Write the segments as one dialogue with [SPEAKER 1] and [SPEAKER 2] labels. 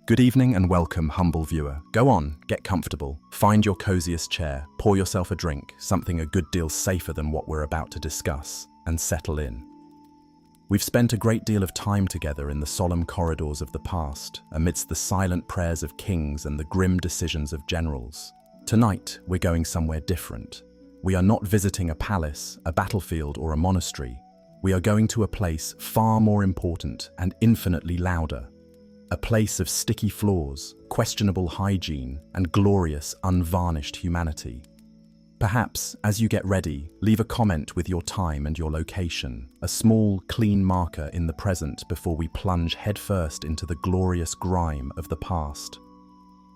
[SPEAKER 1] Good evening and welcome, humble viewer. Go on, get comfortable, find your coziest chair, pour yourself a drink, something a good deal safer than what we're about to discuss, and settle in. We've spent a great deal of time together in the solemn corridors of the past, amidst the silent prayers of kings and the grim decisions of generals. Tonight, we're going somewhere different. We are not visiting a palace, a battlefield, or a monastery. We are going to a place far more important and infinitely louder. A place of sticky floors, questionable hygiene, and glorious, unvarnished humanity. Perhaps, as you get ready, leave a comment with your time and your location, a small, clean marker in the present before we plunge headfirst into the glorious grime of the past.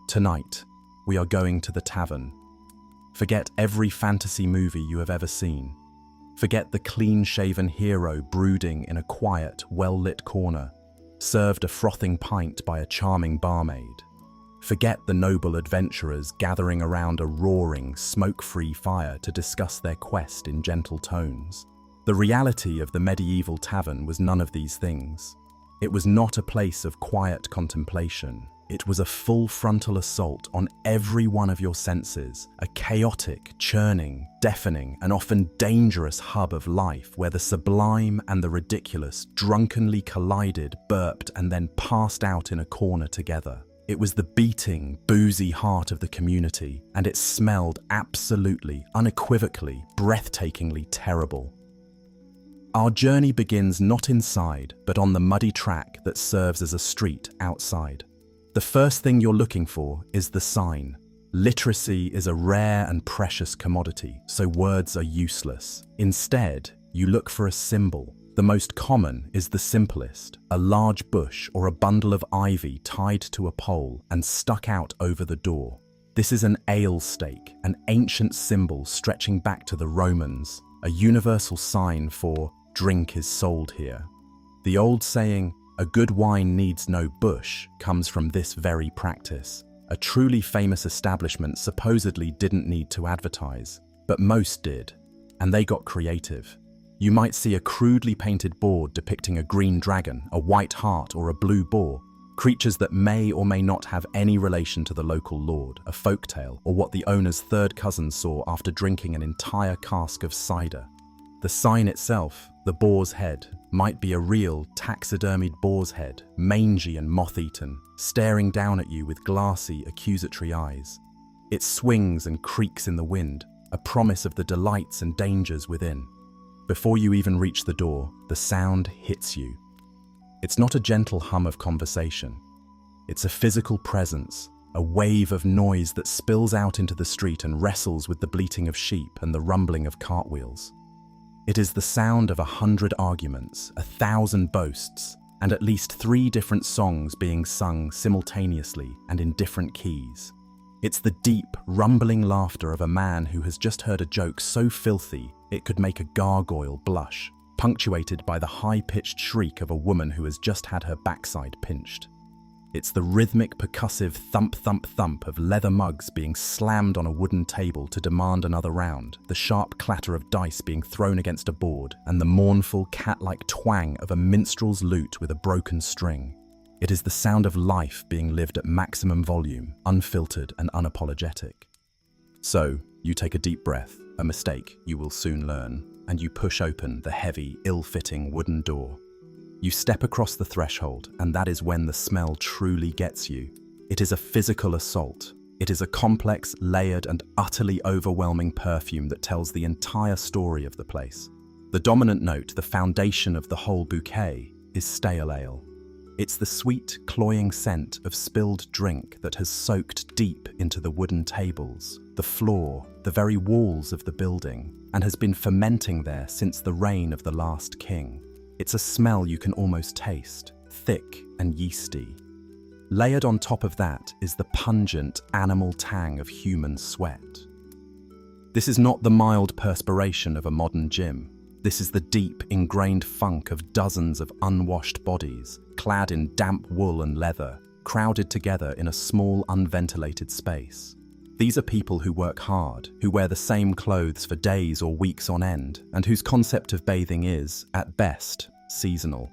[SPEAKER 1] Tonight, we are going to the tavern. Forget every fantasy movie you have ever seen. Forget the clean-shaven hero brooding in a quiet, well-lit corner, served a frothing pint by a charming barmaid. Forget the noble adventurers gathering around a roaring, smoke-free fire to discuss their quest in gentle tones. The reality of the medieval tavern was none of these things. It was not a place of quiet contemplation. It was a full frontal assault on every one of your senses, a chaotic, churning, deafening, and often dangerous hub of life where the sublime and the ridiculous drunkenly collided, burped, and then passed out in a corner together. It was the beating, boozy heart of the community, and it smelled absolutely, unequivocally, breathtakingly terrible. Our journey begins not inside, but on the muddy track that serves as a street outside. The first thing you're looking for is the sign. Literacy is a rare and precious commodity, so words are useless. Instead, you look for a symbol. The most common is the simplest, a large bush or a bundle of ivy tied to a pole and stuck out over the door. This is an ale stake, an ancient symbol stretching back to the Romans, a universal sign for drink is sold here. The old saying, "A good wine needs no bush," comes from this very practice. A truly famous establishment supposedly didn't need to advertise, but most did, and they got creative. You might see a crudely painted board depicting a green dragon, a white hart, or a blue boar, creatures that may or may not have any relation to the local lord, a folktale, or what the owner's third cousin saw after drinking an entire cask of cider. The sign itself, the boar's head, might be a real taxidermied boar's head, mangy and moth-eaten, staring down at you with glassy, accusatory eyes. It swings and creaks in the wind, a promise of the delights and dangers within. Before you even reach the door, the sound hits you. It's not a gentle hum of conversation. It's a physical presence, a wave of noise that spills out into the street and wrestles with the bleating of sheep and the rumbling of cartwheels. It is the sound of 100 arguments, 1,000 boasts, and at least 3 different songs being sung simultaneously and in different keys. It's the deep, rumbling laughter of a man who has just heard a joke so filthy it could make a gargoyle blush, punctuated by the high-pitched shriek of a woman who has just had her backside pinched. It's the rhythmic, percussive thump-thump-thump of leather mugs being slammed on a wooden table to demand another round, the sharp clatter of dice being thrown against a board, and the mournful, cat-like twang of a minstrel's lute with a broken string. It is the sound of life being lived at maximum volume, unfiltered and unapologetic. So, you take a deep breath, a mistake you will soon learn, and you push open the heavy, ill-fitting wooden door. You step across the threshold, and that is when the smell truly gets you. It is a physical assault. It is a complex, layered, and utterly overwhelming perfume that tells the entire story of the place. The dominant note, the foundation of the whole bouquet, is stale ale. It's the sweet, cloying scent of spilled drink that has soaked deep into the wooden tables, the floor, the very walls of the building, and has been fermenting there since the reign of the last king. It's a smell you can almost taste, thick and yeasty. Layered on top of that is the pungent animal tang of human sweat. This is not the mild perspiration of a modern gym. This is the deep, ingrained funk of dozens of unwashed bodies, clad in damp wool and leather, crowded together in a small, unventilated space. These are people who work hard, who wear the same clothes for days or weeks on end, and whose concept of bathing is, at best, seasonal.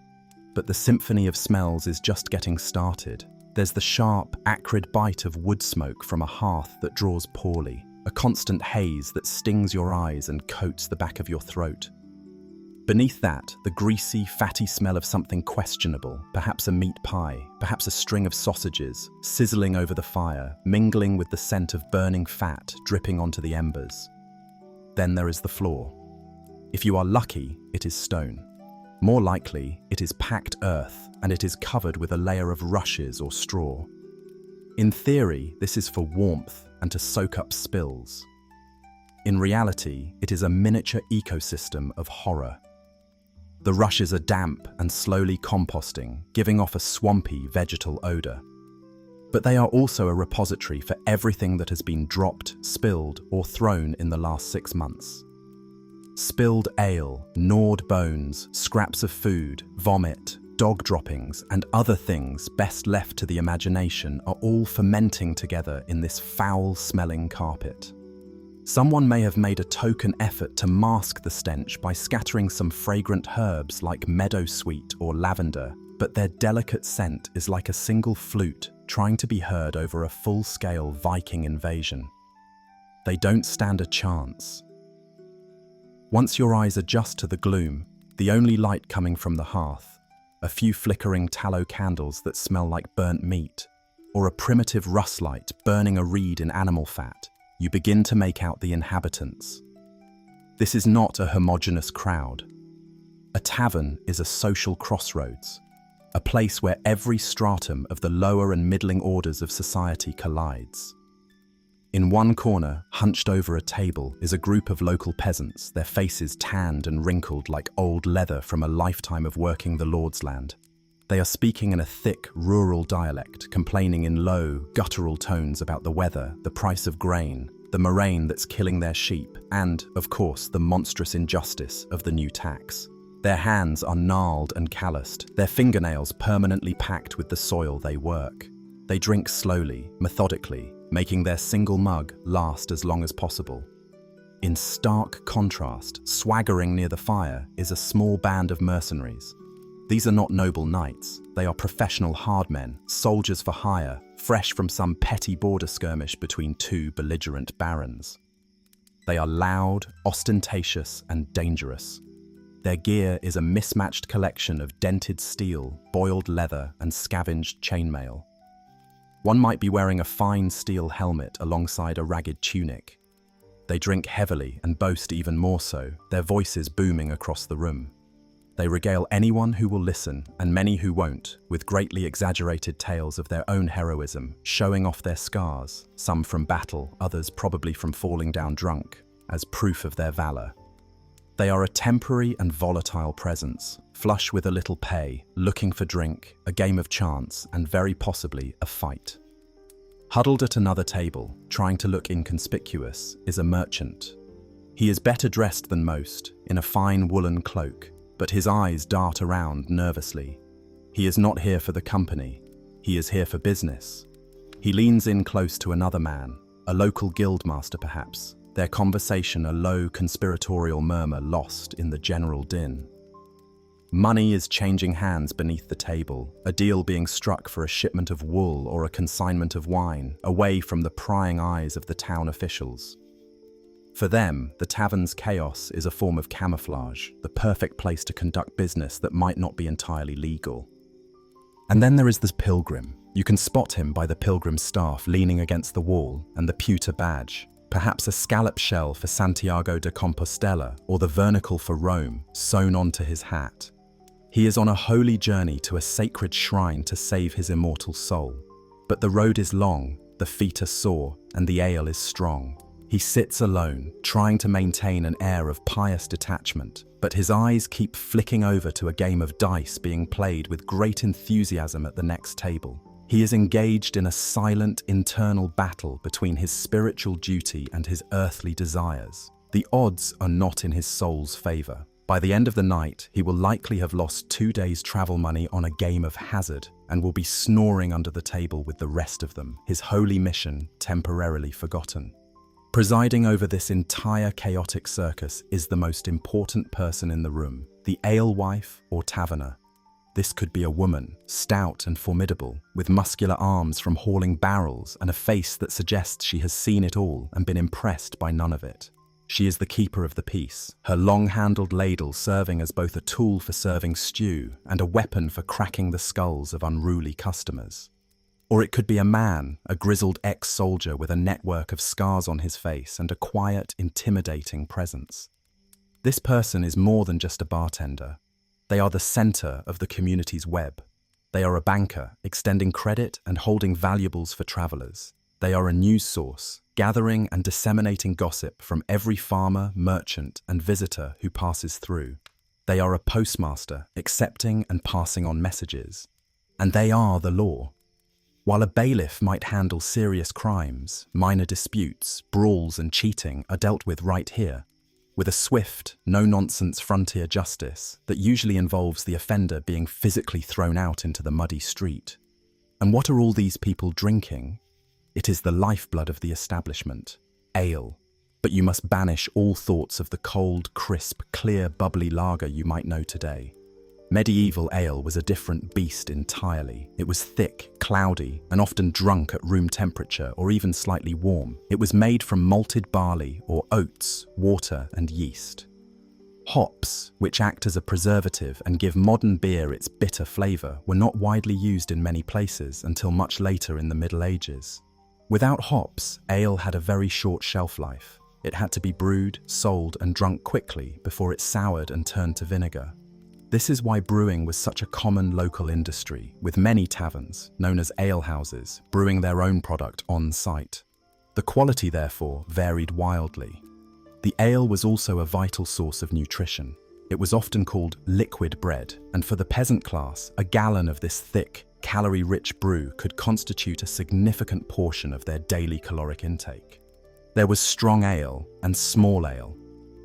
[SPEAKER 1] But the symphony of smells is just getting started. There's the sharp, acrid bite of wood smoke from a hearth that draws poorly, a constant haze that stings your eyes and coats the back of your throat. Beneath that, the greasy, fatty smell of something questionable, perhaps a meat pie, perhaps a string of sausages, sizzling over the fire, mingling with the scent of burning fat dripping onto the embers. Then there is the floor. If you are lucky, it is stone. More likely, it is packed earth, and it is covered with a layer of rushes or straw. In theory, this is for warmth and to soak up spills. In reality, it is a miniature ecosystem of horror. The rushes are damp and slowly composting, giving off a swampy vegetal odor. But they are also a repository for everything that has been dropped, spilled, or thrown in the last 6 months. Spilled ale, gnawed bones, scraps of food, vomit, dog droppings, and other things best left to the imagination are all fermenting together in this foul-smelling carpet. Someone may have made a token effort to mask the stench by scattering some fragrant herbs like meadowsweet or lavender, but their delicate scent is like a single flute trying to be heard over a full-scale Viking invasion. They don't stand a chance. Once your eyes adjust to the gloom, the only light coming from the hearth, a few flickering tallow candles that smell like burnt meat, or a primitive rust light burning a reed in animal fat, you begin to make out the inhabitants. This is not a homogeneous crowd. A tavern is a social crossroads, a place where every stratum of the lower and middling orders of society collides. In one corner, hunched over a table, is a group of local peasants, their faces tanned and wrinkled like old leather from a lifetime of working the Lord's land. They are speaking in a thick, rural dialect, complaining in low, guttural tones about the weather, the price of grain, the murrain that's killing their sheep, and, of course, the monstrous injustice of the new tax. Their hands are gnarled and calloused, their fingernails permanently packed with the soil they work. They drink slowly, methodically, making their single mug last as long as possible. In stark contrast, swaggering near the fire, is a small band of mercenaries. These are not noble knights, they are professional hardmen, soldiers for hire, fresh from some petty border skirmish between two belligerent barons. They are loud, ostentatious, and dangerous. Their gear is a mismatched collection of dented steel, boiled leather, and scavenged chainmail. One might be wearing a fine steel helmet alongside a ragged tunic. They drink heavily and boast even more so, their voices booming across the room. They regale anyone who will listen, and many who won't, with greatly exaggerated tales of their own heroism, showing off their scars, some from battle, others probably from falling down drunk, as proof of their valor. They are a temporary and volatile presence, flush with a little pay, looking for drink, a game of chance, and very possibly a fight. Huddled at another table, trying to look inconspicuous, is a merchant. He is better dressed than most, in a fine woolen cloak, but his eyes dart around nervously. He is not here for the company. He is here for business. He leans in close to another man, a local guildmaster perhaps, their conversation a low conspiratorial murmur lost in the general din. Money is changing hands beneath the table, a deal being struck for a shipment of wool or a consignment of wine, away from the prying eyes of the town officials. For them, the tavern's chaos is a form of camouflage, the perfect place to conduct business that might not be entirely legal. And then there is this pilgrim. You can spot him by the pilgrim's staff leaning against the wall and the pewter badge, perhaps a scallop shell for Santiago de Compostela or the vernicle for Rome sewn onto his hat. He is on a holy journey to a sacred shrine to save his immortal soul. But the road is long, the feet are sore, and the ale is strong. He sits alone, trying to maintain an air of pious detachment, but his eyes keep flicking over to a game of dice being played with great enthusiasm at the next table. He is engaged in a silent internal battle between his spiritual duty and his earthly desires. The odds are not in his soul's favor. By the end of the night, he will likely have lost 2 days' travel money on a game of hazard and will be snoring under the table with the rest of them, his holy mission temporarily forgotten. Presiding over this entire chaotic circus is the most important person in the room, the alewife or taverner. This could be a woman, stout and formidable, with muscular arms from hauling barrels and a face that suggests she has seen it all and been impressed by none of it. She is the keeper of the peace, her long-handled ladle serving as both a tool for serving stew and a weapon for cracking the skulls of unruly customers. Or it could be a man, a grizzled ex-soldier with a network of scars on his face and a quiet, intimidating presence. This person is more than just a bartender. They are the center of the community's web. They are a banker, extending credit and holding valuables for travelers. They are a news source, gathering and disseminating gossip from every farmer, merchant, and visitor who passes through. They are a postmaster, accepting and passing on messages. And they are the law. While a bailiff might handle serious crimes, minor disputes, brawls, and cheating are dealt with right here, with a swift, no-nonsense frontier justice that usually involves the offender being physically thrown out into the muddy street. And what are all these people drinking? It is the lifeblood of the establishment, ale. But you must banish all thoughts of the cold, crisp, clear, bubbly lager you might know today. Medieval ale was a different beast entirely. It was thick, cloudy, and often drunk at room temperature or even slightly warm. It was made from malted barley or oats, water, and yeast. Hops, which act as a preservative and give modern beer its bitter flavor, were not widely used in many places until much later in the Middle Ages. Without hops, ale had a very short shelf life. It had to be brewed, sold, and drunk quickly before it soured and turned to vinegar. This is why brewing was such a common local industry, with many taverns, known as alehouses, brewing their own product on site. The quality, therefore, varied wildly. The ale was also a vital source of nutrition. It was often called liquid bread, and for the peasant class, a gallon of this thick, calorie-rich brew could constitute a significant portion of their daily caloric intake. There was strong ale and small ale.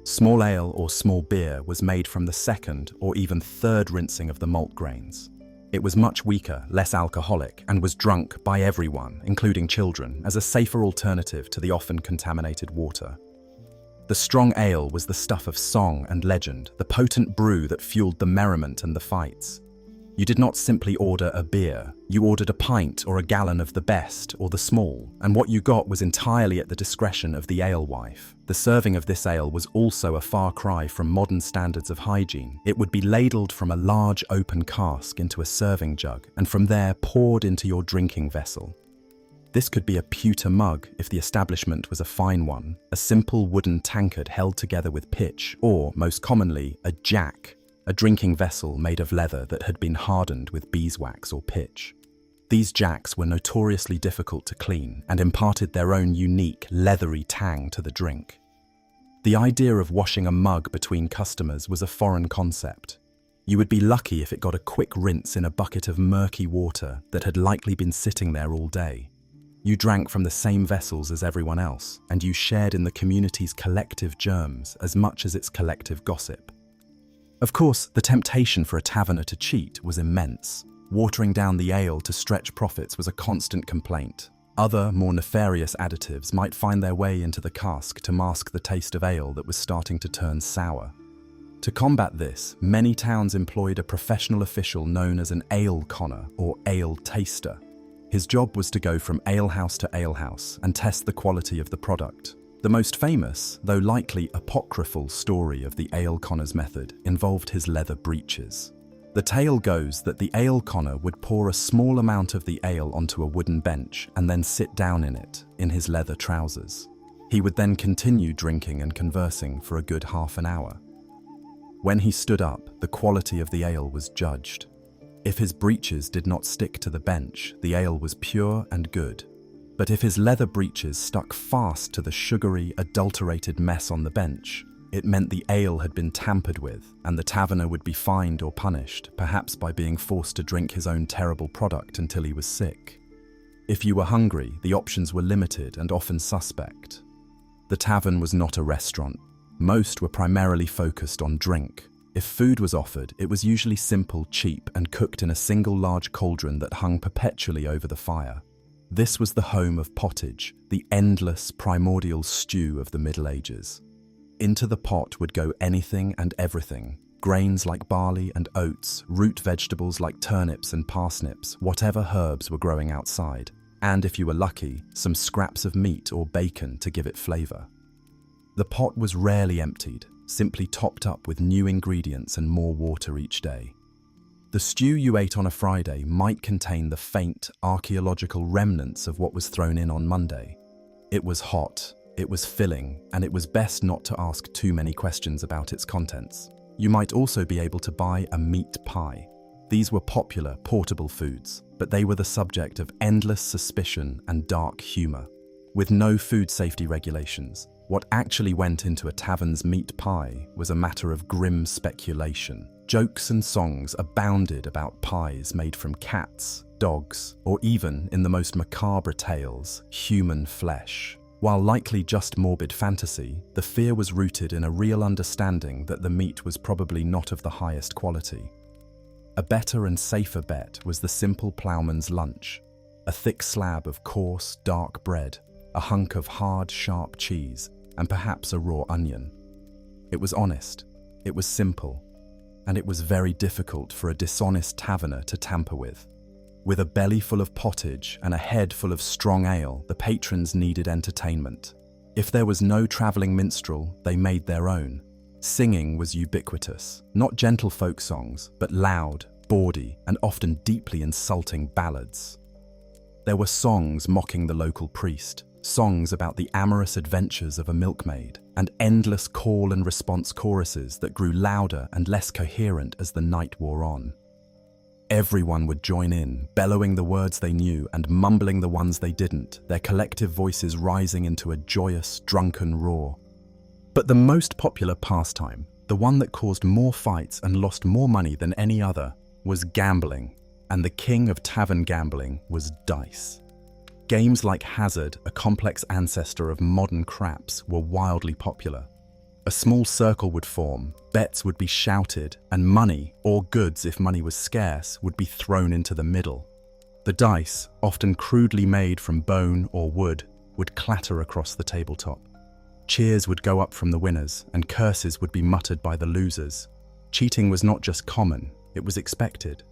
[SPEAKER 1] Small ale or small beer was made from the second or even third rinsing of the malt grains. It was much weaker, less alcoholic, and was drunk by everyone, including children, as a safer alternative to the often contaminated water. The strong ale was the stuff of song and legend, the potent brew that fueled the merriment and the fights. You did not simply order a beer, you ordered a pint or a gallon of the best or the small, and what you got was entirely at the discretion of the alewife. The serving of this ale was also a far cry from modern standards of hygiene. It would be ladled from a large open cask into a serving jug, and from there poured into your drinking vessel. This could be a pewter mug if the establishment was a fine one, a simple wooden tankard held together with pitch, or, most commonly, a jack, a drinking vessel made of leather that had been hardened with beeswax or pitch. These jacks were notoriously difficult to clean and imparted their own unique, leathery tang to the drink. The idea of washing a mug between customers was a foreign concept. You would be lucky if it got a quick rinse in a bucket of murky water that had likely been sitting there all day. You drank from the same vessels as everyone else, and you shared in the community's collective germs as much as its collective gossip. Of course, the temptation for a taverner to cheat was immense. Watering down the ale to stretch profits was a constant complaint. Other, more nefarious additives might find their way into the cask to mask the taste of ale that was starting to turn sour. To combat this, many towns employed a professional official known as an ale conner or ale taster. His job was to go from alehouse to alehouse and test the quality of the product. The most famous, though likely apocryphal, story of the ale conner's method involved his leather breeches. The tale goes that the ale conner would pour a small amount of the ale onto a wooden bench and then sit down in it, in his leather trousers. He would then continue drinking and conversing for a good half an hour. When he stood up, the quality of the ale was judged. If his breeches did not stick to the bench, the ale was pure and good. But if his leather breeches stuck fast to the sugary, adulterated mess on the bench, it meant the ale had been tampered with, and the taverner would be fined or punished, perhaps by being forced to drink his own terrible product until he was sick. If you were hungry, the options were limited and often suspect. The tavern was not a restaurant. Most were primarily focused on drink. If food was offered, it was usually simple, cheap, and cooked in a single large cauldron that hung perpetually over the fire. This was the home of pottage, the endless, primordial stew of the Middle Ages. Into the pot would go anything and everything: grains like barley and oats, root vegetables like turnips and parsnips, whatever herbs were growing outside, and if you were lucky, some scraps of meat or bacon to give it flavor. The pot was rarely emptied, simply topped up with new ingredients and more water each day. The stew you ate on a Friday might contain the faint, archaeological remnants of what was thrown in on Monday. It was hot, it was filling, and it was best not to ask too many questions about its contents. You might also be able to buy a meat pie. These were popular, portable foods, but they were the subject of endless suspicion and dark humor. With no food safety regulations, what actually went into a tavern's meat pie was a matter of grim speculation. Jokes and songs abounded about pies made from cats, dogs, or even, in the most macabre tales, human flesh. While likely just morbid fantasy, the fear was rooted in a real understanding that the meat was probably not of the highest quality. A better and safer bet was the simple ploughman's lunch, a thick slab of coarse, dark bread, a hunk of hard, sharp cheese, and perhaps a raw onion. It was honest, it was simple, and it was very difficult for a dishonest taverner to tamper with. With a belly full of pottage and a head full of strong ale, the patrons needed entertainment. If there was no travelling minstrel, they made their own. Singing was ubiquitous, not gentle folk songs, but loud, bawdy, and often deeply insulting ballads. There were songs mocking the local priest, songs about the amorous adventures of a milkmaid, and endless call and response choruses that grew louder and less coherent as the night wore on. Everyone would join in, bellowing the words they knew and mumbling the ones they didn't, their collective voices rising into a joyous, drunken roar. But the most popular pastime, the one that caused more fights and lost more money than any other, was gambling, and the king of tavern gambling was dice. Games like Hazard, a complex ancestor of modern craps, were wildly popular. A small circle would form, bets would be shouted, and money, or goods if money was scarce, would be thrown into the middle. The dice, often crudely made from bone or wood, would clatter across the tabletop. Cheers would go up from the winners, and curses would be muttered by the losers. Cheating was not just common, it was expected.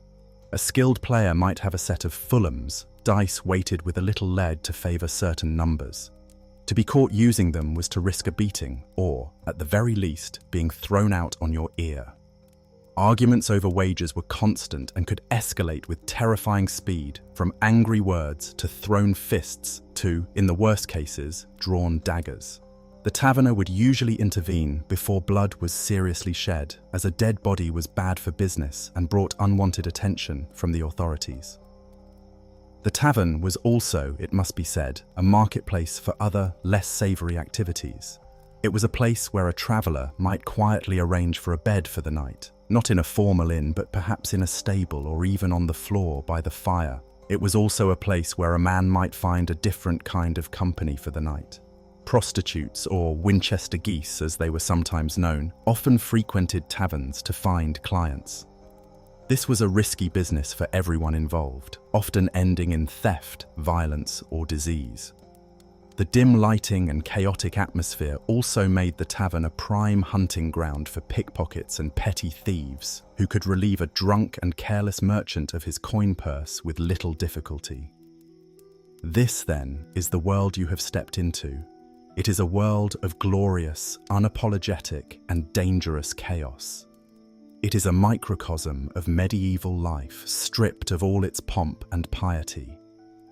[SPEAKER 1] A skilled player might have a set of Fulhams, dice weighted with a little lead to favour certain numbers. To be caught using them was to risk a beating or, at the very least, being thrown out on your ear. Arguments over wagers were constant and could escalate with terrifying speed, from angry words to thrown fists to, in the worst cases, drawn daggers. The taverner would usually intervene before blood was seriously shed, as a dead body was bad for business and brought unwanted attention from the authorities. The tavern was also, it must be said, a marketplace for other, less savoury activities. It was a place where a traveller might quietly arrange for a bed for the night, not in a formal inn, but perhaps in a stable or even on the floor by the fire. It was also a place where a man might find a different kind of company for the night. Prostitutes, or Winchester geese as they were sometimes known, often frequented taverns to find clients. This was a risky business for everyone involved, often ending in theft, violence, or disease. The dim lighting and chaotic atmosphere also made the tavern a prime hunting ground for pickpockets and petty thieves, who could relieve a drunk and careless merchant of his coin purse with little difficulty. This, then, is the world you have stepped into. It is a world of glorious, unapologetic, and dangerous chaos. It is a microcosm of medieval life, stripped of all its pomp and piety.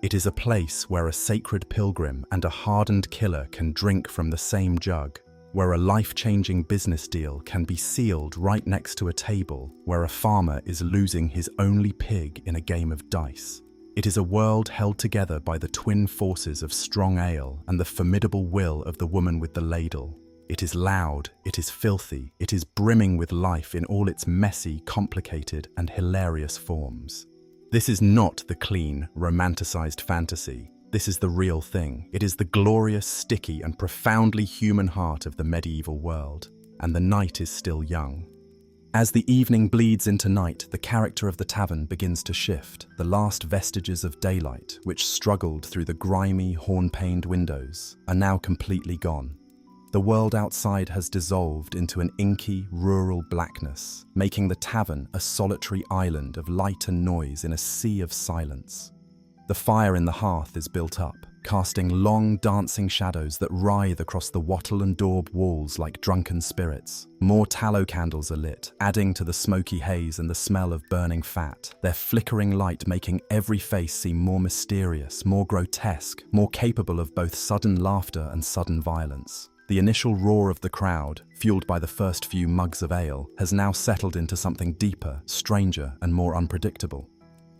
[SPEAKER 1] It is a place where a sacred pilgrim and a hardened killer can drink from the same jug, where a life-changing business deal can be sealed right next to a table where a farmer is losing his only pig in a game of dice. It is a world held together by the twin forces of strong ale and the formidable will of the woman with the ladle. It is loud, it is filthy, it is brimming with life in all its messy, complicated, and hilarious forms. This is not the clean, romanticized fantasy. This is the real thing. It is the glorious, sticky, and profoundly human heart of the medieval world. And the night is still young. As the evening bleeds into night, the character of the tavern begins to shift. The last vestiges of daylight, which struggled through the grimy, horn-paned windows, are now completely gone. The world outside has dissolved into an inky, rural blackness, making the tavern a solitary island of light and noise in a sea of silence. The fire in the hearth is built up, casting long, dancing shadows that writhe across the wattle and daub walls like drunken spirits. More tallow candles are lit, adding to the smoky haze and the smell of burning fat, their flickering light making every face seem more mysterious, more grotesque, more capable of both sudden laughter and sudden violence. The initial roar of the crowd, fueled by the first few mugs of ale, has now settled into something deeper, stranger, and more unpredictable.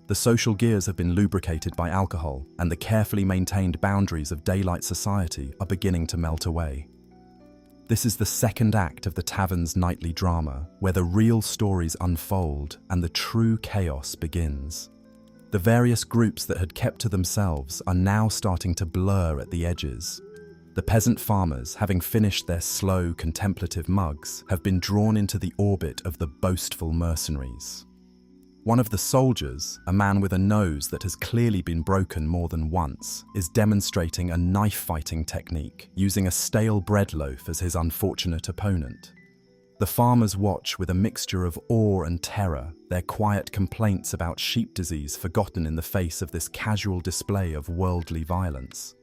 [SPEAKER 1] The social gears have been lubricated by alcohol, and the carefully maintained boundaries of daylight society are beginning to melt away. This is the second act of the tavern's nightly drama, where the real stories unfold and the true chaos begins. The various groups that had kept to themselves are now starting to blur at the edges. The peasant farmers, having finished their slow, contemplative mugs, have been drawn into the orbit of the boastful mercenaries. One of the soldiers, a man with a nose that has clearly been broken more than once, is demonstrating a knife-fighting technique, using a stale bread loaf as his unfortunate opponent. The farmers watch with a mixture of awe and terror, their quiet complaints about sheep disease forgotten in the face of this casual display of worldly violence.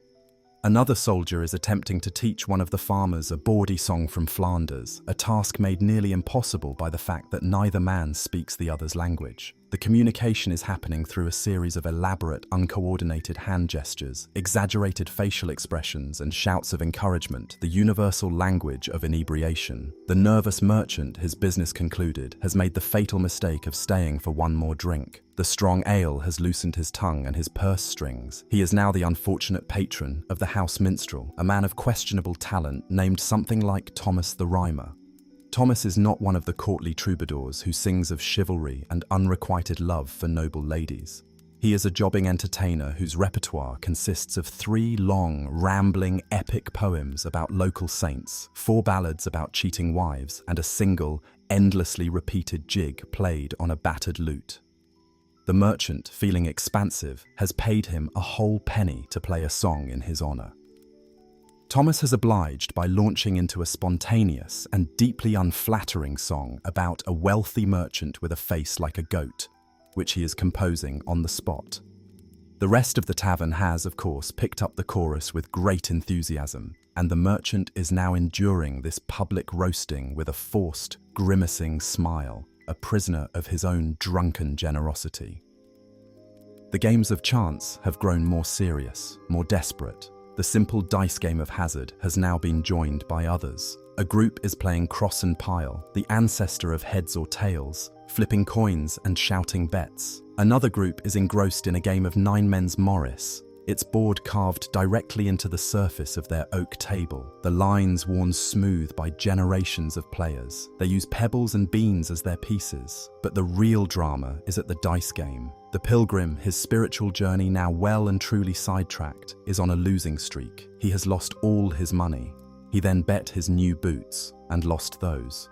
[SPEAKER 1] Another soldier is attempting to teach one of the farmers a bawdy song from Flanders, a task made nearly impossible by the fact that neither man speaks the other's language. The communication is happening through a series of elaborate, uncoordinated hand gestures, exaggerated facial expressions, and shouts of encouragement, the universal language of inebriation. The nervous merchant, his business concluded, has made the fatal mistake of staying for one more drink. The strong ale has loosened his tongue and his purse strings. He is now the unfortunate patron of the house minstrel, a man of questionable talent named something like Thomas the Rhymer. Thomas is not one of the courtly troubadours who sings of chivalry and unrequited love for noble ladies. He is a jobbing entertainer whose repertoire consists of 3 long, rambling, epic poems about local saints, 4 ballads about cheating wives, and a single, endlessly repeated jig played on a battered lute. The merchant, feeling expansive, has paid him a whole penny to play a song in his honor. Thomas has obliged by launching into a spontaneous and deeply unflattering song about a wealthy merchant with a face like a goat, which he is composing on the spot. The rest of the tavern has, of course, picked up the chorus with great enthusiasm, and the merchant is now enduring this public roasting with a forced, grimacing smile, a prisoner of his own drunken generosity. The games of chance have grown more serious, more desperate. The simple dice game of hazard has now been joined by others. A group is playing cross and pile, the ancestor of heads or tails, flipping coins and shouting bets. Another group is engrossed in a game of 9 men's Morris, its board carved directly into the surface of their oak table, the lines worn smooth by generations of players. They use pebbles and beans as their pieces, but the real drama is at the dice game. The pilgrim, his spiritual journey now well and truly sidetracked, is on a losing streak. He has lost all his money. He then bet his new boots and lost those.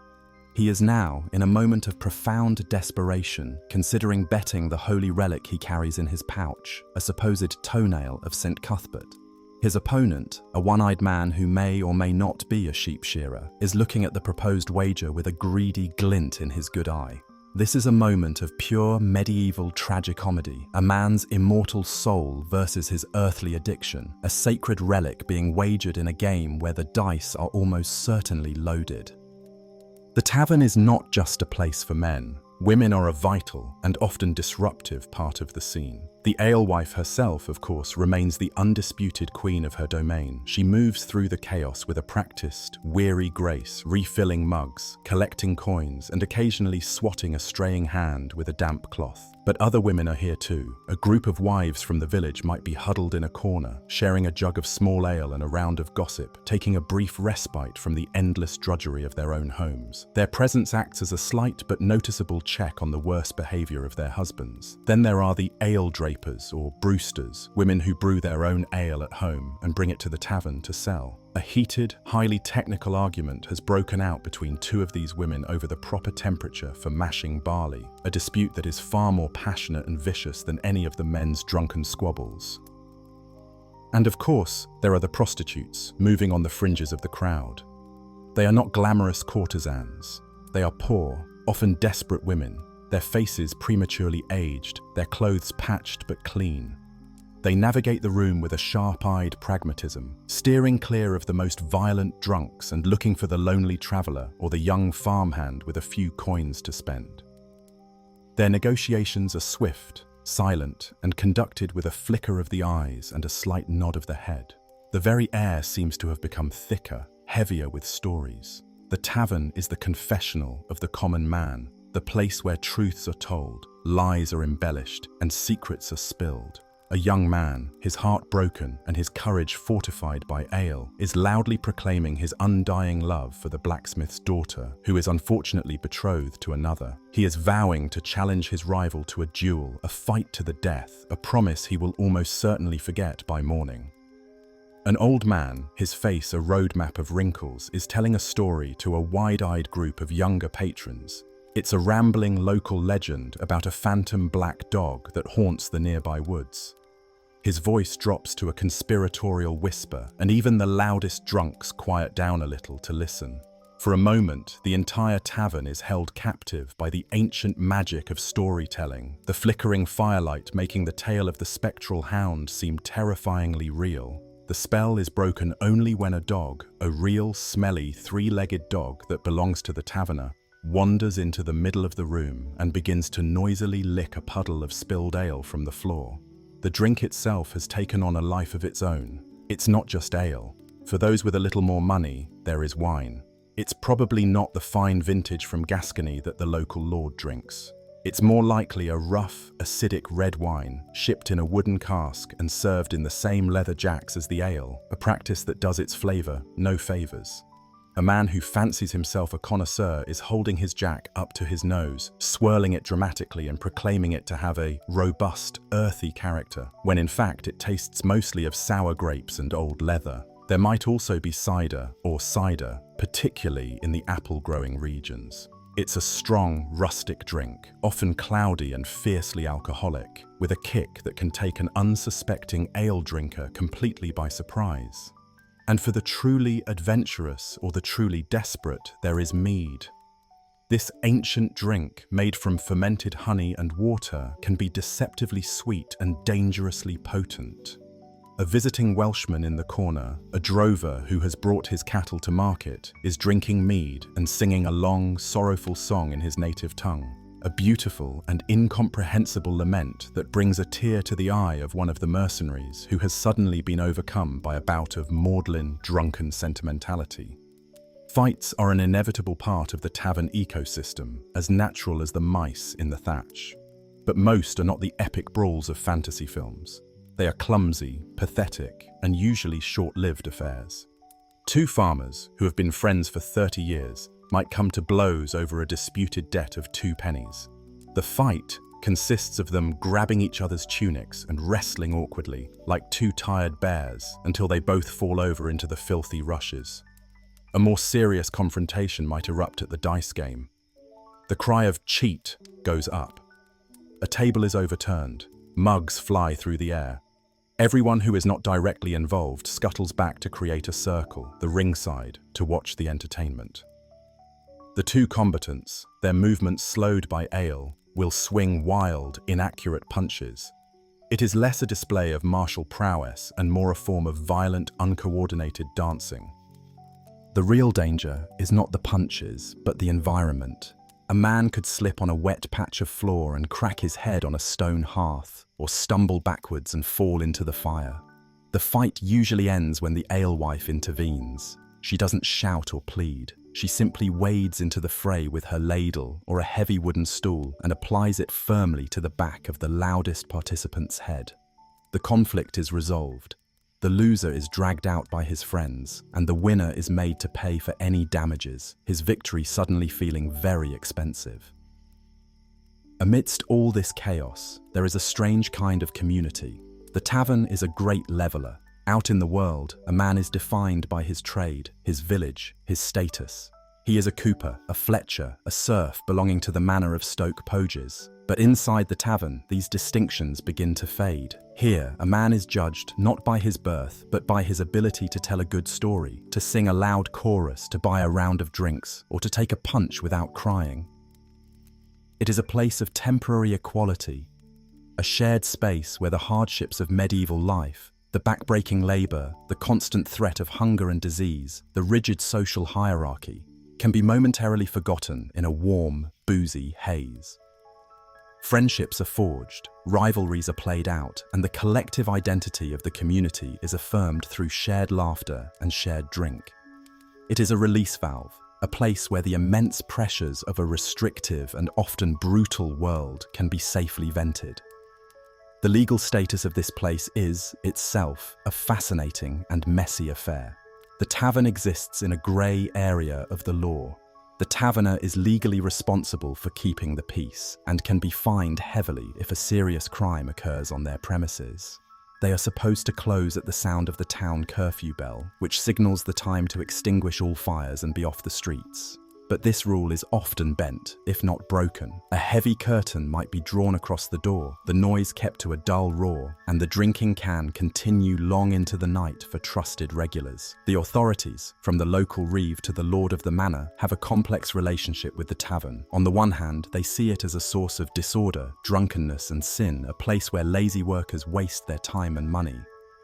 [SPEAKER 1] He is now in a moment of profound desperation, considering betting the holy relic he carries in his pouch, a supposed toenail of St. Cuthbert. His opponent, a one-eyed man who may or may not be a sheep shearer, is looking at the proposed wager with a greedy glint in his good eye. This is a moment of pure medieval tragicomedy, a man's immortal soul versus his earthly addiction, a sacred relic being wagered in a game where the dice are almost certainly loaded. The tavern is not just a place for men. Women are a vital and often disruptive part of the scene. The alewife herself, of course, remains the undisputed queen of her domain. She moves through the chaos with a practiced, weary grace, refilling mugs, collecting coins, and occasionally swatting a straying hand with a damp cloth. But other women are here too. A group of wives from the village might be huddled in a corner, sharing a jug of small ale and a round of gossip, taking a brief respite from the endless drudgery of their own homes. Their presence acts as a slight but noticeable check on the worse behavior of their husbands. Then there are the ale drapers or brewsters, women who brew their own ale at home and bring it to the tavern to sell. A heated, highly technical argument has broken out between 2 of these women over the proper temperature for mashing barley, a dispute that is far more passionate and vicious than any of the men's drunken squabbles. And of course, there are the prostitutes, moving on the fringes of the crowd. They are not glamorous courtesans. They are poor, often desperate women, their faces prematurely aged, their clothes patched but clean. They navigate the room with a sharp-eyed pragmatism, steering clear of the most violent drunks and looking for the lonely traveler or the young farmhand with a few coins to spend. Their negotiations are swift, silent, and conducted with a flicker of the eyes and a slight nod of the head. The very air seems to have become thicker, heavier with stories. The tavern is the confessional of the common man, the place where truths are told, lies are embellished, and secrets are spilled. A young man, his heart broken and his courage fortified by ale, is loudly proclaiming his undying love for the blacksmith's daughter, who is unfortunately betrothed to another. He is vowing to challenge his rival to a duel, a fight to the death, a promise he will almost certainly forget by morning. An old man, his face a roadmap of wrinkles, is telling a story to a wide-eyed group of younger patrons. It's a rambling local legend about a phantom black dog that haunts the nearby woods. His voice drops to a conspiratorial whisper, and even the loudest drunks quiet down a little to listen. For a moment, the entire tavern is held captive by the ancient magic of storytelling, the flickering firelight making the tale of the spectral hound seem terrifyingly real. The spell is broken only when a dog, a real, smelly, three-legged dog that belongs to the taverner, wanders into the middle of the room and begins to noisily lick a puddle of spilled ale from the floor. The drink itself has taken on a life of its own. It's not just ale. For those with a little more money, there is wine. It's probably not the fine vintage from Gascony that the local lord drinks. It's more likely a rough, acidic red wine, shipped in a wooden cask and served in the same leather jacks as the ale, a practice that does its flavor no favors. A man who fancies himself a connoisseur is holding his jack up to his nose, swirling it dramatically and proclaiming it to have a robust, earthy character, when in fact it tastes mostly of sour grapes and old leather. There might also be cider or cider, particularly in the apple-growing regions. It's a strong, rustic drink, often cloudy and fiercely alcoholic, with a kick that can take an unsuspecting ale drinker completely by surprise. And for the truly adventurous or the truly desperate, there is mead. This ancient drink, made from fermented honey and water, can be deceptively sweet and dangerously potent. A visiting Welshman in the corner, a drover who has brought his cattle to market, is drinking mead and singing a long, sorrowful song in his native tongue. A beautiful and incomprehensible lament that brings a tear to the eye of one of the mercenaries who has suddenly been overcome by a bout of maudlin, drunken sentimentality. Fights are an inevitable part of the tavern ecosystem, as natural as the mice in the thatch. But most are not the epic brawls of fantasy films. They are clumsy, pathetic, and usually short-lived affairs. Two farmers, who have been friends for 30 years, might come to blows over a disputed debt of 2 pennies. The fight consists of them grabbing each other's tunics and wrestling awkwardly, like 2 tired bears, until they both fall over into the filthy rushes. A more serious confrontation might erupt at the dice game. The cry of "cheat" goes up. A table is overturned. Mugs fly through the air. Everyone who is not directly involved scuttles back to create a circle, the ringside, to watch the entertainment. The two combatants, their movements slowed by ale, will swing wild, inaccurate punches. It is less a display of martial prowess and more a form of violent, uncoordinated dancing. The real danger is not the punches, but the environment. A man could slip on a wet patch of floor and crack his head on a stone hearth, or stumble backwards and fall into the fire. The fight usually ends when the alewife intervenes. She doesn't shout or plead. She simply wades into the fray with her ladle or a heavy wooden stool and applies it firmly to the back of the loudest participant's head. The conflict is resolved. The loser is dragged out by his friends, and the winner is made to pay for any damages, his victory suddenly feeling very expensive. Amidst all this chaos, there is a strange kind of community. The tavern is a great leveler. Out in the world, a man is defined by his trade, his village, his status. He is a cooper, a fletcher, a serf belonging to the manor of Stoke Poges. But inside the tavern, these distinctions begin to fade. Here, a man is judged not by his birth, but by his ability to tell a good story, to sing a loud chorus, to buy a round of drinks, or to take a punch without crying. It is a place of temporary equality, a shared space where the hardships of medieval life, the backbreaking labor, the constant threat of hunger and disease, the rigid social hierarchy, can be momentarily forgotten in a warm, boozy haze. Friendships are forged, rivalries are played out, and the collective identity of the community is affirmed through shared laughter and shared drink. It is a release valve, a place where the immense pressures of a restrictive and often brutal world can be safely vented. The legal status of this place is, itself, a fascinating and messy affair. The tavern exists in a grey area of the law. The taverner is legally responsible for keeping the peace and can be fined heavily if a serious crime occurs on their premises. They are supposed to close at the sound of the town curfew bell, which signals the time to extinguish all fires and be off the streets. But this rule is often bent, if not broken. A heavy curtain might be drawn across the door, the noise kept to a dull roar, and the drinking can continue long into the night for trusted regulars. The authorities, from the local reeve to the lord of the manor, have a complex relationship with the tavern. On the one hand, they see it as a source of disorder, drunkenness and sin, a place where lazy workers waste their time and money.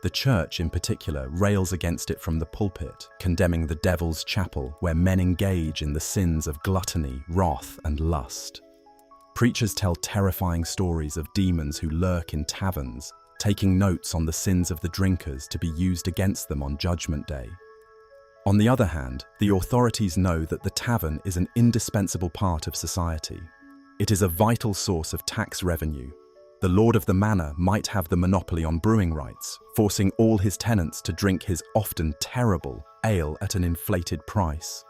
[SPEAKER 1] The church, in particular, rails against it from the pulpit, condemning the devil's chapel, where men engage in the sins of gluttony, wrath, and lust. Preachers tell terrifying stories of demons who lurk in taverns, taking notes on the sins of the drinkers to be used against them on Judgment Day. On the other hand, the authorities know that the tavern is an indispensable part of society. It is a vital source of tax revenue. The lord of the manor might have the monopoly on brewing rights, forcing all his tenants to drink his often terrible ale at an inflated price.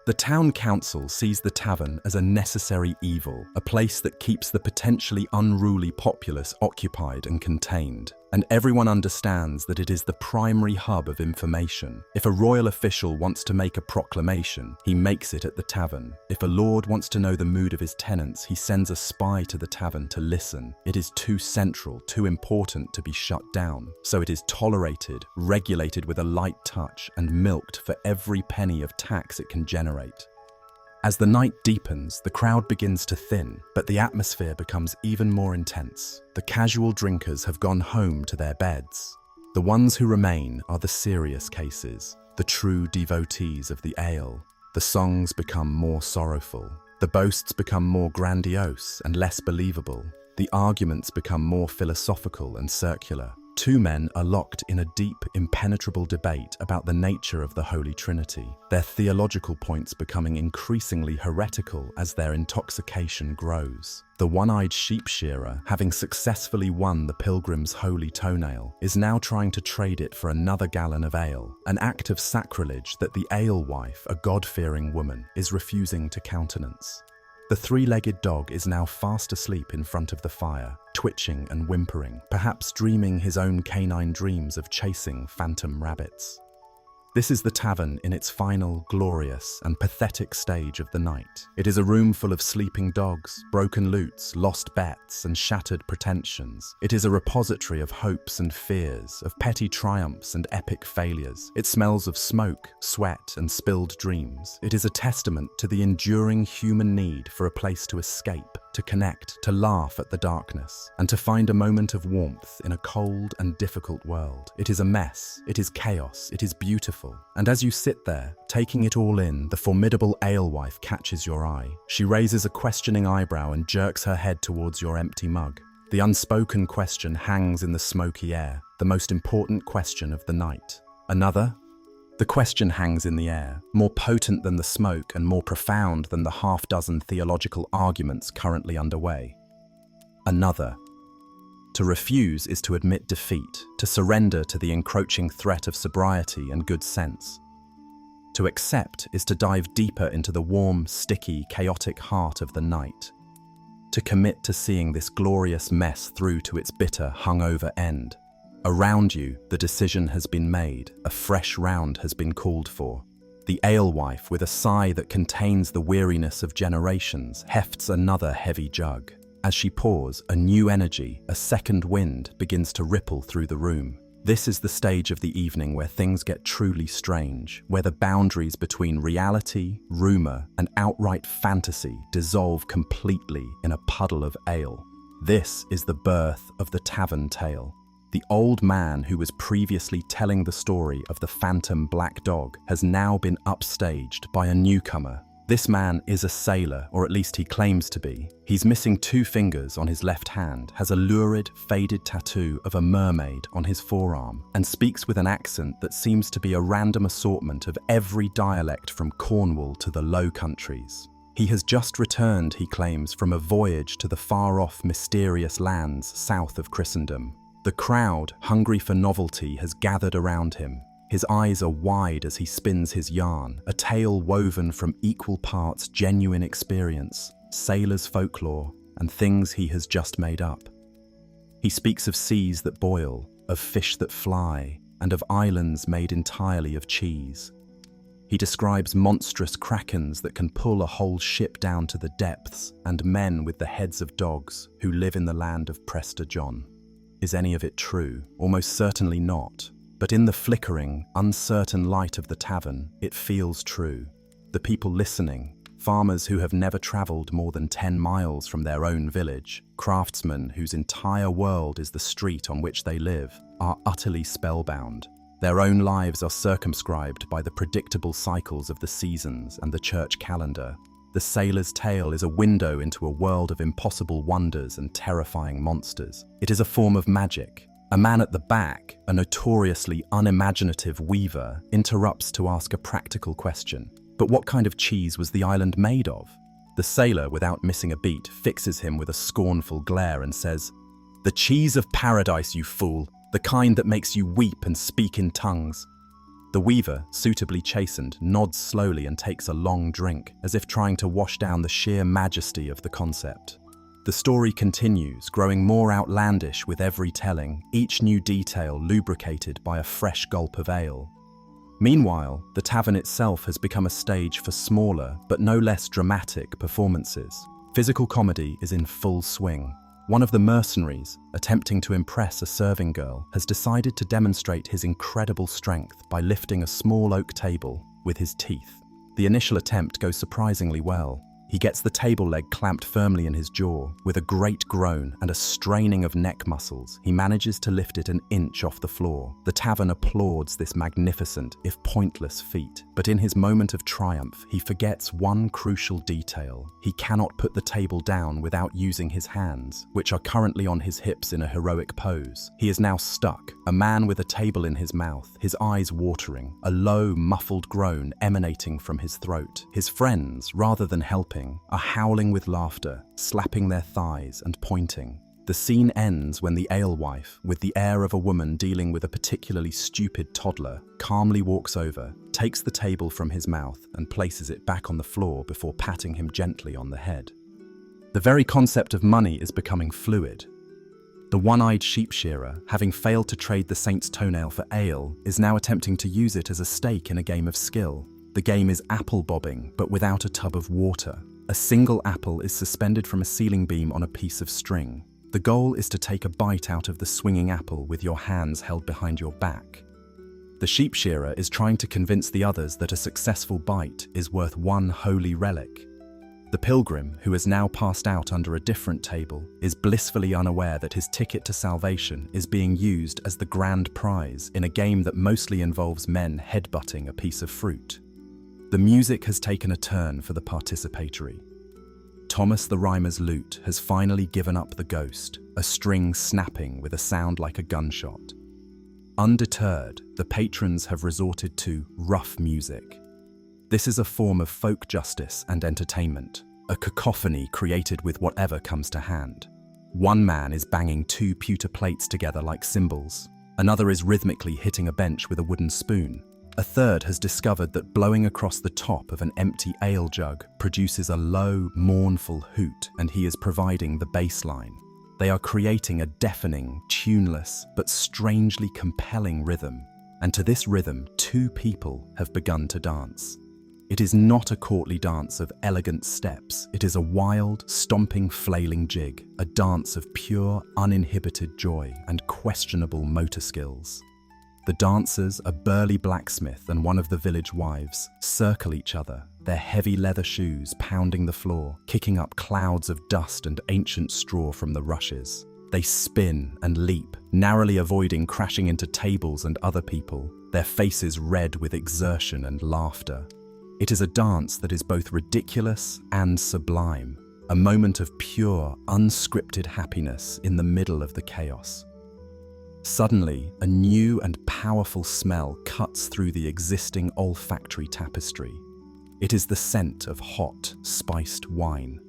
[SPEAKER 1] The town council sees the tavern as a necessary evil, a place that keeps the potentially unruly populace occupied and contained. And everyone understands that it is the primary hub of information. If a royal official wants to make a proclamation, he makes it at the tavern. If a lord wants to know the mood of his tenants, he sends a spy to the tavern to listen. It is too central, too important to be shut down. So it is tolerated, regulated with a light touch, and milked for every penny of tax it can generate. As the night deepens, the crowd begins to thin, but the atmosphere becomes even more intense. The casual drinkers have gone home to their beds. The ones who remain are the serious cases, the true devotees of the ale. The songs become more sorrowful. The boasts become more grandiose and less believable. The arguments become more philosophical and circular. Two men are locked in a deep, impenetrable debate about the nature of the Holy Trinity, their theological points becoming increasingly heretical as their intoxication grows. The one-eyed sheep shearer, having successfully won the pilgrim's holy toenail, is now trying to trade it for another gallon of ale, an act of sacrilege that the alewife, a God-fearing woman, is refusing to countenance. The three-legged dog is now fast asleep in front of the fire, twitching and whimpering, perhaps dreaming his own canine dreams of chasing phantom rabbits. This is the tavern in its final, glorious, and pathetic stage of the night. It is a room full of sleeping dogs, broken lutes, lost bets, and shattered pretensions. It is a repository of hopes and fears, of petty triumphs and epic failures. It smells of smoke, sweat, and spilled dreams. It is a testament to the enduring human need for a place to escape, to connect, to laugh at the darkness, and to find a moment of warmth in a cold and difficult world. It is a mess, it is chaos, it is beautiful. And as you sit there, taking it all in, the formidable alewife catches your eye. She raises a questioning eyebrow and jerks her head towards your empty mug. The unspoken question hangs in the smoky air, the most important question of the night. Another? The question hangs in the air, more potent than the smoke and more profound than the half-dozen theological arguments currently underway. Another. To refuse is to admit defeat, to surrender to the encroaching threat of sobriety and good sense. To accept is to dive deeper into the warm, sticky, chaotic heart of the night. To commit to seeing this glorious mess through to its bitter, hungover end. Around you, the decision has been made, a fresh round has been called for. The alewife, with a sigh that contains the weariness of generations, hefts another heavy jug. As she pours, a new energy, a second wind, begins to ripple through the room. This is the stage of the evening where things get truly strange, where the boundaries between reality, rumor, and outright fantasy dissolve completely in a puddle of ale. This is the birth of the tavern tale. The old man who was previously telling the story of the phantom black dog has now been upstaged by a newcomer. This man is a sailor, or at least he claims to be. He's missing 2 fingers on his left hand, has a lurid, faded tattoo of a mermaid on his forearm, and speaks with an accent that seems to be a random assortment of every dialect from Cornwall to the Low Countries. He has just returned, he claims, from a voyage to the far-off mysterious lands south of Christendom. The crowd, hungry for novelty, has gathered around him. His eyes are wide as he spins his yarn, a tale woven from equal parts genuine experience, sailor's folklore, and things he has just made up. He speaks of seas that boil, of fish that fly, and of islands made entirely of cheese. He describes monstrous krakens that can pull a whole ship down to the depths, and men with the heads of dogs who live in the land of Prester John. Is any of it true? Almost certainly not. But in the flickering, uncertain light of the tavern, it feels true. The people listening, farmers who have never traveled more than 10 miles from their own village, craftsmen whose entire world is the street on which they live, are utterly spellbound. Their own lives are circumscribed by the predictable cycles of the seasons and the church calendar. The sailor's tale is a window into a world of impossible wonders and terrifying monsters. It is a form of magic. A man at the back, a notoriously unimaginative weaver, interrupts to ask a practical question. But what kind of cheese was the island made of? The sailor, without missing a beat, fixes him with a scornful glare and says, "The cheese of paradise, you fool, the kind that makes you weep and speak in tongues." The weaver, suitably chastened, nods slowly and takes a long drink, as if trying to wash down the sheer majesty of the concept. The story continues, growing more outlandish with every telling, each new detail lubricated by a fresh gulp of ale. Meanwhile, the tavern itself has become a stage for smaller, but no less dramatic performances. Physical comedy is in full swing. One of the mercenaries, attempting to impress a serving girl, has decided to demonstrate his incredible strength by lifting a small oak table with his teeth. The initial attempt goes surprisingly well. He gets the table leg clamped firmly in his jaw. With a great groan and a straining of neck muscles, he manages to lift it an inch off the floor. The tavern applauds this magnificent, if pointless, feat. But in his moment of triumph, he forgets one crucial detail. He cannot put the table down without using his hands, which are currently on his hips in a heroic pose. He is now stuck, a man with a table in his mouth, his eyes watering, a low, muffled groan emanating from his throat. His friends, rather than helping, are howling with laughter, slapping their thighs and pointing. The scene ends when the alewife, with the air of a woman dealing with a particularly stupid toddler, calmly walks over, takes the table from his mouth and places it back on the floor before patting him gently on the head. The very concept of money is becoming fluid. The one-eyed sheep shearer, having failed to trade the saint's toenail for ale, is now attempting to use it as a stake in a game of skill. The game is apple bobbing, but without a tub of water. A single apple is suspended from a ceiling beam on a piece of string. The goal is to take a bite out of the swinging apple with your hands held behind your back. The sheep shearer is trying to convince the others that a successful bite is worth one holy relic. The pilgrim, who has now passed out under a different table, is blissfully unaware that his ticket to salvation is being used as the grand prize in a game that mostly involves men headbutting a piece of fruit. The music has taken a turn for the participatory. Thomas the Rhymer's lute has finally given up the ghost, a string snapping with a sound like a gunshot. Undeterred, the patrons have resorted to rough music. This is a form of folk justice and entertainment, a cacophony created with whatever comes to hand. One man is banging 2 pewter plates together like cymbals. Another is rhythmically hitting a bench with a wooden spoon. A third has discovered that blowing across the top of an empty ale jug produces a low, mournful hoot, and he is providing the bass line. They are creating a deafening, tuneless, but strangely compelling rhythm. And to this rhythm, 2 people have begun to dance. It is not a courtly dance of elegant steps. It is a wild, stomping, flailing jig, a dance of pure, uninhibited joy and questionable motor skills. The dancers, a burly blacksmith and one of the village wives, circle each other, their heavy leather shoes pounding the floor, kicking up clouds of dust and ancient straw from the rushes. They spin and leap, narrowly avoiding crashing into tables and other people, their faces red with exertion and laughter. It is a dance that is both ridiculous and sublime, a moment of pure, unscripted happiness in the middle of the chaos. Suddenly, a new and powerful smell cuts through the existing olfactory tapestry. It is the scent of hot, spiced wine.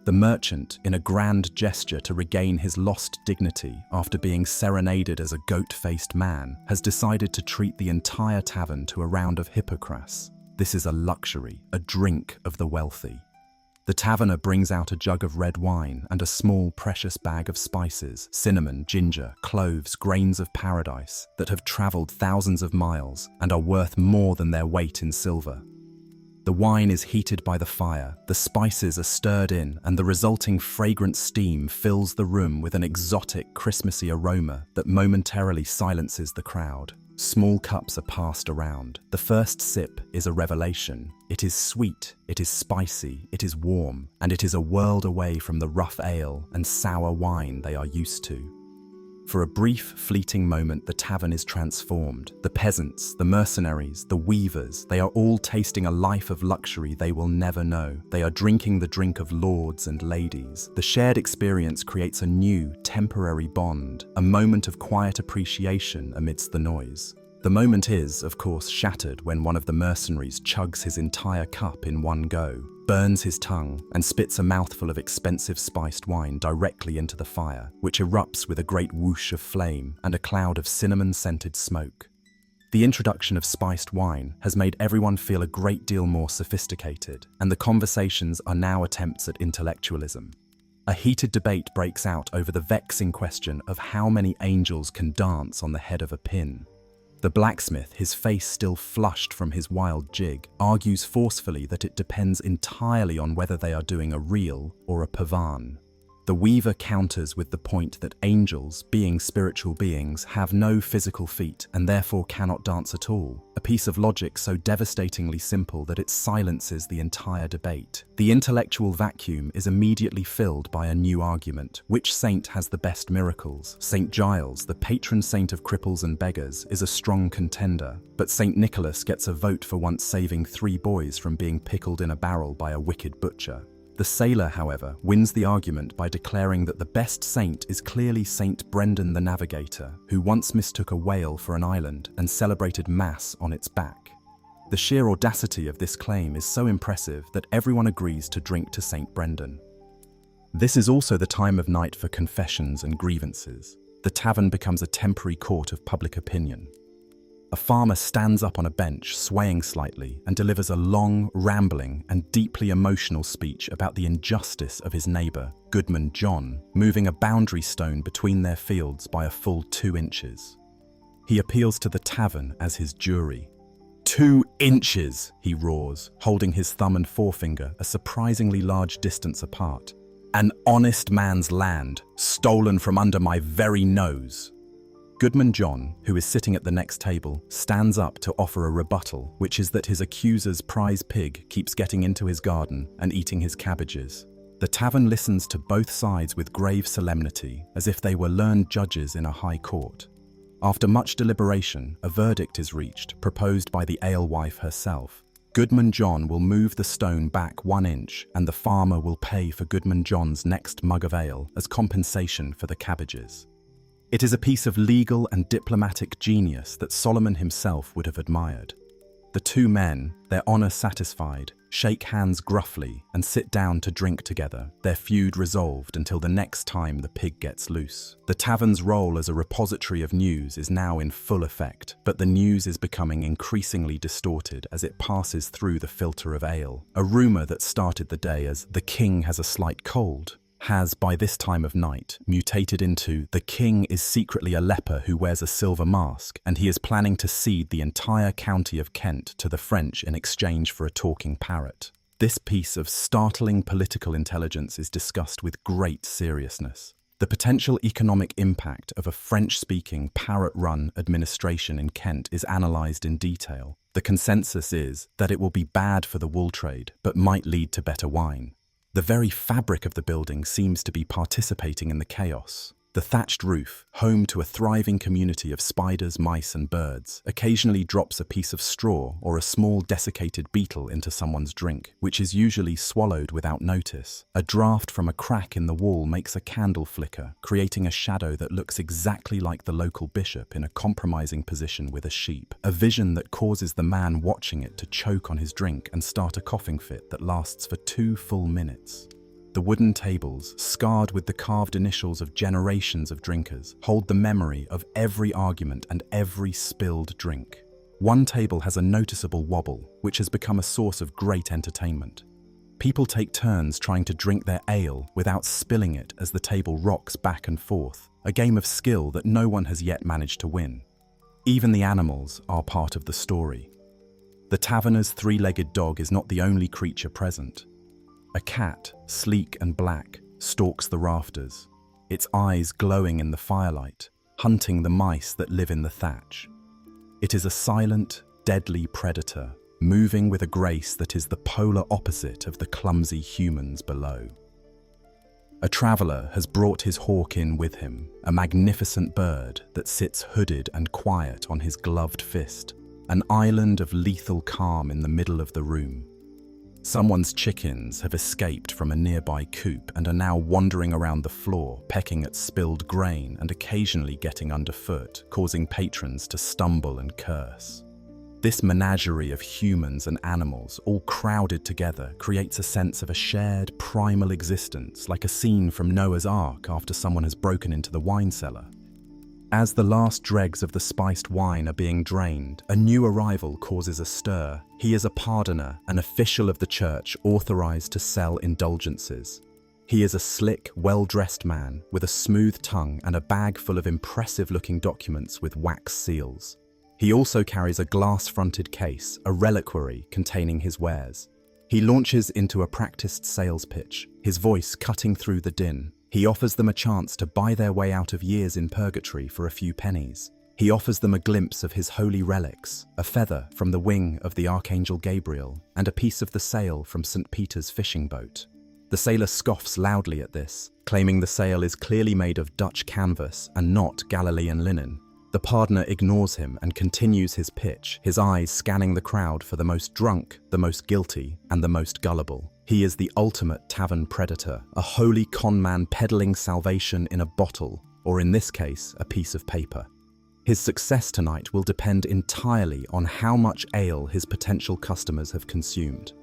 [SPEAKER 1] The merchant, in a grand gesture to regain his lost dignity after being serenaded as a goat-faced man, has decided to treat the entire tavern to a round of hippocras. This is a luxury, a drink of the wealthy. The taverner brings out a jug of red wine and a small, precious bag of spices, cinnamon, ginger, cloves, grains of paradise that have traveled thousands of miles and are worth more than their weight in silver. The wine is heated by the fire, the spices are stirred in, and the resulting fragrant steam fills the room with an exotic, Christmassy aroma that momentarily silences the crowd. Small cups are passed around. The first sip is a revelation. It is sweet, it is spicy, it is warm, and it is a world away from the rough ale and sour wine they are used to. For a brief, fleeting moment, the tavern is transformed. The peasants, the mercenaries, the weavers, they are all tasting a life of luxury they will never know. They are drinking the drink of lords and ladies. The shared experience creates a new, temporary bond, a moment of quiet appreciation amidst the noise. The moment is, of course, shattered when one of the mercenaries chugs his entire cup in one go, burns his tongue, and spits a mouthful of expensive spiced wine directly into the fire, which erupts with a great whoosh of flame and a cloud of cinnamon-scented smoke. The introduction of spiced wine has made everyone feel a great deal more sophisticated, and the conversations are now attempts at intellectualism. A heated debate breaks out over the vexing question of how many angels can dance on the head of a pin. The blacksmith, his face still flushed from his wild jig, argues forcefully that it depends entirely on whether they are doing a reel or a pavan. The weaver counters with the point that angels, being spiritual beings, have no physical feet and therefore cannot dance at all, a piece of logic so devastatingly simple that it silences the entire debate. The intellectual vacuum is immediately filled by a new argument. Which saint has the best miracles? St. Giles, the patron saint of cripples and beggars, is a strong contender, but St. Nicholas gets a vote for once saving 3 boys from being pickled in a barrel by a wicked butcher. The sailor, however, wins the argument by declaring that the best saint is clearly Saint Brendan the Navigator, who once mistook a whale for an island and celebrated Mass on its back. The sheer audacity of this claim is so impressive that everyone agrees to drink to Saint Brendan. This is also the time of night for confessions and grievances. The tavern becomes a temporary court of public opinion. A farmer stands up on a bench, swaying slightly, and delivers a long, rambling, and deeply emotional speech about the injustice of his neighbour, Goodman John, moving a boundary stone between their fields by a full 2 inches. He appeals to the tavern as his jury. 2 inches, he roars, holding his thumb and forefinger a surprisingly large distance apart. An honest man's land, stolen from under my very nose. Goodman John, who is sitting at the next table, stands up to offer a rebuttal, which is that his accuser's prize pig keeps getting into his garden and eating his cabbages. The tavern listens to both sides with grave solemnity, as if they were learned judges in a high court. After much deliberation, a verdict is reached, proposed by the alewife herself. Goodman John will move the stone back 1 inch, and the farmer will pay for Goodman John's next mug of ale as compensation for the cabbages. It is a piece of legal and diplomatic genius that Solomon himself would have admired. The 2 men, their honour satisfied, shake hands gruffly and sit down to drink together, their feud resolved until the next time the pig gets loose. The tavern's role as a repository of news is now in full effect, but the news is becoming increasingly distorted as it passes through the filter of ale. A rumour that started the day as "the king has a slight cold" has, by this time of night, mutated into the king is secretly a leper who wears a silver mask, and he is planning to cede the entire county of Kent to the French in exchange for a talking parrot. This piece of startling political intelligence is discussed with great seriousness. The potential economic impact of a French-speaking, parrot-run administration in Kent is analysed in detail. The consensus is that it will be bad for the wool trade, but might lead to better wine. The very fabric of the building seems to be participating in the chaos. The thatched roof, home to a thriving community of spiders, mice and birds, occasionally drops a piece of straw or a small desiccated beetle into someone's drink, which is usually swallowed without notice. A draft from a crack in the wall makes a candle flicker, creating a shadow that looks exactly like the local bishop in a compromising position with a sheep. A vision that causes the man watching it to choke on his drink and start a coughing fit that lasts for 2 full minutes. The wooden tables, scarred with the carved initials of generations of drinkers, hold the memory of every argument and every spilled drink. One table has a noticeable wobble, which has become a source of great entertainment. People take turns trying to drink their ale without spilling it as the table rocks back and forth, a game of skill that no one has yet managed to win. Even the animals are part of the story. The taverner's 3-legged dog is not the only creature present. A cat, sleek and black, stalks the rafters, its eyes glowing in the firelight, hunting the mice that live in the thatch. It is a silent, deadly predator, moving with a grace that is the polar opposite of the clumsy humans below. A traveller has brought his hawk in with him, a magnificent bird that sits hooded and quiet on his gloved fist, an island of lethal calm in the middle of the room. Someone's chickens have escaped from a nearby coop and are now wandering around the floor, pecking at spilled grain and occasionally getting underfoot, causing patrons to stumble and curse. This menagerie of humans and animals, all crowded together, creates a sense of a shared, primal existence, like a scene from Noah's Ark after someone has broken into the wine cellar. As the last dregs of the spiced wine are being drained, a new arrival causes a stir. He is a pardoner, an official of the church authorized to sell indulgences. He is a slick, well-dressed man with a smooth tongue and a bag full of impressive-looking documents with wax seals. He also carries a glass-fronted case, a reliquary containing his wares. He launches into a practiced sales pitch, his voice cutting through the din. He offers them a chance to buy their way out of years in purgatory for a few pennies. He offers them a glimpse of his holy relics, a feather from the wing of the Archangel Gabriel, and a piece of the sail from St. Peter's fishing boat. The sailor scoffs loudly at this, claiming the sail is clearly made of Dutch canvas and not Galilean linen. The pardoner ignores him and continues his pitch, his eyes scanning the crowd for the most drunk, the most guilty, and the most gullible. He is the ultimate tavern predator, a holy conman peddling salvation in a bottle, or in this case, a piece of paper. His success tonight will depend entirely on how much ale his potential customers have consumed.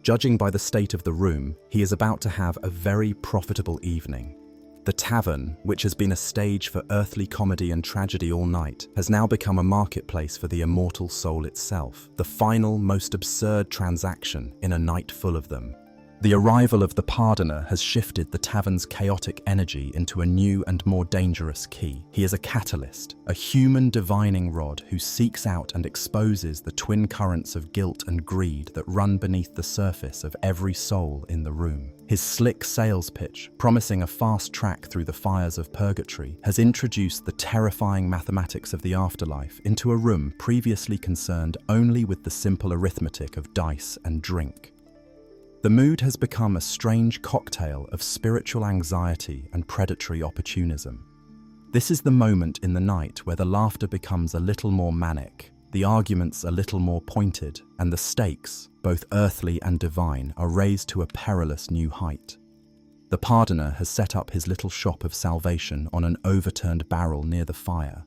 [SPEAKER 1] Judging by the state of the room, he is about to have a very profitable evening. The tavern, which has been a stage for earthly comedy and tragedy all night, has now become a marketplace for the immortal soul itself, the final, most absurd transaction in a night full of them. The arrival of the pardoner has shifted the tavern's chaotic energy into a new and more dangerous key. He is a catalyst, a human divining rod who seeks out and exposes the twin currents of guilt and greed that run beneath the surface of every soul in the room. His slick sales pitch, promising a fast track through the fires of purgatory, has introduced the terrifying mathematics of the afterlife into a room previously concerned only with the simple arithmetic of dice and drink. The mood has become a strange cocktail of spiritual anxiety and predatory opportunism. This is the moment in the night where the laughter becomes a little more manic, the arguments a little more pointed, and the stakes, both earthly and divine, are raised to a perilous new height. The pardoner has set up his little shop of salvation on an overturned barrel near the fire.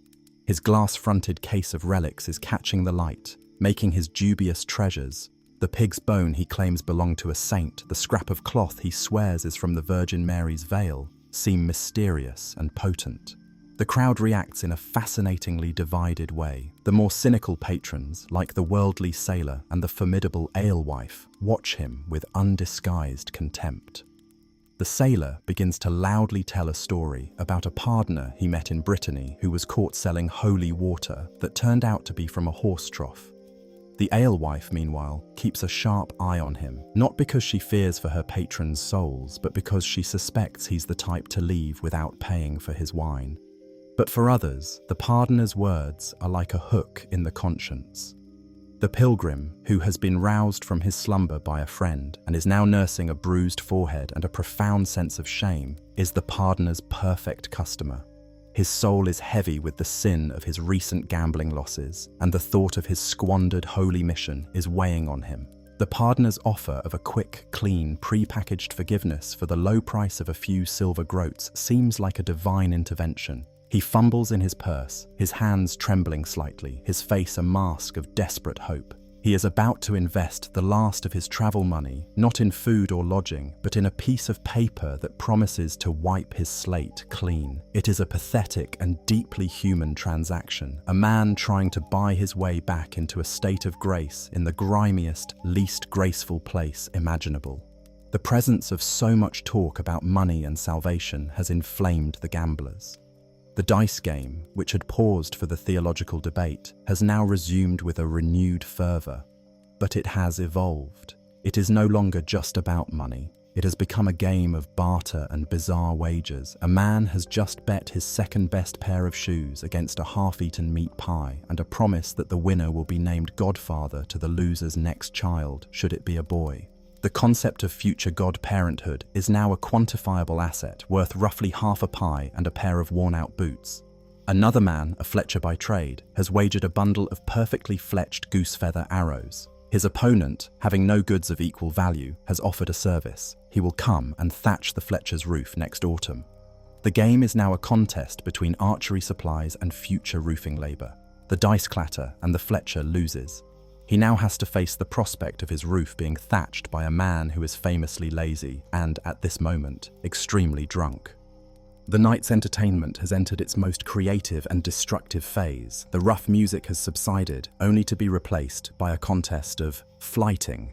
[SPEAKER 1] His glass-fronted case of relics is catching the light, making his dubious treasures, the pig's bone he claims belonged to a saint, the scrap of cloth he swears is from the Virgin Mary's veil, seem mysterious and potent. The crowd reacts in a fascinatingly divided way. The more cynical patrons, like the worldly sailor and the formidable alewife, watch him with undisguised contempt. The sailor begins to loudly tell a story about a pardoner he met in Brittany who was caught selling holy water that turned out to be from a horse trough. The alewife, meanwhile, keeps a sharp eye on him, not because she fears for her patron's souls, but because she suspects he's the type to leave without paying for his wine. But for others, the pardoner's words are like a hook in the conscience. The pilgrim, who has been roused from his slumber by a friend and is now nursing a bruised forehead and a profound sense of shame, is the pardoner's perfect customer. His soul is heavy with the sin of his recent gambling losses, and the thought of his squandered holy mission is weighing on him. The pardoner's offer of a quick, clean, pre-packaged forgiveness for the low price of a few silver groats seems like a divine intervention. He fumbles in his purse, his hands trembling slightly, his face a mask of desperate hope. He is about to invest the last of his travel money, not in food or lodging, but in a piece of paper that promises to wipe his slate clean. It is a pathetic and deeply human transaction, a man trying to buy his way back into a state of grace in the grimiest, least graceful place imaginable. The presence of so much talk about money and salvation has inflamed the gamblers. The dice game, which had paused for the theological debate, has now resumed with a renewed fervour. But it has evolved. It is no longer just about money. It has become a game of barter and bizarre wagers. A man has just bet his second best pair of shoes against a half-eaten meat pie and a promise that the winner will be named godfather to the loser's next child, should it be a boy. The concept of future godparenthood is now a quantifiable asset worth roughly half a pie and a pair of worn-out boots. Another man, a fletcher by trade, has wagered a bundle of perfectly fletched goose-feather arrows. His opponent, having no goods of equal value, has offered a service. He will come and thatch the fletcher's roof next autumn. The game is now a contest between archery supplies and future roofing labour. The dice clatter and the fletcher loses. He now has to face the prospect of his roof being thatched by a man who is famously lazy and, at this moment, extremely drunk. The night's entertainment has entered its most creative and destructive phase. The rough music has subsided, only to be replaced by a contest of flighting.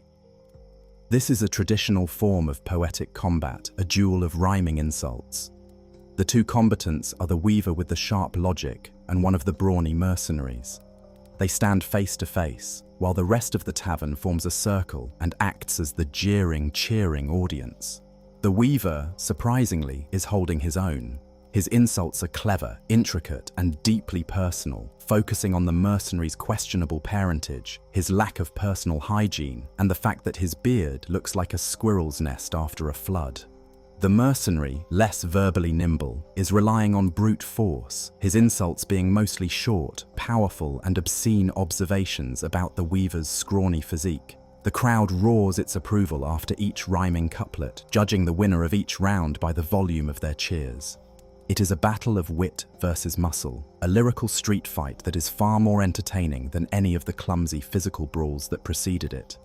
[SPEAKER 1] This is a traditional form of poetic combat, a duel of rhyming insults. The two combatants are the weaver with the sharp logic and one of the brawny mercenaries. They stand face to face, while the rest of the tavern forms a circle and acts as the jeering, cheering audience. The weaver, surprisingly, is holding his own. His insults are clever, intricate, and deeply personal, focusing on the mercenary's questionable parentage, his lack of personal hygiene, and the fact that his beard looks like a squirrel's nest after a flood. The mercenary, less verbally nimble, is relying on brute force, his insults being mostly short, powerful, and obscene observations about the weaver's scrawny physique. The crowd roars its approval after each rhyming couplet, judging the winner of each round by the volume of their cheers. It is a battle of wit versus muscle, a lyrical street fight that is far more entertaining than any of the clumsy physical brawls that preceded it.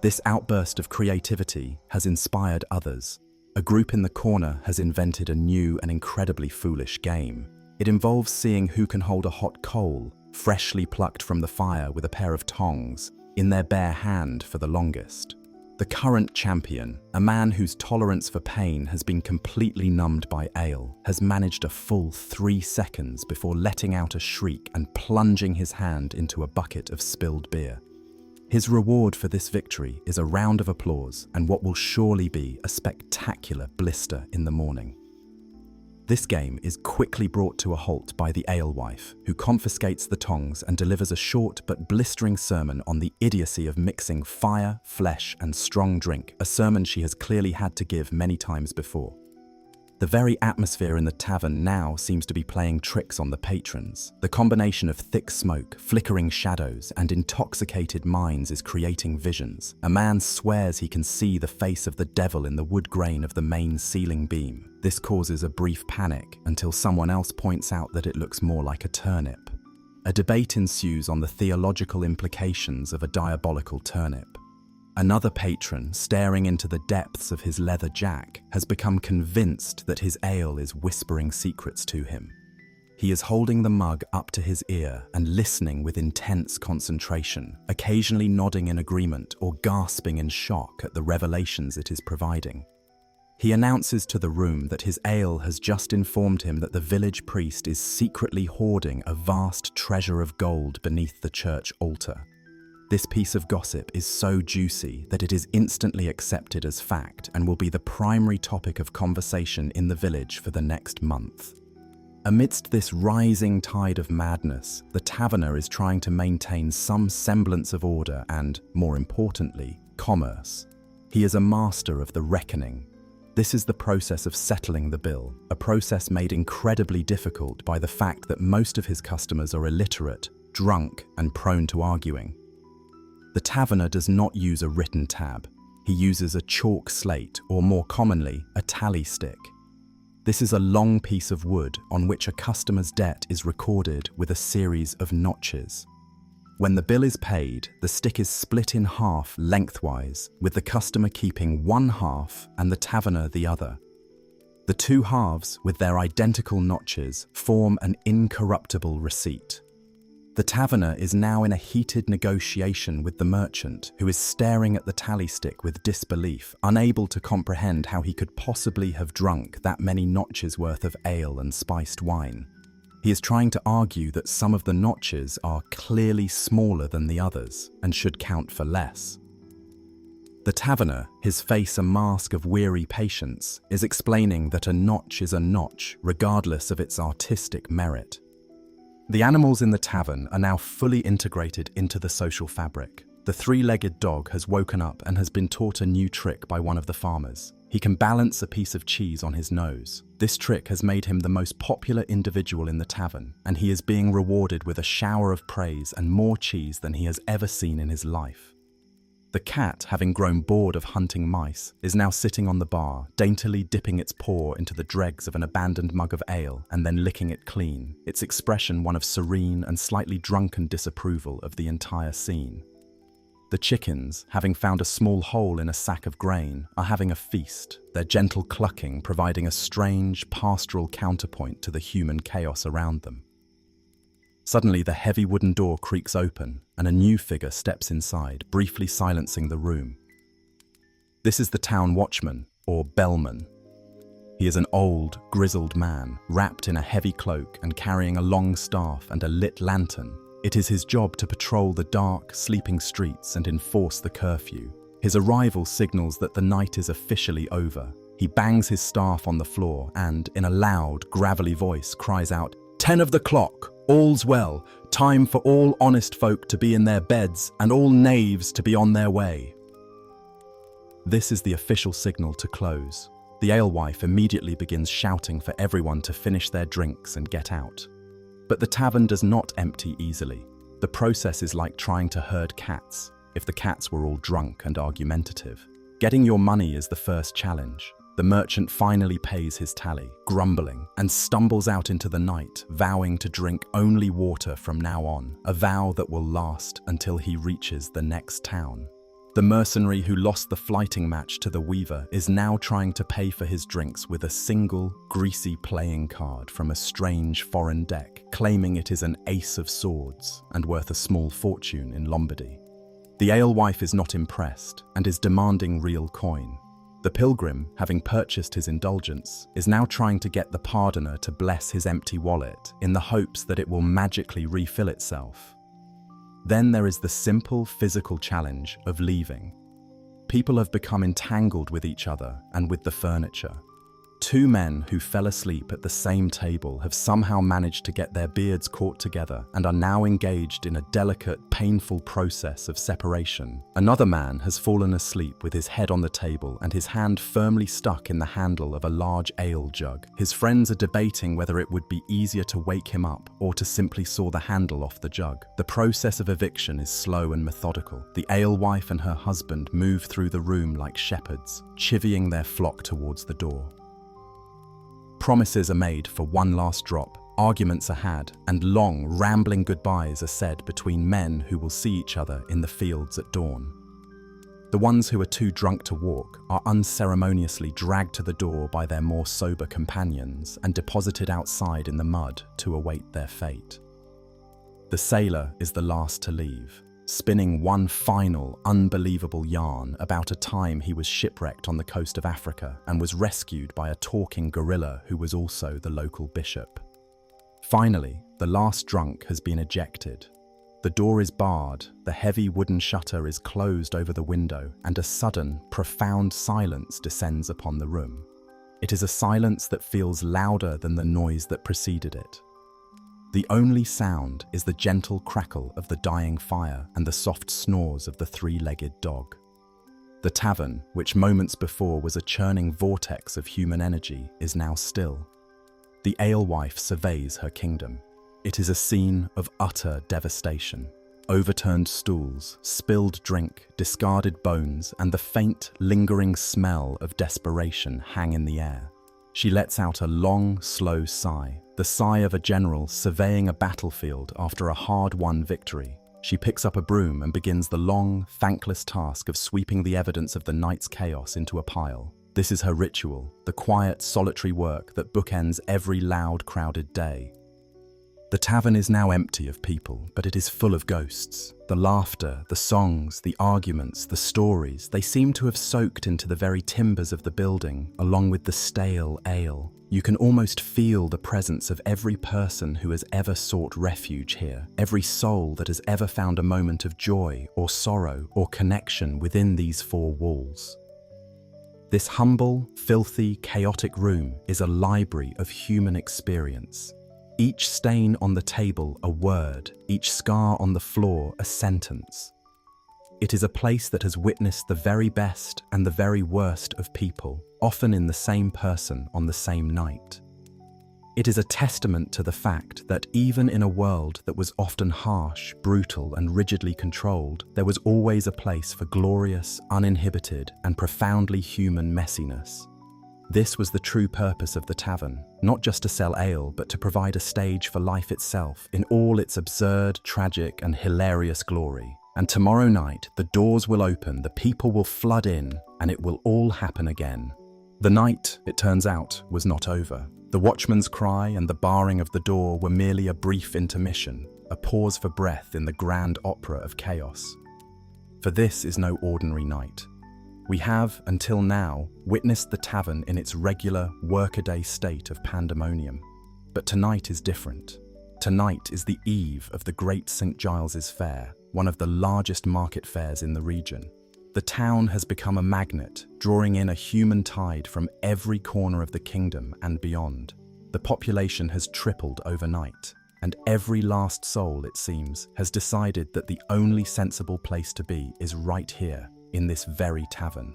[SPEAKER 1] This outburst of creativity has inspired others. A group in the corner has invented a new and incredibly foolish game. It involves seeing who can hold a hot coal, freshly plucked from the fire with a pair of tongs, in their bare hand for the longest. The current champion, a man whose tolerance for pain has been completely numbed by ale, has managed a full 3 seconds before letting out a shriek and plunging his hand into a bucket of spilled beer. His reward for this victory is a round of applause and what will surely be a spectacular blister in the morning. This game is quickly brought to a halt by the alewife, who confiscates the tongs and delivers a short but blistering sermon on the idiocy of mixing fire, flesh, and strong drink, a sermon she has clearly had to give many times before. The very atmosphere in the tavern now seems to be playing tricks on the patrons. The combination of thick smoke, flickering shadows, and intoxicated minds is creating visions. A man swears he can see the face of the devil in the wood grain of the main ceiling beam. This causes a brief panic until someone else points out that it looks more like a turnip. A debate ensues on the theological implications of a diabolical turnip. Another patron, staring into the depths of his leather jack, has become convinced that his ale is whispering secrets to him. He is holding the mug up to his ear and listening with intense concentration, occasionally nodding in agreement or gasping in shock at the revelations it is providing. He announces to the room that his ale has just informed him that the village priest is secretly hoarding a vast treasure of gold beneath the church altar. This piece of gossip is so juicy that it is instantly accepted as fact and will be the primary topic of conversation in the village for the next month. Amidst this rising tide of madness, the taverner is trying to maintain some semblance of order and, more importantly, commerce. He is a master of the reckoning. This is the process of settling the bill, a process made incredibly difficult by the fact that most of his customers are illiterate, drunk, and prone to arguing. The taverner does not use a written tab. He uses a chalk slate, or more commonly, a tally stick. This is a long piece of wood on which a customer's debt is recorded with a series of notches. When the bill is paid, the stick is split in half lengthwise, with the customer keeping one half and the taverner the other. The two halves, with their identical notches, form an incorruptible receipt. The taverner is now in a heated negotiation with the merchant, who is staring at the tally stick with disbelief, unable to comprehend how he could possibly have drunk that many notches worth of ale and spiced wine. He is trying to argue that some of the notches are clearly smaller than the others and should count for less. The taverner, his face a mask of weary patience, is explaining that a notch is a notch, regardless of its artistic merit. The animals in the tavern are now fully integrated into the social fabric. The three-legged dog has woken up and has been taught a new trick by one of the farmers. He can balance a piece of cheese on his nose. This trick has made him the most popular individual in the tavern, and he is being rewarded with a shower of praise and more cheese than he has ever seen in his life. The cat, having grown bored of hunting mice, is now sitting on the bar, daintily dipping its paw into the dregs of an abandoned mug of ale and then licking it clean, its expression one of serene and slightly drunken disapproval of the entire scene. The chickens, having found a small hole in a sack of grain, are having a feast, their gentle clucking providing a strange, pastoral counterpoint to the human chaos around them. Suddenly, the heavy wooden door creaks open, and a new figure steps inside, briefly silencing the room. This is the town watchman, or bellman. He is an old, grizzled man, wrapped in a heavy cloak and carrying a long staff and a lit lantern. It is his job to patrol the dark, sleeping streets and enforce the curfew. His arrival signals that the night is officially over. He bangs his staff on the floor and, in a loud, gravelly voice, cries out, "10 of the clock! All's well, time for all honest folk to be in their beds and all knaves to be on their way." This is the official signal to close. The alewife immediately begins shouting for everyone to finish their drinks and get out. But the tavern does not empty easily. The process is like trying to herd cats, if the cats were all drunk and argumentative. Getting your money is the first challenge. The merchant finally pays his tally, grumbling, and stumbles out into the night, vowing to drink only water from now on, a vow that will last until he reaches the next town. The mercenary who lost the flighting match to the weaver is now trying to pay for his drinks with a single, greasy playing card from a strange foreign deck, claiming it is an ace of swords and worth a small fortune in Lombardy. The alewife is not impressed and is demanding real coin. The pilgrim, having purchased his indulgence, is now trying to get the pardoner to bless his empty wallet in the hopes that it will magically refill itself. Then there is the simple physical challenge of leaving. People have become entangled with each other and with the furniture. Two men who fell asleep at the same table have somehow managed to get their beards caught together and are now engaged in a delicate, painful process of separation. Another man has fallen asleep with his head on the table and his hand firmly stuck in the handle of a large ale jug. His friends are debating whether it would be easier to wake him up or to simply saw the handle off the jug. The process of eviction is slow and methodical. The alewife and her husband move through the room like shepherds, chivying their flock towards the door. Promises are made for one last drop, arguments are had, and long, rambling goodbyes are said between men who will see each other in the fields at dawn. The ones who are too drunk to walk are unceremoniously dragged to the door by their more sober companions and deposited outside in the mud to await their fate. The sailor is the last to leave. spinning one final, unbelievable yarn about a time he was shipwrecked on the coast of Africa and was rescued by a talking gorilla who was also the local bishop. Finally, the last drunk has been ejected. The door is barred, the heavy wooden shutter is closed over the window, and a sudden, profound silence descends upon the room. It is a silence that feels louder than the noise that preceded it. The only sound is the gentle crackle of the dying fire and the soft snores of the three-legged dog. The tavern, which moments before was a churning vortex of human energy, is now still. The alewife surveys her kingdom. It is a scene of utter devastation. Overturned stools, spilled drink, discarded bones, and the faint, lingering smell of desperation hang in the air. She lets out a long, slow sigh, the sigh of a general surveying a battlefield after a hard-won victory. She picks up a broom and begins the long, thankless task of sweeping the evidence of the night's chaos into a pile. This is her ritual, the quiet, solitary work that bookends every loud, crowded day. The tavern is now empty of people, but it is full of ghosts. The laughter, the songs, the arguments, the stories, they seem to have soaked into the very timbers of the building, along with the stale ale. You can almost feel the presence of every person who has ever sought refuge here, every soul that has ever found a moment of joy or sorrow or connection within these four walls. This humble, filthy, chaotic room is a library of human experience. Each stain on the table a word, each scar on the floor a sentence. It is a place that has witnessed the very best and the very worst of people, often in the same person on the same night. It is a testament to the fact that even in a world that was often harsh, brutal, and rigidly controlled, there was always a place for glorious, uninhibited, and profoundly human messiness. This was the true purpose of the tavern, not just to sell ale, but to provide a stage for life itself in all its absurd, tragic, and hilarious glory. And tomorrow night, the doors will open, the people will flood in, and it will all happen again. The night, it turns out, was not over. The watchman's cry and the barring of the door were merely a brief intermission, a pause for breath in the grand opera of chaos. For this is no ordinary night. We have, until now, witnessed the tavern in its regular, workaday state of pandemonium. But tonight is different. Tonight is the eve of the Great St. Giles's Fair, one of the largest market fairs in the region. The town has become a magnet, drawing in a human tide from every corner of the kingdom and beyond. The population has tripled overnight, and every last soul, it seems, has decided that the only sensible place to be is right here, in this very tavern.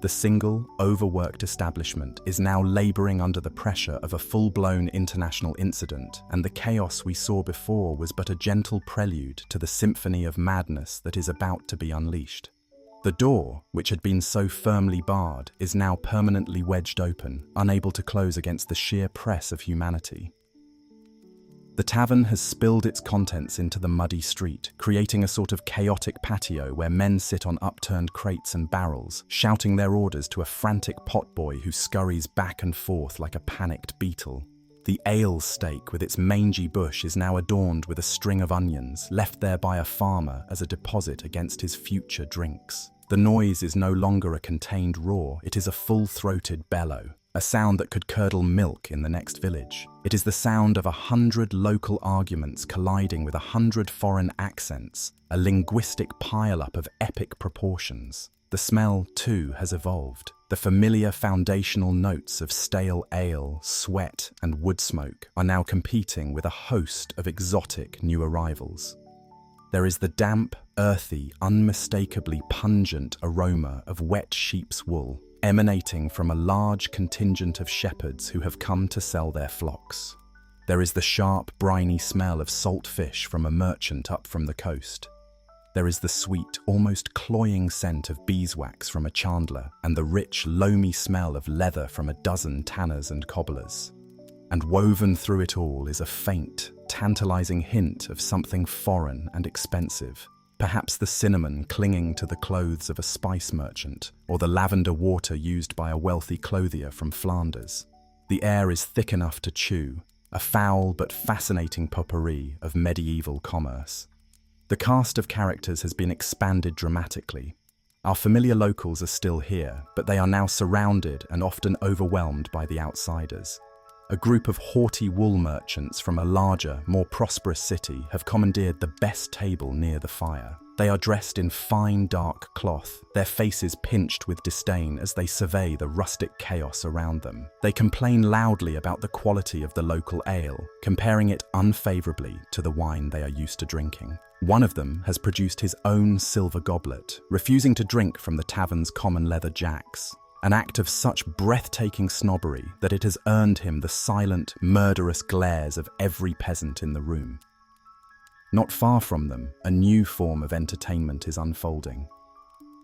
[SPEAKER 1] The single, overworked establishment is now laboring under the pressure of a full-blown international incident, and the chaos we saw before was but a gentle prelude to the symphony of madness that is about to be unleashed. The door, which had been so firmly barred, is now permanently wedged open, unable to close against the sheer press of humanity. The tavern has spilled its contents into the muddy street, creating a sort of chaotic patio where men sit on upturned crates and barrels, shouting their orders to a frantic potboy who scurries back and forth like a panicked beetle. The ale stake with its mangy bush is now adorned with a string of onions, left there by a farmer as a deposit against his future drinks. The noise is no longer a contained roar, it is a full-throated bellow, a sound that could curdle milk in the next village. It is the sound of 100 local arguments colliding with 100 foreign accents, a linguistic pile-up of epic proportions. The smell, too, has evolved. The familiar foundational notes of stale ale, sweat, and wood smoke are now competing with a host of exotic new arrivals. There is the damp, earthy, unmistakably pungent aroma of wet sheep's wool, emanating from a large contingent of shepherds who have come to sell their flocks. There is the sharp, briny smell of salt fish from a merchant up from the coast. There is the sweet, almost cloying scent of beeswax from a chandler, and the rich, loamy smell of leather from a dozen tanners and cobblers. And woven through it all is a faint, tantalizing hint of something foreign and expensive. Perhaps the cinnamon clinging to the clothes of a spice merchant, or the lavender water used by a wealthy clothier from Flanders. The air is thick enough to chew, a foul but fascinating potpourri of medieval commerce. The cast of characters has been expanded dramatically. Our familiar locals are still here, but they are now surrounded and often overwhelmed by the outsiders. A group of haughty wool merchants from a larger, more prosperous city have commandeered the best table near the fire. They are dressed in fine, dark cloth, their faces pinched with disdain as they survey the rustic chaos around them. They complain loudly about the quality of the local ale, comparing it unfavorably to the wine they are used to drinking. One of them has produced his own silver goblet, refusing to drink from the tavern's common leather jacks. An act of such breathtaking snobbery that it has earned him the silent, murderous glares of every peasant in the room. Not far from them, a new form of entertainment is unfolding.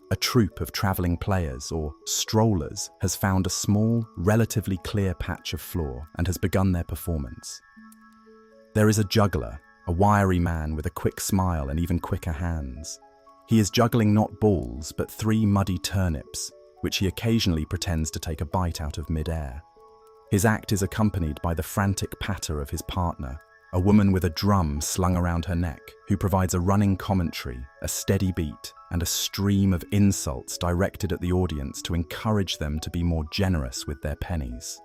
[SPEAKER 1] A troupe of travelling players, or strollers, has found a small, relatively clear patch of floor and has begun their performance. There is a juggler, a wiry man with a quick smile and even quicker hands. He is juggling not balls, but 3 muddy turnips, which he occasionally pretends to take a bite out of mid-air. His act is accompanied by the frantic patter of his partner, a woman with a drum slung around her neck, who provides a running commentary, a steady beat, and a stream of insults directed at the audience to encourage them to be more generous with their pennies.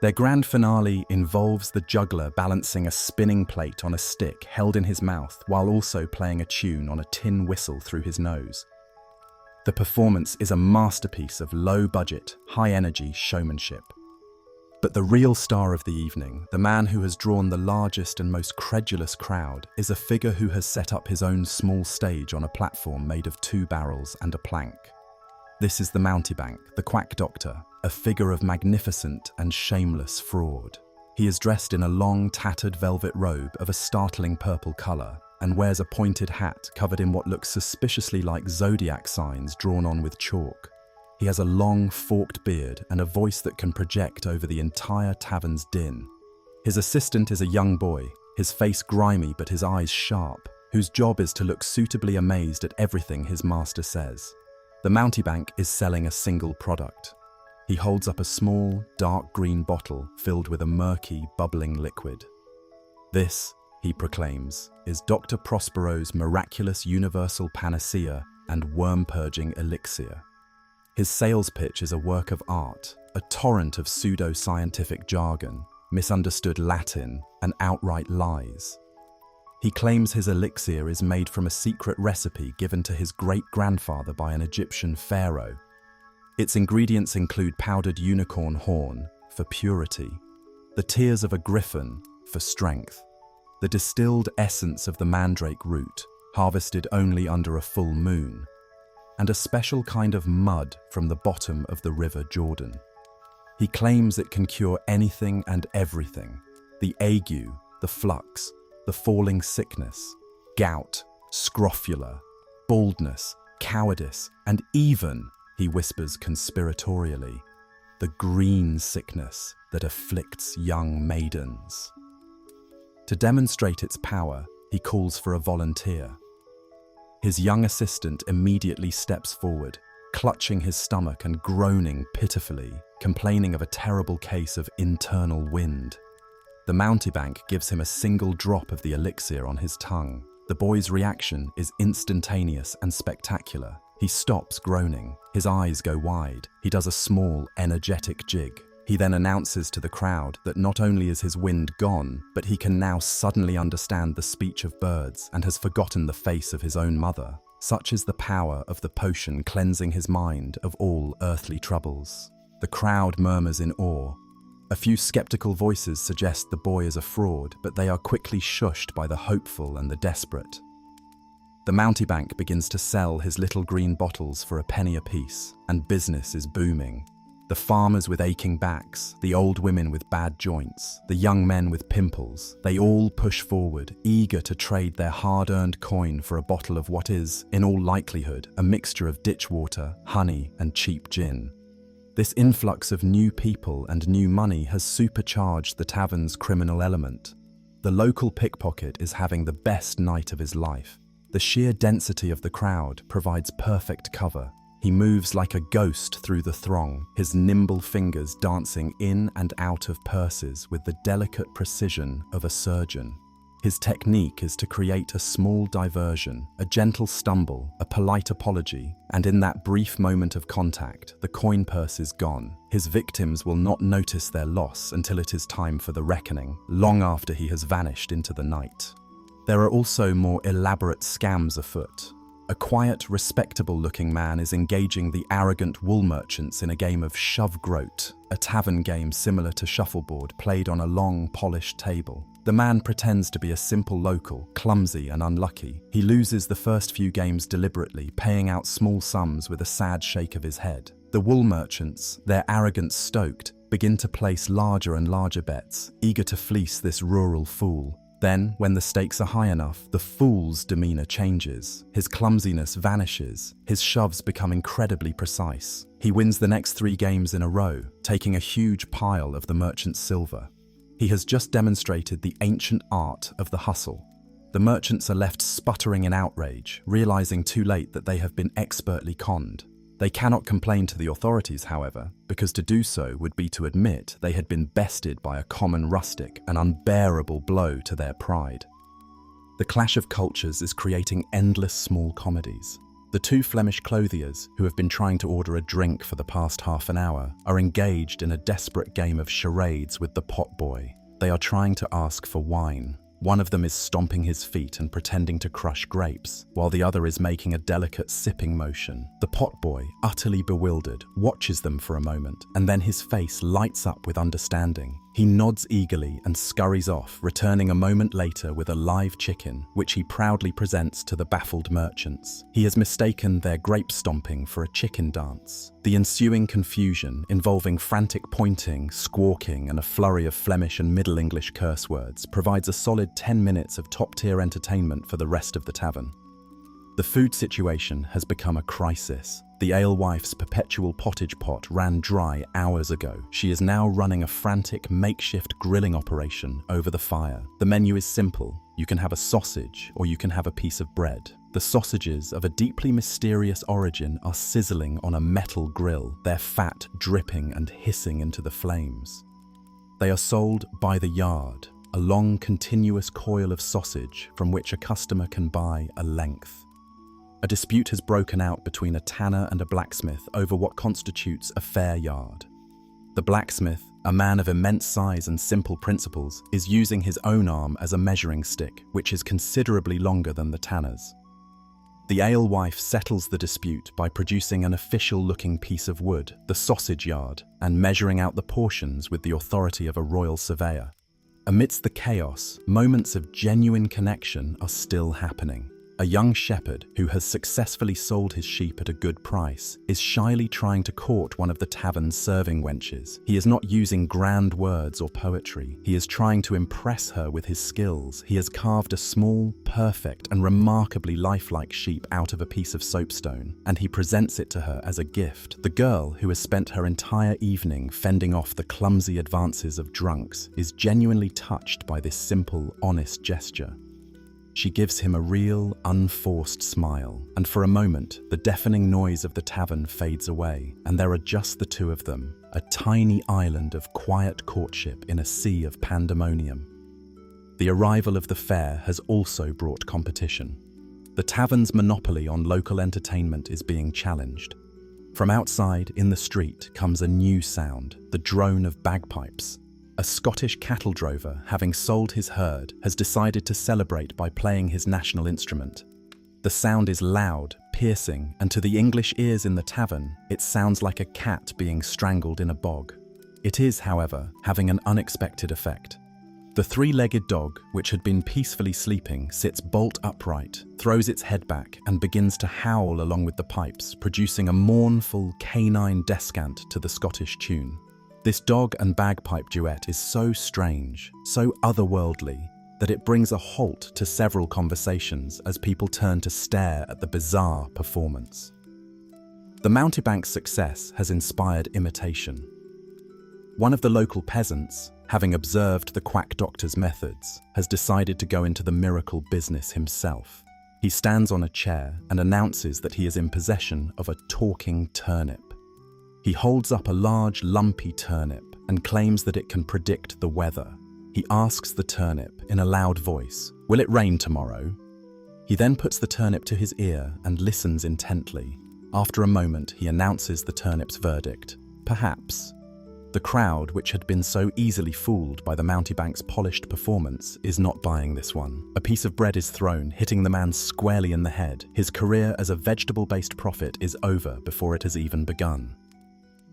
[SPEAKER 1] Their grand finale involves the juggler balancing a spinning plate on a stick held in his mouth while also playing a tune on a tin whistle through his nose. The performance is a masterpiece of low-budget, high-energy showmanship. But the real star of the evening, the man who has drawn the largest and most credulous crowd, is a figure who has set up his own small stage on a platform made of 2 barrels and a plank. This is the mountebank, the quack doctor, a figure of magnificent and shameless fraud. He is dressed in a long, tattered velvet robe of a startling purple colour, and wears a pointed hat covered in what looks suspiciously like zodiac signs drawn on with chalk. He has a long, forked beard and a voice that can project over the entire tavern's din. His assistant is a young boy, his face grimy but his eyes sharp, whose job is to look suitably amazed at everything his master says. The mountebank is selling a single product. He holds up a small, dark green bottle filled with a murky, bubbling liquid. This, he proclaims, is Dr. Prospero's miraculous universal panacea and worm-purging elixir. His sales pitch is a work of art, a torrent of pseudo-scientific jargon, misunderstood Latin, and outright lies. He claims his elixir is made from a secret recipe given to his great-grandfather by an Egyptian pharaoh. Its ingredients include powdered unicorn horn, for purity, the tears of a griffin, for strength, the distilled essence of the mandrake root, harvested only under a full moon, and a special kind of mud from the bottom of the river Jordan. He claims it can cure anything and everything: the ague, the flux, the falling sickness, gout, scrofula, baldness, cowardice, and even, he whispers conspiratorially, the green sickness that afflicts young maidens. To demonstrate its power, he calls for a volunteer. His young assistant immediately steps forward, clutching his stomach and groaning pitifully, complaining of a terrible case of internal wind. The mountebank gives him a single drop of the elixir on his tongue. The boy's reaction is instantaneous and spectacular. He stops groaning, his eyes go wide, he does a small, energetic jig. He then announces to the crowd that not only is his wind gone, but he can now suddenly understand the speech of birds and has forgotten the face of his own mother. Such is the power of the potion cleansing his mind of all earthly troubles. The crowd murmurs in awe. A few skeptical voices suggest the boy is a fraud, but they are quickly shushed by the hopeful and the desperate. The mountebank begins to sell his little green bottles for a penny apiece, and business is booming. The farmers with aching backs, the old women with bad joints, the young men with pimples, they all push forward, eager to trade their hard-earned coin for a bottle of what is, in all likelihood, a mixture of ditch water, honey, and cheap gin. This influx of new people and new money has supercharged the tavern's criminal element. The local pickpocket is having the best night of his life. The sheer density of the crowd provides perfect cover. He moves like a ghost through the throng, his nimble fingers dancing in and out of purses with the delicate precision of a surgeon. His technique is to create a small diversion, a gentle stumble, a polite apology, and in that brief moment of contact, the coin purse is gone. His victims will not notice their loss until it is time for the reckoning, long after he has vanished into the night. There are also more elaborate scams afoot. A quiet, respectable-looking man is engaging the arrogant wool merchants in a game of shove-groat, a tavern game similar to shuffleboard played on a long, polished table. The man pretends to be a simple local, clumsy and unlucky. He loses the first few games deliberately, paying out small sums with a sad shake of his head. The wool merchants, their arrogance stoked, begin to place larger and larger bets, eager to fleece this rural fool. Then, when the stakes are high enough, the fool's demeanor changes. His clumsiness vanishes. His shoves become incredibly precise. He wins the next 3 games in a row, taking a huge pile of the merchant's silver. He has just demonstrated the ancient art of the hustle. The merchants are left sputtering in outrage, realizing too late that they have been expertly conned. They cannot complain to the authorities, however, because to do so would be to admit they had been bested by a common rustic, an unbearable blow to their pride. The clash of cultures is creating endless small comedies. The 2 Flemish clothiers, who have been trying to order a drink for the past half an hour, are engaged in a desperate game of charades with the potboy. They are trying to ask for wine. One of them is stomping his feet and pretending to crush grapes, while the other is making a delicate sipping motion. The potboy, utterly bewildered, watches them for a moment, and then his face lights up with understanding. He nods eagerly and scurries off, returning a moment later with a live chicken, which he proudly presents to the baffled merchants. He has mistaken their grape stomping for a chicken dance. The ensuing confusion, involving frantic pointing, squawking, and a flurry of Flemish and Middle English curse words, provides a solid 10 minutes of top-tier entertainment for the rest of the tavern. The food situation has become a crisis. The alewife's perpetual pottage pot ran dry hours ago. She is now running a frantic makeshift grilling operation over the fire. The menu is simple. You can have a sausage or you can have a piece of bread. The sausages, of a deeply mysterious origin, are sizzling on a metal grill, their fat dripping and hissing into the flames. They are sold by the yard, a long continuous coil of sausage from which a customer can buy a length. A dispute has broken out between a tanner and a blacksmith over what constitutes a fair yard. The blacksmith, a man of immense size and simple principles, is using his own arm as a measuring stick, which is considerably longer than the tanner's. The alewife settles the dispute by producing an official-looking piece of wood, the sausage yard, and measuring out the portions with the authority of a royal surveyor. Amidst the chaos, moments of genuine connection are still happening. A young shepherd who has successfully sold his sheep at a good price is shyly trying to court one of the tavern's serving wenches. He is not using grand words or poetry. He is trying to impress her with his skills. He has carved a small, perfect, and remarkably lifelike sheep out of a piece of soapstone, and he presents it to her as a gift. The girl, who has spent her entire evening fending off the clumsy advances of drunks, is genuinely touched by this simple, honest gesture. She gives him a real, unforced smile, and for a moment, the deafening noise of the tavern fades away, and there are just the 2 of them, a tiny island of quiet courtship in a sea of pandemonium. The arrival of the fair has also brought competition. The tavern's monopoly on local entertainment is being challenged. From outside, in the street, comes a new sound, the drone of bagpipes. A Scottish cattle drover, having sold his herd, has decided to celebrate by playing his national instrument. The sound is loud, piercing, and to the English ears in the tavern, it sounds like a cat being strangled in a bog. It is, however, having an unexpected effect. The 3-legged dog, which had been peacefully sleeping, sits bolt upright, throws its head back, and begins to howl along with the pipes, producing a mournful canine descant to the Scottish tune. This dog and bagpipe duet is so strange, so otherworldly, that it brings a halt to several conversations as people turn to stare at the bizarre performance. The mountebank's success has inspired imitation. One of the local peasants, having observed the quack doctor's methods, has decided to go into the miracle business himself. He stands on a chair and announces that he is in possession of a talking turnip. He holds up a large, lumpy turnip and claims that it can predict the weather. He asks the turnip in a loud voice, "Will it rain tomorrow?" He then puts the turnip to his ear and listens intently. After a moment, he announces the turnip's verdict, "Perhaps." The crowd, which had been so easily fooled by the mountebank's polished performance, is not buying this one. A piece of bread is thrown, hitting the man squarely in the head. His career as a vegetable-based prophet is over before it has even begun.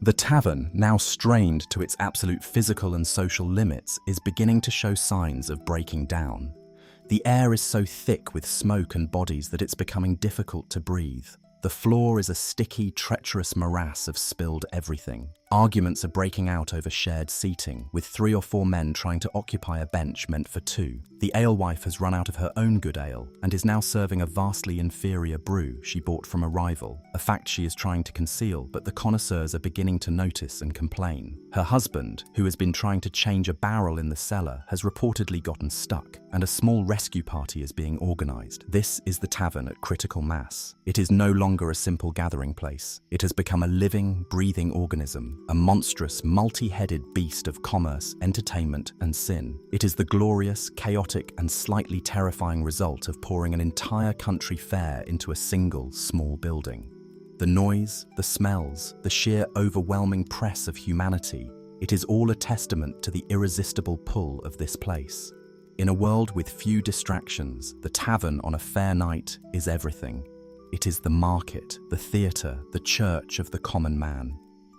[SPEAKER 1] The tavern, now strained to its absolute physical and social limits, is beginning to show signs of breaking down. The air is so thick with smoke and bodies that it's becoming difficult to breathe. The floor is a sticky, treacherous morass of spilled everything. Arguments are breaking out over shared seating, with 3 or 4 men trying to occupy a bench meant for 2. The alewife has run out of her own good ale and is now serving a vastly inferior brew she bought from a rival, a fact she is trying to conceal, but the connoisseurs are beginning to notice and complain. Her husband, who has been trying to change a barrel in the cellar, has reportedly gotten stuck, and a small rescue party is being organized. This is the tavern at critical mass. It is no longer a simple gathering place. It has become a living, breathing organism, a monstrous, multi-headed beast of commerce, entertainment, and sin. It is the glorious, chaotic, and slightly terrifying result of pouring an entire country fair into a single, small building. The noise, the smells, the sheer overwhelming press of humanity, it is all a testament to the irresistible pull of this place. In a world with few distractions, the tavern on a fair night is everything. It is the market, the theatre, the church of the common man.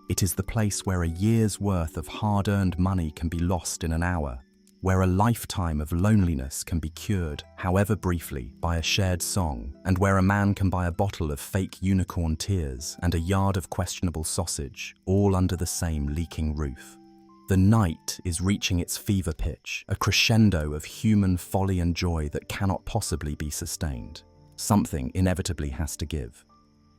[SPEAKER 1] It is the place where a year's worth of hard-earned money can be lost in an hour, where a lifetime of loneliness can be cured, however briefly, by a shared song, and where a man can buy a bottle of fake unicorn tears and a yard of questionable sausage, all under the same leaking roof. The night is reaching its fever pitch, a crescendo of human folly and joy that cannot possibly be sustained. Something inevitably has to give.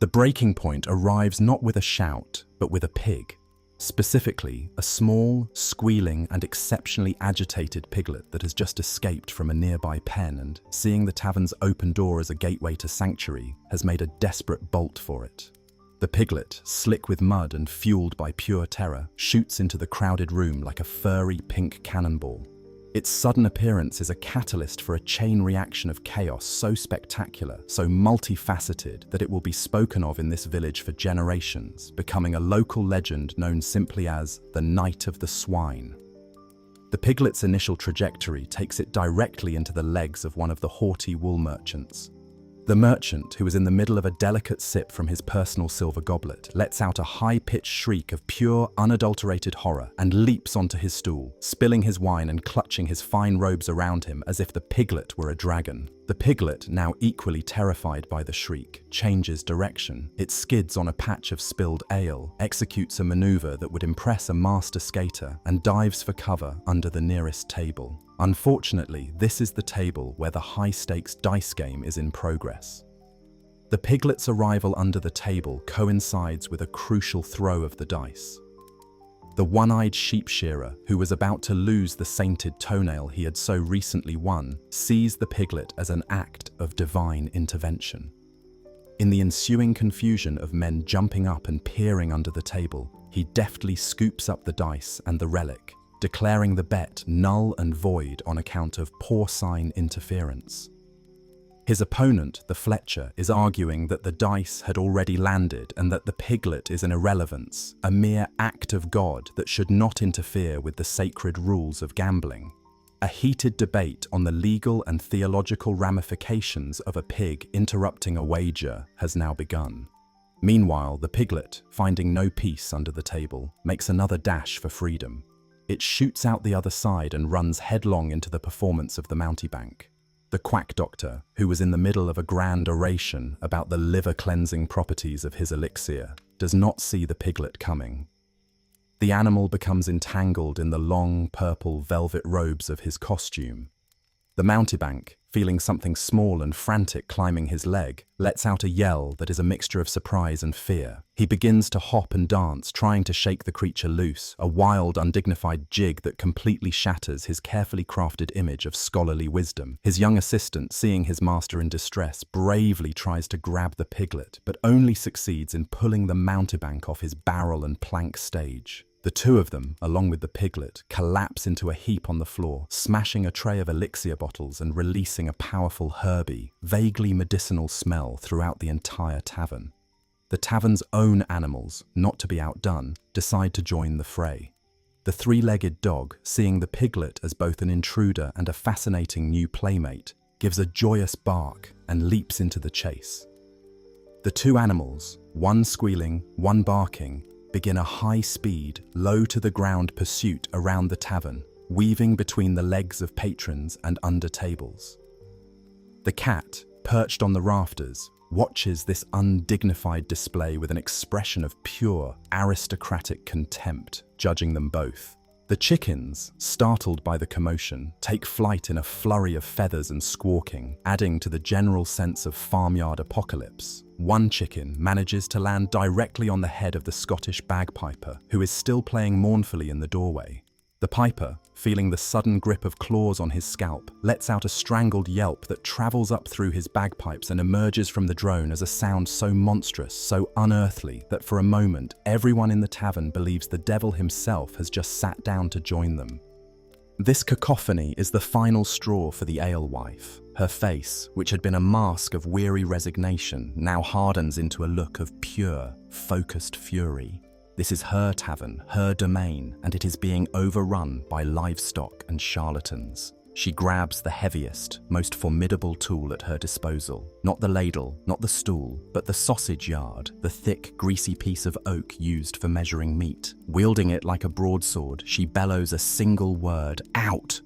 [SPEAKER 1] The breaking point arrives not with a shout, but with a pig. Specifically, a small, squealing and exceptionally agitated piglet that has just escaped from a nearby pen and, seeing the tavern's open door as a gateway to sanctuary, has made a desperate bolt for it. The piglet, slick with mud and fueled by pure terror, shoots into the crowded room like a furry pink cannonball. Its sudden appearance is a catalyst for a chain reaction of chaos so spectacular, so multifaceted, that it will be spoken of in this village for generations, becoming a local legend known simply as the Night of the Swine. The piglet's initial trajectory takes it directly into the legs of one of the haughty wool merchants. The merchant, who is in the middle of a delicate sip from his personal silver goblet, lets out a high-pitched shriek of pure, unadulterated horror and leaps onto his stool, spilling his wine and clutching his fine robes around him as if the piglet were a dragon. The piglet, now equally terrified by the shriek, changes direction. It skids on a patch of spilled ale, executes a maneuver that would impress a master skater, and dives for cover under the nearest table. Unfortunately, this is the table where the high-stakes dice game is in progress. The piglet's arrival under the table coincides with a crucial throw of the dice. The one-eyed sheep shearer, who was about to lose the sainted toenail he had so recently won, sees the piglet as an act of divine intervention. In the ensuing confusion of men jumping up and peering under the table, he deftly scoops up the dice and the relic, declaring the bet null and void on account of porcine interference. His opponent, the Fletcher, is arguing that the dice had already landed and that the piglet is an irrelevance, a mere act of God that should not interfere with the sacred rules of gambling. A heated debate on the legal and theological ramifications of a pig interrupting a wager has now begun. Meanwhile, the piglet, finding no peace under the table, makes another dash for freedom. It shoots out the other side and runs headlong into the performance of the mountebank. The quack doctor, who was in the middle of a grand oration about the liver-cleansing properties of his elixir, does not see the piglet coming. The animal becomes entangled in the long, purple velvet robes of his costume. The mountebank, feeling something small and frantic climbing his leg, lets out a yell that is a mixture of surprise and fear. He begins to hop and dance, trying to shake the creature loose, a wild, undignified jig that completely shatters his carefully crafted image of scholarly wisdom. His young assistant, seeing his master in distress, bravely tries to grab the piglet, but only succeeds in pulling the mountebank off his barrel and plank stage. The two of them, along with the piglet, collapse into a heap on the floor, smashing a tray of elixir bottles and releasing a powerful herby, vaguely medicinal smell throughout the entire tavern. The tavern's own animals, not to be outdone, decide to join the fray. The three-legged dog, seeing the piglet as both an intruder and a fascinating new playmate, gives a joyous bark and leaps into the chase. The two animals, one squealing, one barking, begin a high-speed, low-to-the-ground pursuit around the tavern, weaving between the legs of patrons and under tables. The cat, perched on the rafters, watches this undignified display with an expression of pure, aristocratic contempt, judging them both. The chickens, startled by the commotion, take flight in a flurry of feathers and squawking, adding to the general sense of farmyard apocalypse. One chicken manages to land directly on the head of the Scottish bagpiper, who is still playing mournfully in the doorway. The piper, feeling the sudden grip of claws on his scalp, lets out a strangled yelp that travels up through his bagpipes and emerges from the drone as a sound so monstrous, so unearthly, that for a moment everyone in the tavern believes the devil himself has just sat down to join them. This cacophony is the final straw for the alewife. Her face, which had been a mask of weary resignation, now hardens into a look of pure, focused fury. This is her tavern, her domain, and it is being overrun by livestock and charlatans. She grabs the heaviest, most formidable tool at her disposal. Not the ladle, not the stool, but the sausage yard, the thick, greasy piece of oak used for measuring meat. Wielding it like a broadsword, she bellows a single word, "Out!"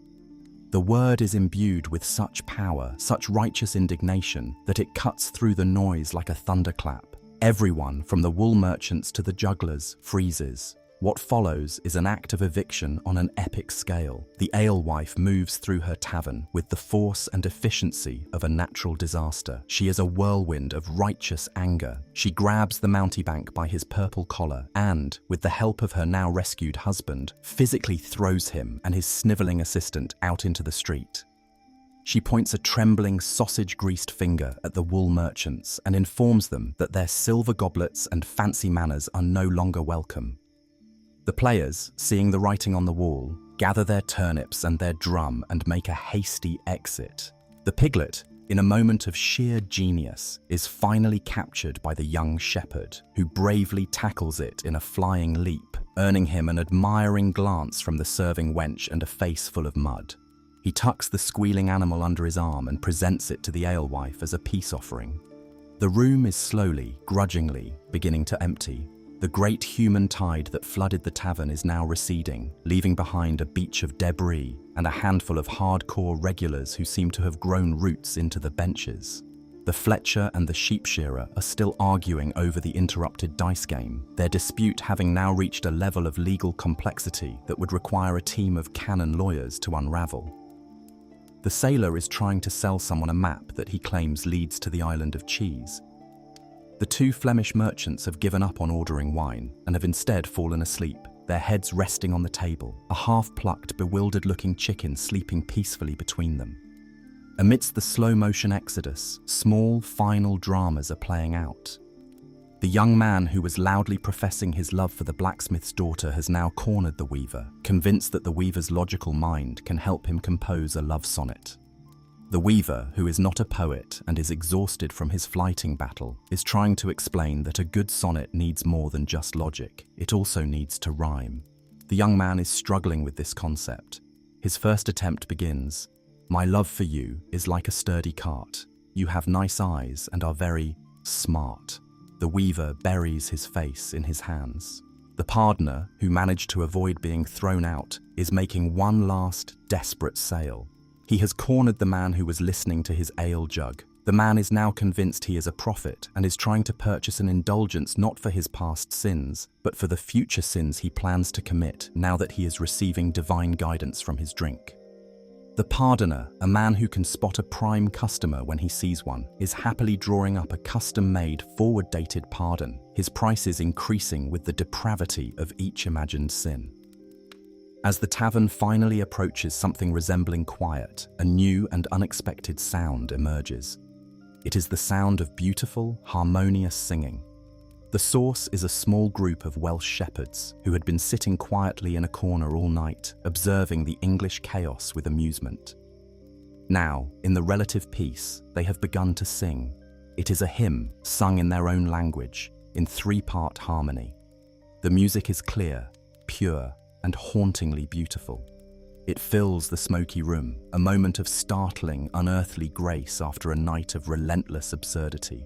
[SPEAKER 1] The word is imbued with such power, such righteous indignation, that it cuts through the noise like a thunderclap. Everyone, from the wool merchants to the jugglers, freezes. What follows is an act of eviction on an epic scale. The alewife moves through her tavern with the force and efficiency of a natural disaster. She is a whirlwind of righteous anger. She grabs the mountebank by his purple collar and, with the help of her now rescued husband, physically throws him and his snivelling assistant out into the street. She points a trembling, sausage-greased finger at the wool merchants and informs them that their silver goblets and fancy manners are no longer welcome. The players, seeing the writing on the wall, gather their turnips and their drum and make a hasty exit. The piglet, in a moment of sheer genius, is finally captured by the young shepherd, who bravely tackles it in a flying leap, earning him an admiring glance from the serving wench and a face full of mud. He tucks the squealing animal under his arm and presents it to the alewife as a peace offering. The room is slowly, grudgingly, beginning to empty. The great human tide that flooded the tavern is now receding, leaving behind a beach of debris and a handful of hardcore regulars who seem to have grown roots into the benches. The Fletcher and the sheep shearer are still arguing over the interrupted dice game, their dispute having now reached a level of legal complexity that would require a team of canon lawyers to unravel. The sailor is trying to sell someone a map that he claims leads to the island of Cheese. The two Flemish merchants have given up on ordering wine and have instead fallen asleep, their heads resting on the table, a half-plucked, bewildered-looking chicken sleeping peacefully between them. Amidst the slow-motion exodus, small, final dramas are playing out. The young man who was loudly professing his love for the blacksmith's daughter has now cornered the weaver, convinced that the weaver's logical mind can help him compose a love sonnet. The weaver, who is not a poet and is exhausted from his flighting battle, is trying to explain that a good sonnet needs more than just logic. It also needs to rhyme. The young man is struggling with this concept. His first attempt begins, "My love for you is like a sturdy cart. You have nice eyes and are very smart." The weaver buries his face in his hands. The pardoner, who managed to avoid being thrown out, is making one last, desperate sale. He has cornered the man who was listening to his ale jug. The man is now convinced he is a prophet and is trying to purchase an indulgence not for his past sins, but for the future sins he plans to commit now that he is receiving divine guidance from his drink. The pardoner, a man who can spot a prime customer when he sees one, is happily drawing up a custom-made, forward-dated pardon, his prices increasing with the depravity of each imagined sin. As the tavern finally approaches something resembling quiet, a new and unexpected sound emerges. It is the sound of beautiful, harmonious singing. The source is a small group of Welsh shepherds who had been sitting quietly in a corner all night, observing the English chaos with amusement. Now, in the relative peace, they have begun to sing. It is a hymn sung in their own language, in three-part harmony. The music is clear, pure, and hauntingly beautiful. It fills the smoky room, a moment of startling, unearthly grace after a night of relentless absurdity.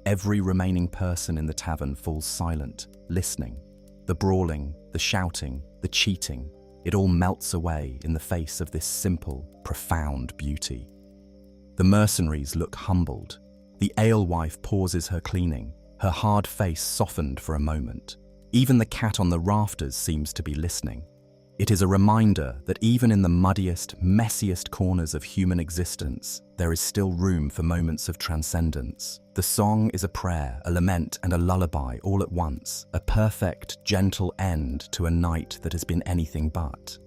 [SPEAKER 1] Every remaining person in the tavern falls silent, listening. The brawling, the shouting, the cheating, it all melts away in the face of this simple, profound beauty. The mercenaries look humbled. The alewife pauses her cleaning, her hard face softened for a moment. Even the cat on the rafters seems to be listening. It is a reminder that even in the muddiest, messiest corners of human existence, there is still room for moments of transcendence. The song is a prayer, a lament, and a lullaby all at once, a perfect, gentle end to a night that has been anything but.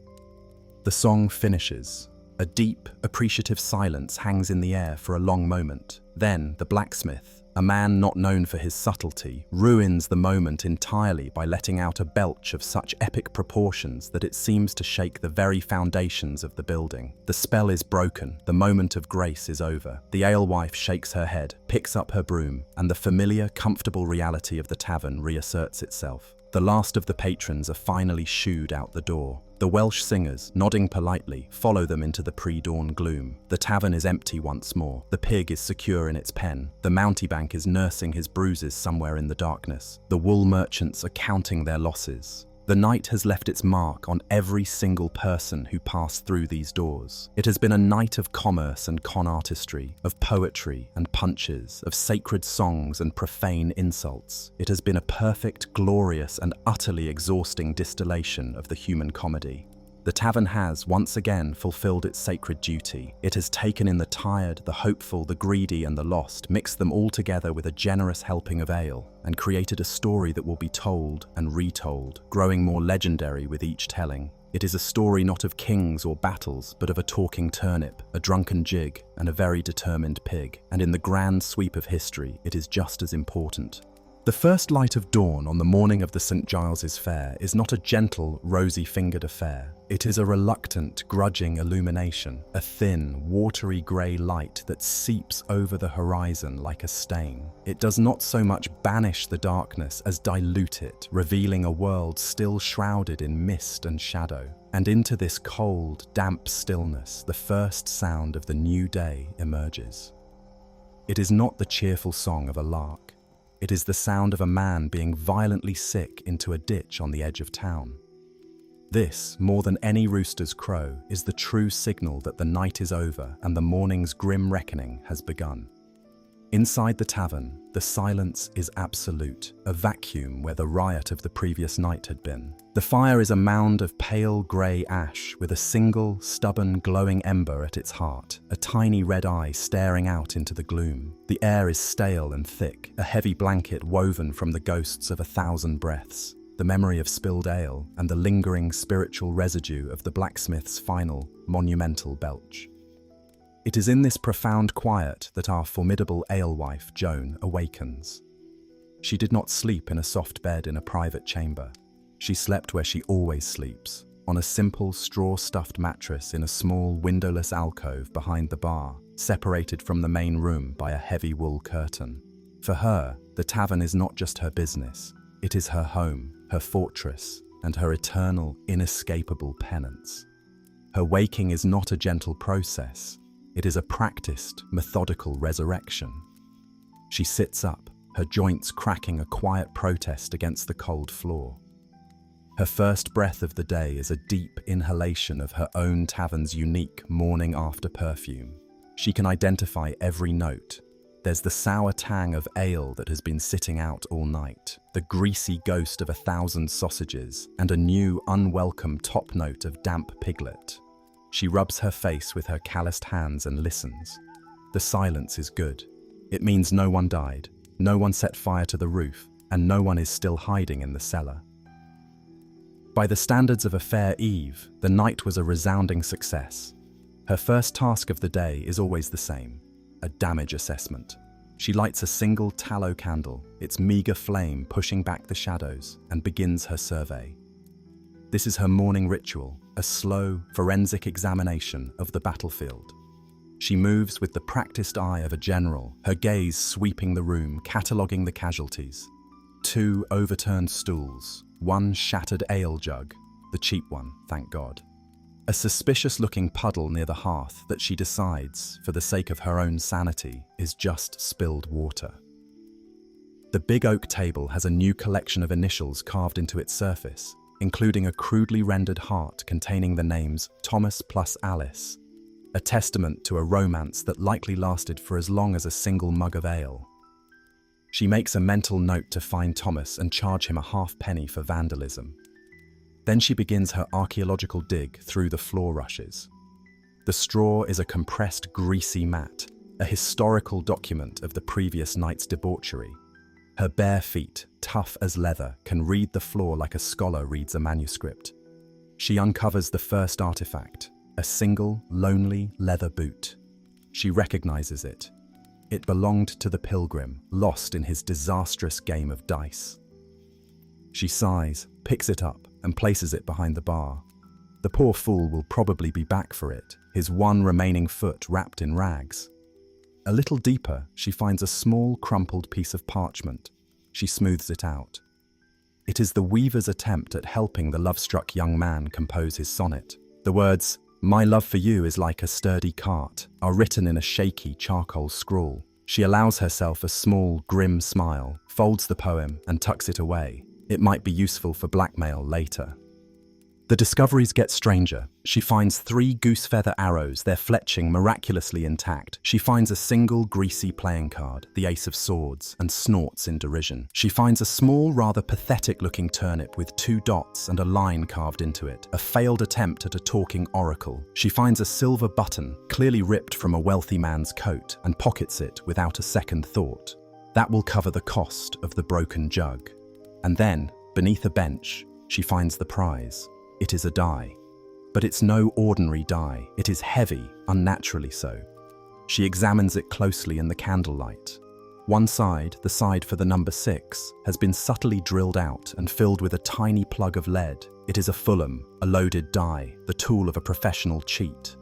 [SPEAKER 1] The song finishes. A deep, appreciative silence hangs in the air for a long moment. Then, the blacksmith, a man not known for his subtlety, ruins the moment entirely by letting out a belch of such epic proportions that it seems to shake the very foundations of the building. The spell is broken, the moment of grace is over. The alewife shakes her head, picks up her broom, and the familiar, comfortable reality of the tavern reasserts itself. The last of the patrons are finally shooed out the door. The Welsh singers, nodding politely, follow them into the pre-dawn gloom. The tavern is empty once more. The pig is secure in its pen. The mountebank is nursing his bruises somewhere in the darkness. The wool merchants are counting their losses. The night has left its mark on every single person who passed through these doors. It has been a night of commerce and con artistry, of poetry and punches, of sacred songs and profane insults. It has been a perfect, glorious, and utterly exhausting distillation of the human comedy. The tavern has, once again, fulfilled its sacred duty. It has taken in the tired, the hopeful, the greedy, and the lost, mixed them all together with a generous helping of ale, and created a story that will be told and retold, growing more legendary with each telling. It is a story not of kings or battles, but of a talking turnip, a drunken jig, and a very determined pig. And in the grand sweep of history, it is just as important. The first light of dawn on the morning of the St. Giles's Fair is not a gentle, rosy-fingered affair. It is a reluctant, grudging illumination, a thin, watery grey light that seeps over the horizon like a stain. It does not so much banish the darkness as dilute it, revealing a world still shrouded in mist and shadow. And into this cold, damp stillness, the first sound of the new day emerges. It is not the cheerful song of a lark. It is the sound of a man being violently sick into a ditch on the edge of town. This, more than any rooster's crow, is the true signal that the night is over and the morning's grim reckoning has begun. Inside the tavern, the silence is absolute, a vacuum where the riot of the previous night had been. The fire is a mound of pale grey ash with a single, stubborn, glowing ember at its heart, a tiny red eye staring out into the gloom. The air is stale and thick, a heavy blanket woven from the ghosts of 1,000 breaths, the memory of spilled ale, and the lingering spiritual residue of the blacksmith's final, monumental belch. It is in this profound quiet that our formidable alewife, Joan, awakens. She did not sleep in a soft bed in a private chamber. She slept where she always sleeps, on a simple straw-stuffed mattress in a small, windowless alcove behind the bar, separated from the main room by a heavy wool curtain. For her, the tavern is not just her business. It is her home, her fortress, and her eternal, inescapable penance. Her waking is not a gentle process. It is a practiced, methodical resurrection. She sits up, her joints cracking a quiet protest against the cold floor. Her first breath of the day is a deep inhalation of her own tavern's unique morning-after perfume. She can identify every note. There's the sour tang of ale that has been sitting out all night, the greasy ghost of 1,000 sausages, and a new, unwelcome top note of damp piglet. She rubs her face with her calloused hands and listens. The silence is good. It means no one died, no one set fire to the roof, and no one is still hiding in the cellar. By the standards of a fair Eve, the night was a resounding success. Her first task of the day is always the same, a damage assessment. She lights a single tallow candle, its meager flame pushing back the shadows, and begins her survey. This is her morning ritual, a slow, forensic examination of the battlefield. She moves with the practiced eye of a general, her gaze sweeping the room, cataloguing the casualties. 2 overturned stools, 1 shattered ale jug, the cheap one, thank God. A suspicious-looking puddle near the hearth that she decides, for the sake of her own sanity, is just spilled water. The big oak table has a new collection of initials carved into its surface, including a crudely rendered heart containing the names Thomas plus Alice, a testament to a romance that likely lasted for as long as a single mug of ale. She makes a mental note to find Thomas and charge him a halfpenny for vandalism. Then she begins her archaeological dig through the floor rushes. The straw is a compressed, greasy mat, a historical document of the previous night's debauchery. Her bare feet, tough as leather, can read the floor like a scholar reads a manuscript. She uncovers the first artifact, a single, lonely leather boot. She recognizes it. It belonged to the pilgrim, lost in his disastrous game of dice. She sighs, picks it up, and places it behind the bar. The poor fool will probably be back for it, his one remaining foot wrapped in rags. A little deeper, she finds a small, crumpled piece of parchment. She smooths it out. It is the weaver's attempt at helping the love-struck young man compose his sonnet. The words, "My love for you is like a sturdy cart," are written in a shaky charcoal scrawl. She allows herself a small, grim smile, folds the poem, and tucks it away. It might be useful for blackmail later. The discoveries get stranger. She finds 3 goose-feather arrows, their fletching miraculously intact. She finds a single greasy playing card, the ace of swords, and snorts in derision. She finds a small, rather pathetic-looking turnip with 2 dots and a line carved into it, a failed attempt at a talking oracle. She finds a silver button, clearly ripped from a wealthy man's coat, and pockets it without a second thought. That will cover the cost of the broken jug. And then, beneath a bench, she finds the prize. It is a die. But it's no ordinary die. It is heavy, unnaturally so. She examines it closely in the candlelight. One side, the side for the number 6, has been subtly drilled out and filled with a tiny plug of lead. It is a Fulham, a loaded die, the tool of a professional cheat.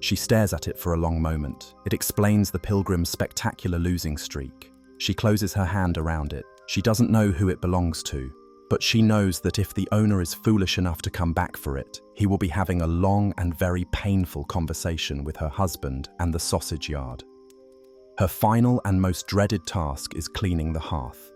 [SPEAKER 1] She stares at it for a long moment. It explains the pilgrim's spectacular losing streak. She closes her hand around it. She doesn't know who it belongs to, but she knows that if the owner is foolish enough to come back for it, he will be having a long and very painful conversation with her husband and the sausage yard. Her final and most dreaded task is cleaning the hearth.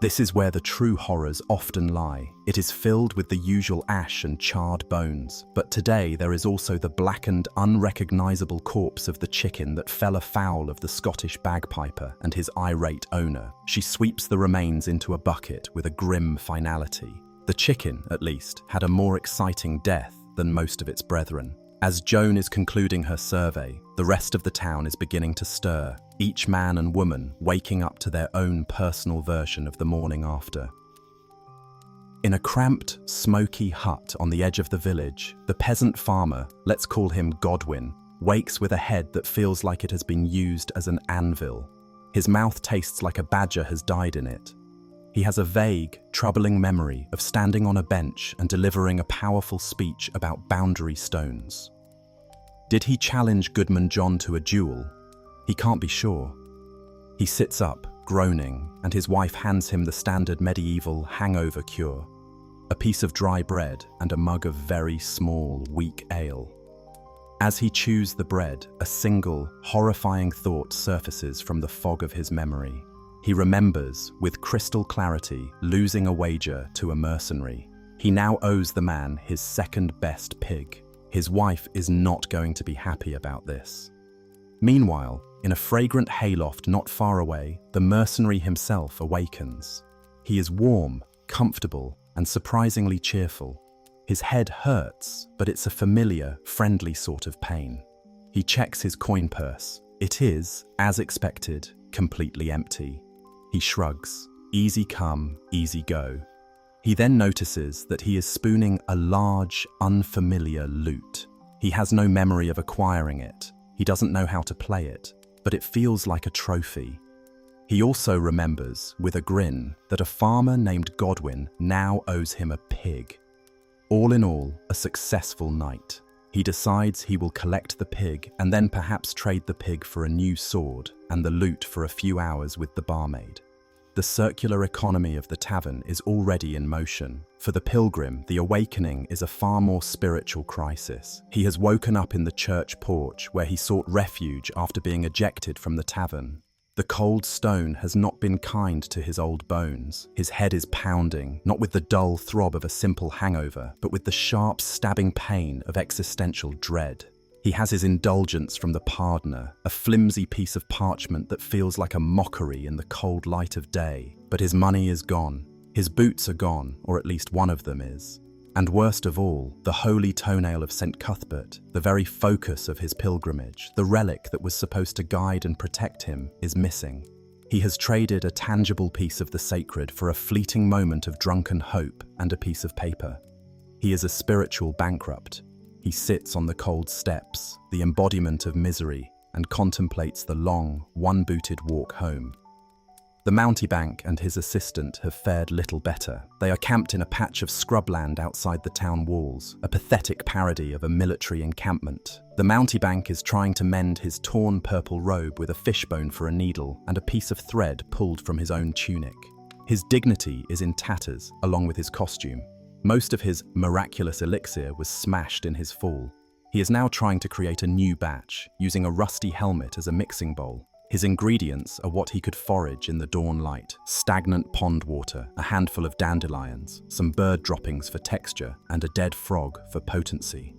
[SPEAKER 1] This is where the true horrors often lie. It is filled with the usual ash and charred bones, but today there is also the blackened, unrecognizable corpse of the chicken that fell afoul of the Scottish bagpiper and his irate owner. She sweeps the remains into a bucket with a grim finality. The chicken, at least, had a more exciting death than most of its brethren. As Joan is concluding her survey, the rest of the town is beginning to stir, each man and woman waking up to their own personal version of the morning after. In a cramped, smoky hut on the edge of the village, the peasant farmer, let's call him Godwin, wakes with a head that feels like it has been used as an anvil. His mouth tastes like a badger has died in it. He has a vague, troubling memory of standing on a bench and delivering a powerful speech about boundary stones. Did he challenge Goodman John to a duel? He can't be sure. He sits up, groaning, and his wife hands him the standard medieval hangover cure, a piece of dry bread and a mug of very small, weak ale. As he chews the bread, a single, horrifying thought surfaces from the fog of his memory. He remembers, with crystal clarity, losing a wager to a mercenary. He now owes the man his second-best pig. His wife is not going to be happy about this. Meanwhile, in a fragrant hayloft not far away, the mercenary himself awakens. He is warm, comfortable, and surprisingly cheerful. His head hurts, but it's a familiar, friendly sort of pain. He checks his coin purse. It is, as expected, completely empty. He shrugs. Easy come, easy go. He then notices that he is spooning a large, unfamiliar lute. He has no memory of acquiring it. He doesn't know how to play it, but it feels like a trophy. He also remembers, with a grin, that a farmer named Godwin now owes him a pig. All in all, a successful night. He decides he will collect the pig and then perhaps trade the pig for a new sword and the loot for a few hours with the barmaid. The circular economy of the tavern is already in motion. For the pilgrim, the awakening is a far more spiritual crisis. He has woken up in the church porch where he sought refuge after being ejected from the tavern. The cold stone has not been kind to his old bones. His head is pounding, not with the dull throb of a simple hangover, but with the sharp, stabbing pain of existential dread. He has his indulgence from the pardoner, a flimsy piece of parchment that feels like a mockery in the cold light of day. But his money is gone. His boots are gone, or at least one of them is. And worst of all, the holy toenail of St. Cuthbert, the very focus of his pilgrimage, the relic that was supposed to guide and protect him, is missing. He has traded a tangible piece of the sacred for a fleeting moment of drunken hope and a piece of paper. He is a spiritual bankrupt. He sits on the cold steps, the embodiment of misery, and contemplates the long, one-booted walk home. The mountebank and his assistant have fared little better. They are camped in a patch of scrubland outside the town walls, a pathetic parody of a military encampment. The mountebank is trying to mend his torn purple robe with a fishbone for a needle and a piece of thread pulled from his own tunic. His dignity is in tatters, along with his costume. Most of his miraculous elixir was smashed in his fall. He is now trying to create a new batch, using a rusty helmet as a mixing bowl. His ingredients are what he could forage in the dawn light: stagnant pond water, a handful of dandelions, some bird droppings for texture, and a dead frog for potency.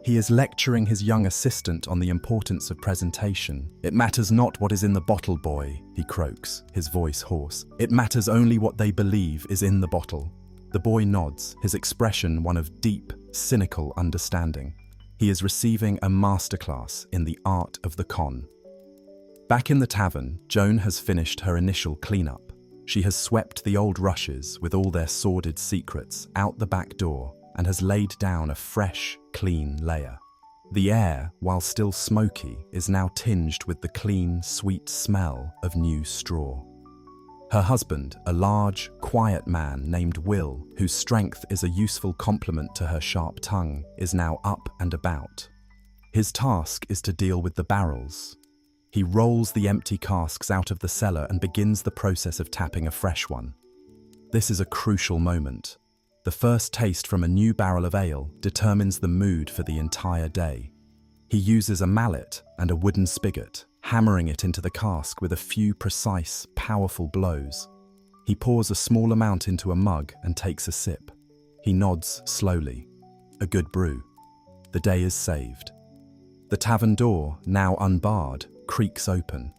[SPEAKER 1] He is lecturing his young assistant on the importance of presentation. "It matters not what is in the bottle, boy," he croaks, his voice hoarse. "It matters only what they believe is in the bottle." The boy nods, his expression one of deep, cynical understanding. He is receiving a masterclass in the art of the con. Back in the tavern, Joan has finished her initial cleanup. She has swept the old rushes with all their sordid secrets out the back door and has laid down a fresh, clean layer. The air, while still smoky, is now tinged with the clean, sweet smell of new straw. Her husband, a large, quiet man named Will, whose strength is a useful complement to her sharp tongue, is now up and about. His task is to deal with the barrels. He rolls the empty casks out of the cellar and begins the process of tapping a fresh one. This is a crucial moment. The first taste from a new barrel of ale determines the mood for the entire day. He uses a mallet and a wooden spigot, hammering it into the cask with a few precise, powerful blows. He pours a small amount into a mug and takes a sip. He nods slowly. A good brew. The day is saved. The tavern door, now unbarred, creaks open.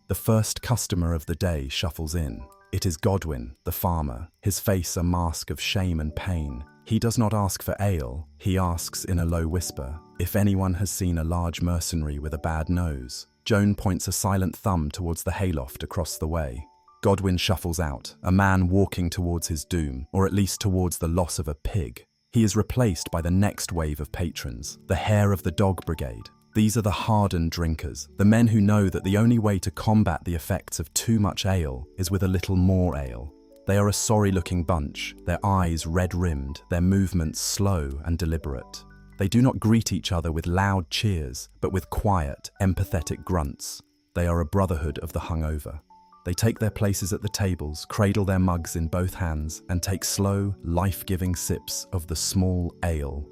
[SPEAKER 1] The first customer of the day shuffles in. It is Godwin, the farmer, his face a mask of shame and pain. He does not ask for ale. He asks in a low whisper if anyone has seen a large mercenary with a bad nose. Joan points a silent thumb towards the hayloft across the way. Godwin shuffles out, a man walking towards his doom, or at least towards the loss of a pig. He is replaced by the next wave of patrons, the Hair of the Dog Brigade. These are the hardened drinkers, the men who know that the only way to combat the effects of too much ale is with a little more ale. They are a sorry-looking bunch, their eyes red-rimmed, their movements slow and deliberate. They do not greet each other with loud cheers, but with quiet, empathetic grunts. They are a brotherhood of the hungover. They take their places at the tables, cradle their mugs in both hands, and take slow, life-giving sips of the small ale.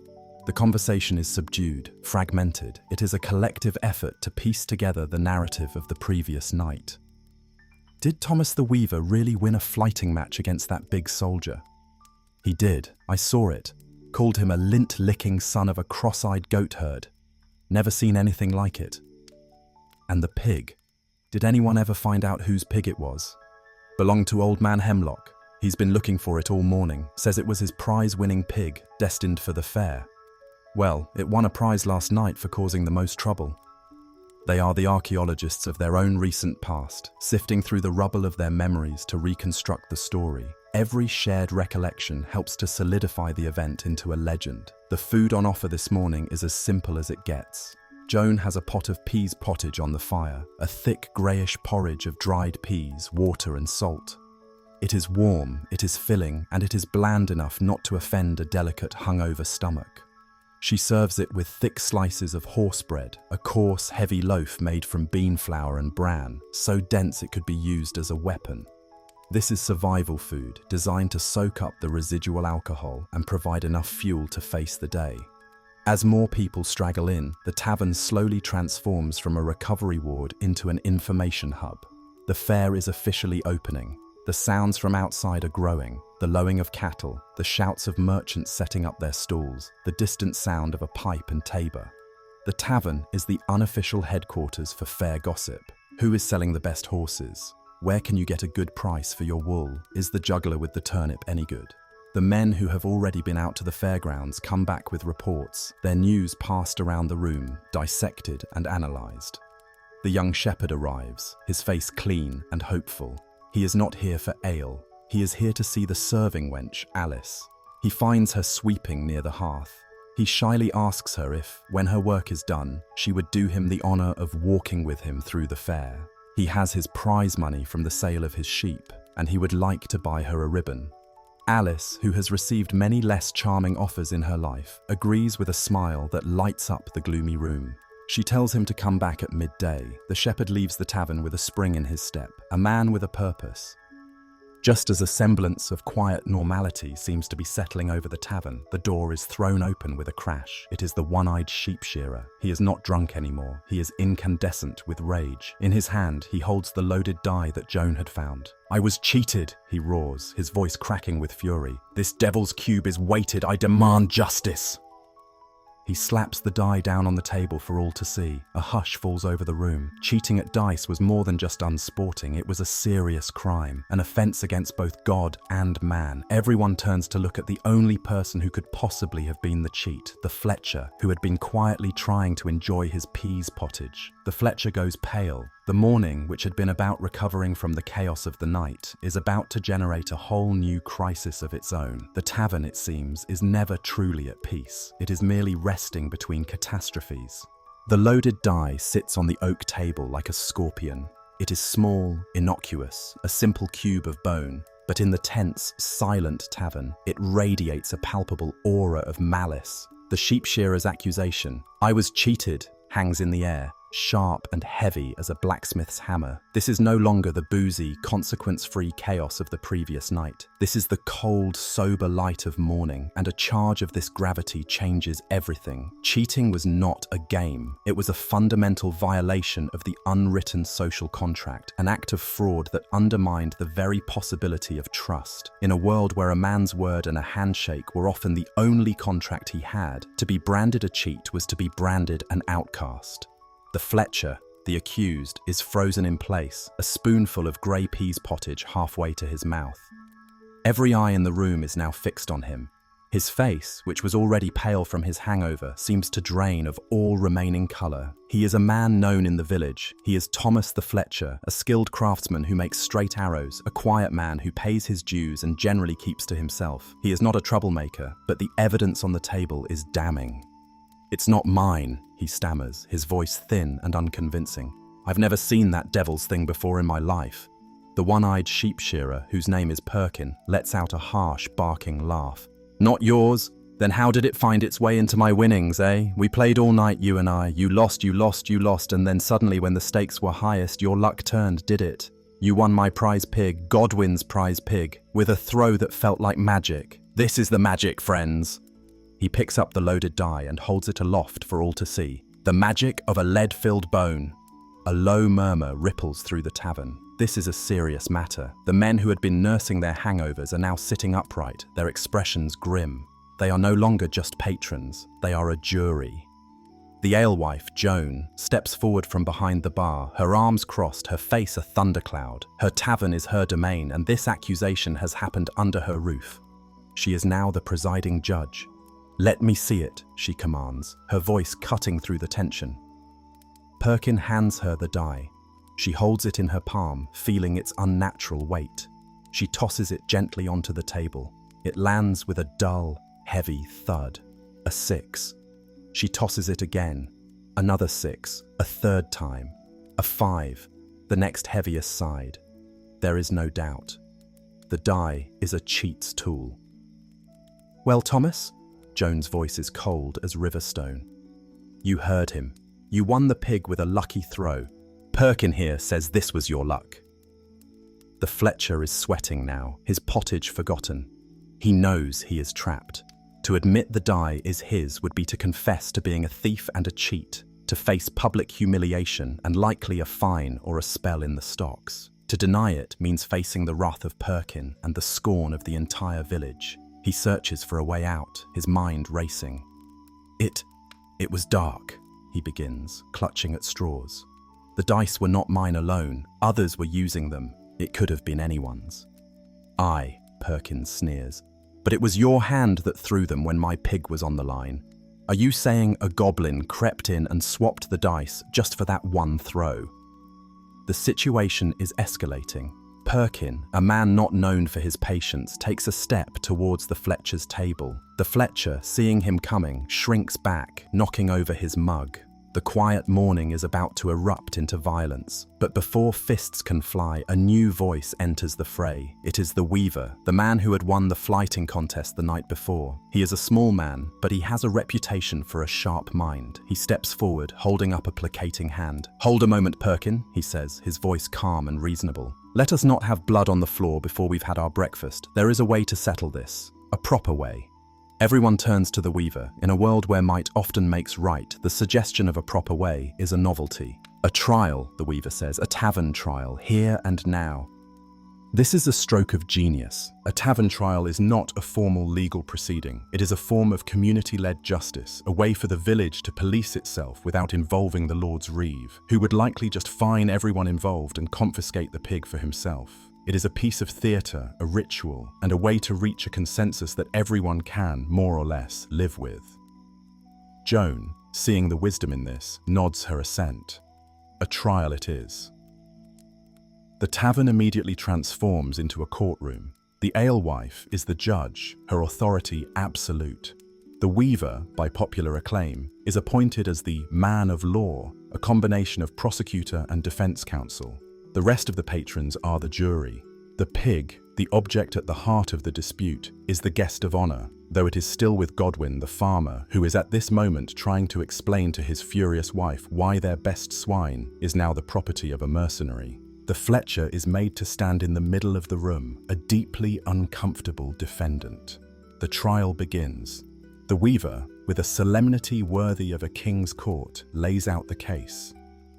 [SPEAKER 1] The conversation is subdued, fragmented. It is a collective effort to piece together the narrative of the previous night. Did Thomas the Weaver really win a fighting match against that big soldier? He did. I saw it. Called him a lint-licking son of a cross-eyed goat herd. Never seen anything like it. And the pig. Did anyone ever find out whose pig it was? Belonged to Old Man Hemlock. He's been looking for it all morning. Says it was his prize-winning pig, destined for the fair. Well, it won a prize last night for causing the most trouble. They are the archaeologists of their own recent past, sifting through the rubble of their memories to reconstruct the story. Every shared recollection helps to solidify the event into a legend. The food on offer this morning is as simple as it gets. Joan has a pot of peas pottage on the fire, a thick greyish porridge of dried peas, water and salt. It is warm, it is filling, and it is bland enough not to offend a delicate hungover stomach. She serves it with thick slices of horse bread, a coarse, heavy loaf made from bean flour and bran, so dense it could be used as a weapon. This is survival food, designed to soak up the residual alcohol and provide enough fuel to face the day. As more people straggle in, the tavern slowly transforms from a recovery ward into an information hub. The fair is officially opening. The sounds from outside are growing, the lowing of cattle, the shouts of merchants setting up their stalls, the distant sound of a pipe and tabor. The tavern is the unofficial headquarters for fair gossip. Who is selling the best horses? Where can you get a good price for your wool? Is the juggler with the turnip any good? The men who have already been out to the fairgrounds come back with reports, their news passed around the room, dissected and analysed. The young shepherd arrives, his face clean and hopeful. He is not here for ale. He is here to see the serving wench, Alice. He finds her sweeping near the hearth. He shyly asks her if, when her work is done, she would do him the honour of walking with him through the fair. He has his prize money from the sale of his sheep, and he would like to buy her a ribbon. Alice, who has received many less charming offers in her life, agrees with a smile that lights up the gloomy room. She tells him to come back at midday. The shepherd leaves the tavern with a spring in his step, a man with a purpose. Just as a semblance of quiet normality seems to be settling over the tavern, the door is thrown open with a crash. It is the one-eyed sheep shearer. He is not drunk anymore. He is incandescent with rage. In his hand, he holds the loaded die that Joan had found. "I was cheated," he roars, his voice cracking with fury. "This devil's cube is weighted. I demand justice." He slaps the die down on the table for all to see. A hush falls over the room. Cheating at dice was more than just unsporting, it was a serious crime, an offence against both God and man. Everyone turns to look at the only person who could possibly have been the cheat, the Fletcher, who had been quietly trying to enjoy his peas pottage. The Fletcher goes pale. The morning, which had been about recovering from the chaos of the night, is about to generate a whole new crisis of its own. The tavern, it seems, is never truly at peace. It is merely resting between catastrophes. The loaded die sits on the oak table like a scorpion. It is small, innocuous, a simple cube of bone, but in the tense, silent tavern, it radiates a palpable aura of malice. The sheep shearer's accusation, "I was cheated," hangs in the air, sharp and heavy as a blacksmith's hammer. This is no longer the boozy, consequence-free chaos of the previous night. This is the cold, sober light of morning, and a charge of this gravity changes everything. Cheating was not a game. It was a fundamental violation of the unwritten social contract, an act of fraud that undermined the very possibility of trust. In a world where a man's word and a handshake were often the only contract he had, to be branded a cheat was to be branded an outcast. The Fletcher, the accused, is frozen in place, a spoonful of grey peas pottage halfway to his mouth. Every eye in the room is now fixed on him. His face, which was already pale from his hangover, seems to drain of all remaining colour. He is a man known in the village. He is Thomas the Fletcher, a skilled craftsman who makes straight arrows, a quiet man who pays his dues and generally keeps to himself. He is not a troublemaker, but the evidence on the table is damning. "It's not mine," he stammers, his voice thin and unconvincing. "I've never seen that devil's thing before in my life." The one-eyed sheep shearer, whose name is Perkin, lets out a harsh, barking laugh. "Not yours? Then how did it find its way into my winnings, eh? We played all night, you and I. You lost, and then suddenly when the stakes were highest, your luck turned, did it? You won my prize pig, Godwin's prize pig, with a throw that felt like magic. This is the magic, friends." He picks up the loaded die and holds it aloft for all to see. The magic of a lead-filled bone. A low murmur ripples through the tavern. This is a serious matter. The men who had been nursing their hangovers are now sitting upright, their expressions grim. They are no longer just patrons, they are a jury. The alewife, Joan, steps forward from behind the bar, her arms crossed, her face a thundercloud. Her tavern is her domain, and this accusation has happened under her roof. She is now the presiding judge. "Let me see it," she commands, her voice cutting through the tension. Perkin hands her the die. She holds it in her palm, feeling its unnatural weight. She tosses it gently onto the table. It lands with a dull, heavy thud. A 6. She tosses it again. Another 6, a third time, a 5, the next heaviest side. There is no doubt. The die is a cheat's tool. Well, Thomas? Joan's voice is cold as riverstone. You heard him. You won the pig with a lucky throw. Perkin here says this was your luck. The Fletcher is sweating now, his pottage forgotten. He knows he is trapped. To admit the die is his would be to confess to being a thief and a cheat, to face public humiliation and likely a fine or a spell in the stocks. To deny it means facing the wrath of Perkin and the scorn of the entire village. He searches for a way out, his mind racing. It was dark, he begins, clutching at straws. The dice were not mine alone, others were using them. It could have been anyone's. Aye, Perkins sneers, but it was your hand that threw them when my pig was on the line. Are you saying a goblin crept in and swapped the dice just for that one throw? The situation is escalating. Perkin, a man not known for his patience, takes a step towards the Fletcher's table. The Fletcher, seeing him coming, shrinks back, knocking over his mug. The quiet morning is about to erupt into violence. But before fists can fly, a new voice enters the fray. It is the Weaver, the man who had won the flighting contest the night before. He is a small man, but he has a reputation for a sharp mind. He steps forward, holding up a placating hand. Hold a moment, Perkin, he says, his voice calm and reasonable. Let us not have blood on the floor before we've had our breakfast. There is a way to settle this. A proper way. Everyone turns to the Weaver. In a world where might often makes right, the suggestion of a proper way is a novelty. A trial, the Weaver says, a tavern trial, here and now. This is a stroke of genius. A tavern trial is not a formal legal proceeding. It is a form of community-led justice, a way for the village to police itself without involving the Lord's Reeve, who would likely just fine everyone involved and confiscate the pig for himself. It is a piece of theatre, a ritual, and a way to reach a consensus that everyone can, more or less, live with. Joan, seeing the wisdom in this, nods her assent. A trial it is. The tavern immediately transforms into a courtroom. The alewife is the judge, her authority absolute. The Weaver, by popular acclaim, is appointed as the man of law, a combination of prosecutor and defense counsel. The rest of the patrons are the jury. The pig, the object at the heart of the dispute, is the guest of honor, though it is still with Godwin, the farmer, who is at this moment trying to explain to his furious wife why their best swine is now the property of a mercenary. The Fletcher is made to stand in the middle of the room, a deeply uncomfortable defendant. The trial begins. The Weaver, with a solemnity worthy of a king's court, lays out the case.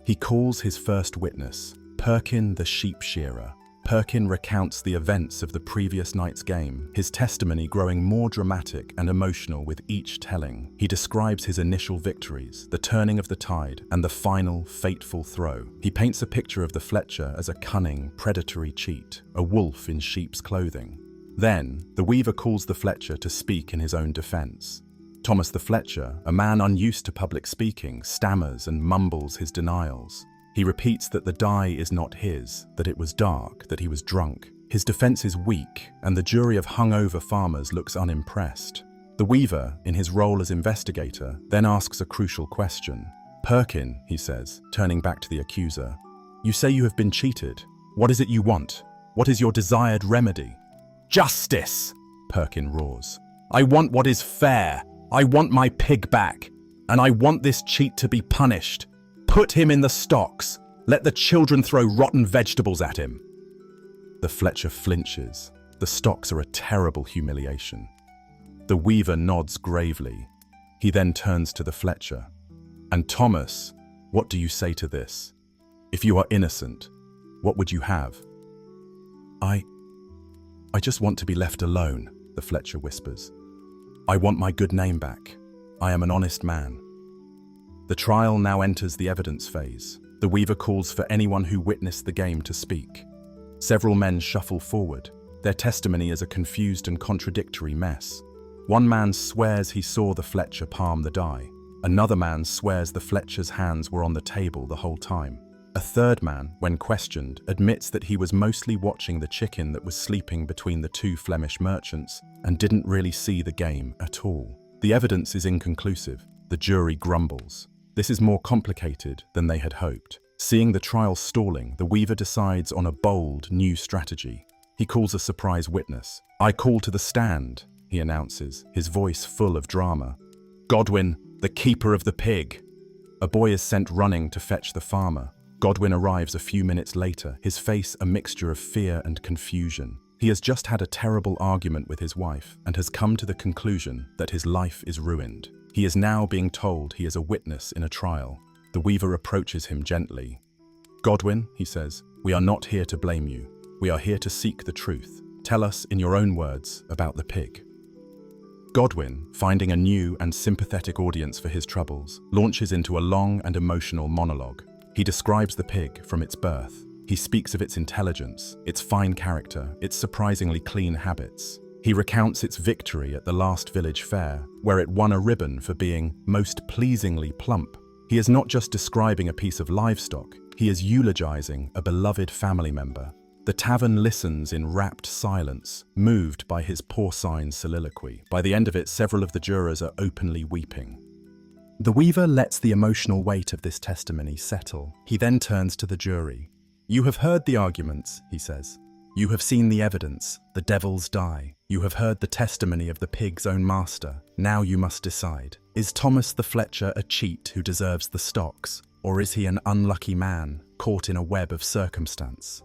[SPEAKER 1] He calls his first witness, Perkin the sheep shearer. Perkin recounts the events of the previous night's game, his testimony growing more dramatic and emotional with each telling. He describes his initial victories, the turning of the tide, and the final, fateful throw. He paints a picture of the Fletcher as a cunning, predatory cheat, a wolf in sheep's clothing. Then, the Weaver calls the Fletcher to speak in his own defense. Thomas the Fletcher, a man unused to public speaking, stammers and mumbles his denials. He repeats that the die is not his, that it was dark, that he was drunk. His defense is weak, and the jury of hungover farmers looks unimpressed. The Weaver, in his role as investigator, then asks a crucial question. Perkin, he says, turning back to the accuser, you say you have been cheated. What is it you want? What is your desired remedy? Justice, Perkin roars. I want what is fair. I want my pig back, and I want this cheat to be punished. Put him in the stocks. Let the children throw rotten vegetables at him. The Fletcher flinches. The stocks are a terrible humiliation. The Weaver nods gravely. He then turns to the Fletcher. And Thomas, what do you say to this? If you are innocent, what would you have? I just want to be left alone, the Fletcher whispers. I want my good name back. I am an honest man. The trial now enters the evidence phase. The Weaver calls for anyone who witnessed the game to speak. Several men shuffle forward. Their testimony is a confused and contradictory mess. One man swears he saw the Fletcher palm the die. Another man swears the Fletcher's hands were on the table the whole time. A third man, when questioned, admits that he was mostly watching the chicken that was sleeping between the two Flemish merchants and didn't really see the game at all. The evidence is inconclusive. The jury grumbles. This is more complicated than they had hoped. Seeing the trial stalling, the Weaver decides on a bold, new strategy. He calls a surprise witness. "I call to the stand," he announces, his voice full of drama. "Godwin, the keeper of the pig." A boy is sent running to fetch the farmer. Godwin arrives a few minutes later, his face a mixture of fear and confusion. He has just had a terrible argument with his wife and has come to the conclusion that his life is ruined. He is now being told he is a witness in a trial. The Weaver approaches him gently. "Godwin," he says, "we are not here to blame you. We are here to seek the truth. Tell us, in your own words, about the pig." Godwin, finding a new and sympathetic audience for his troubles, launches into a long and emotional monologue. He describes the pig from its birth. He speaks of its intelligence, its fine character, its surprisingly clean habits. He recounts its victory at the last village fair, where it won a ribbon for being most pleasingly plump. He is not just describing a piece of livestock, he is eulogizing a beloved family member. The tavern listens in rapt silence, moved by his porcine soliloquy. By the end of it, several of the jurors are openly weeping. The Weaver lets the emotional weight of this testimony settle. He then turns to the jury. "You have heard the arguments," he says. "You have seen the evidence, the devils die. You have heard the testimony of the pig's own master. Now you must decide. Is Thomas the Fletcher a cheat who deserves the stocks, or is he an unlucky man caught in a web of circumstance?"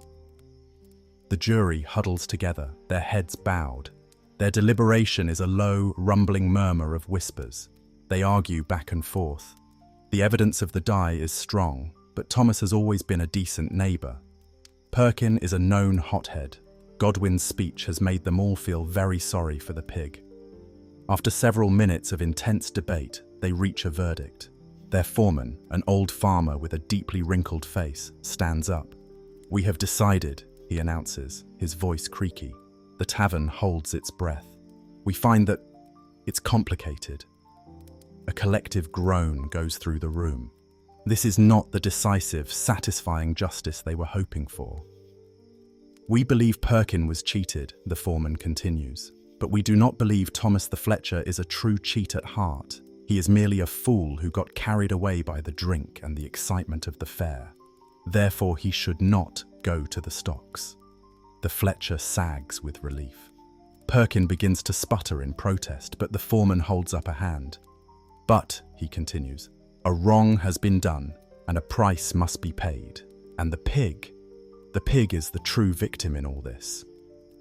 [SPEAKER 1] The jury huddles together, their heads bowed. Their deliberation is a low, rumbling murmur of whispers. They argue back and forth. The evidence of the die is strong, but Thomas has always been a decent neighbour. Perkin is a known hothead. Godwin's speech has made them all feel very sorry for the pig. After several minutes of intense debate, they reach a verdict. Their foreman, an old farmer with a deeply wrinkled face, stands up. "We have decided," he announces, his voice creaky. The tavern holds its breath. "We find that it's complicated." A collective groan goes through the room. This is not the decisive, satisfying justice they were hoping for. "We believe Perkin was cheated," the foreman continues, "but we do not believe Thomas the Fletcher is a true cheat at heart. He is merely a fool who got carried away by the drink and the excitement of the fair. Therefore, he should not go to the stocks." The Fletcher sags with relief. Perkin begins to sputter in protest, but the foreman holds up a hand. "But," he continues, "a wrong has been done, and a price must be paid. And the pig is the true victim in all this."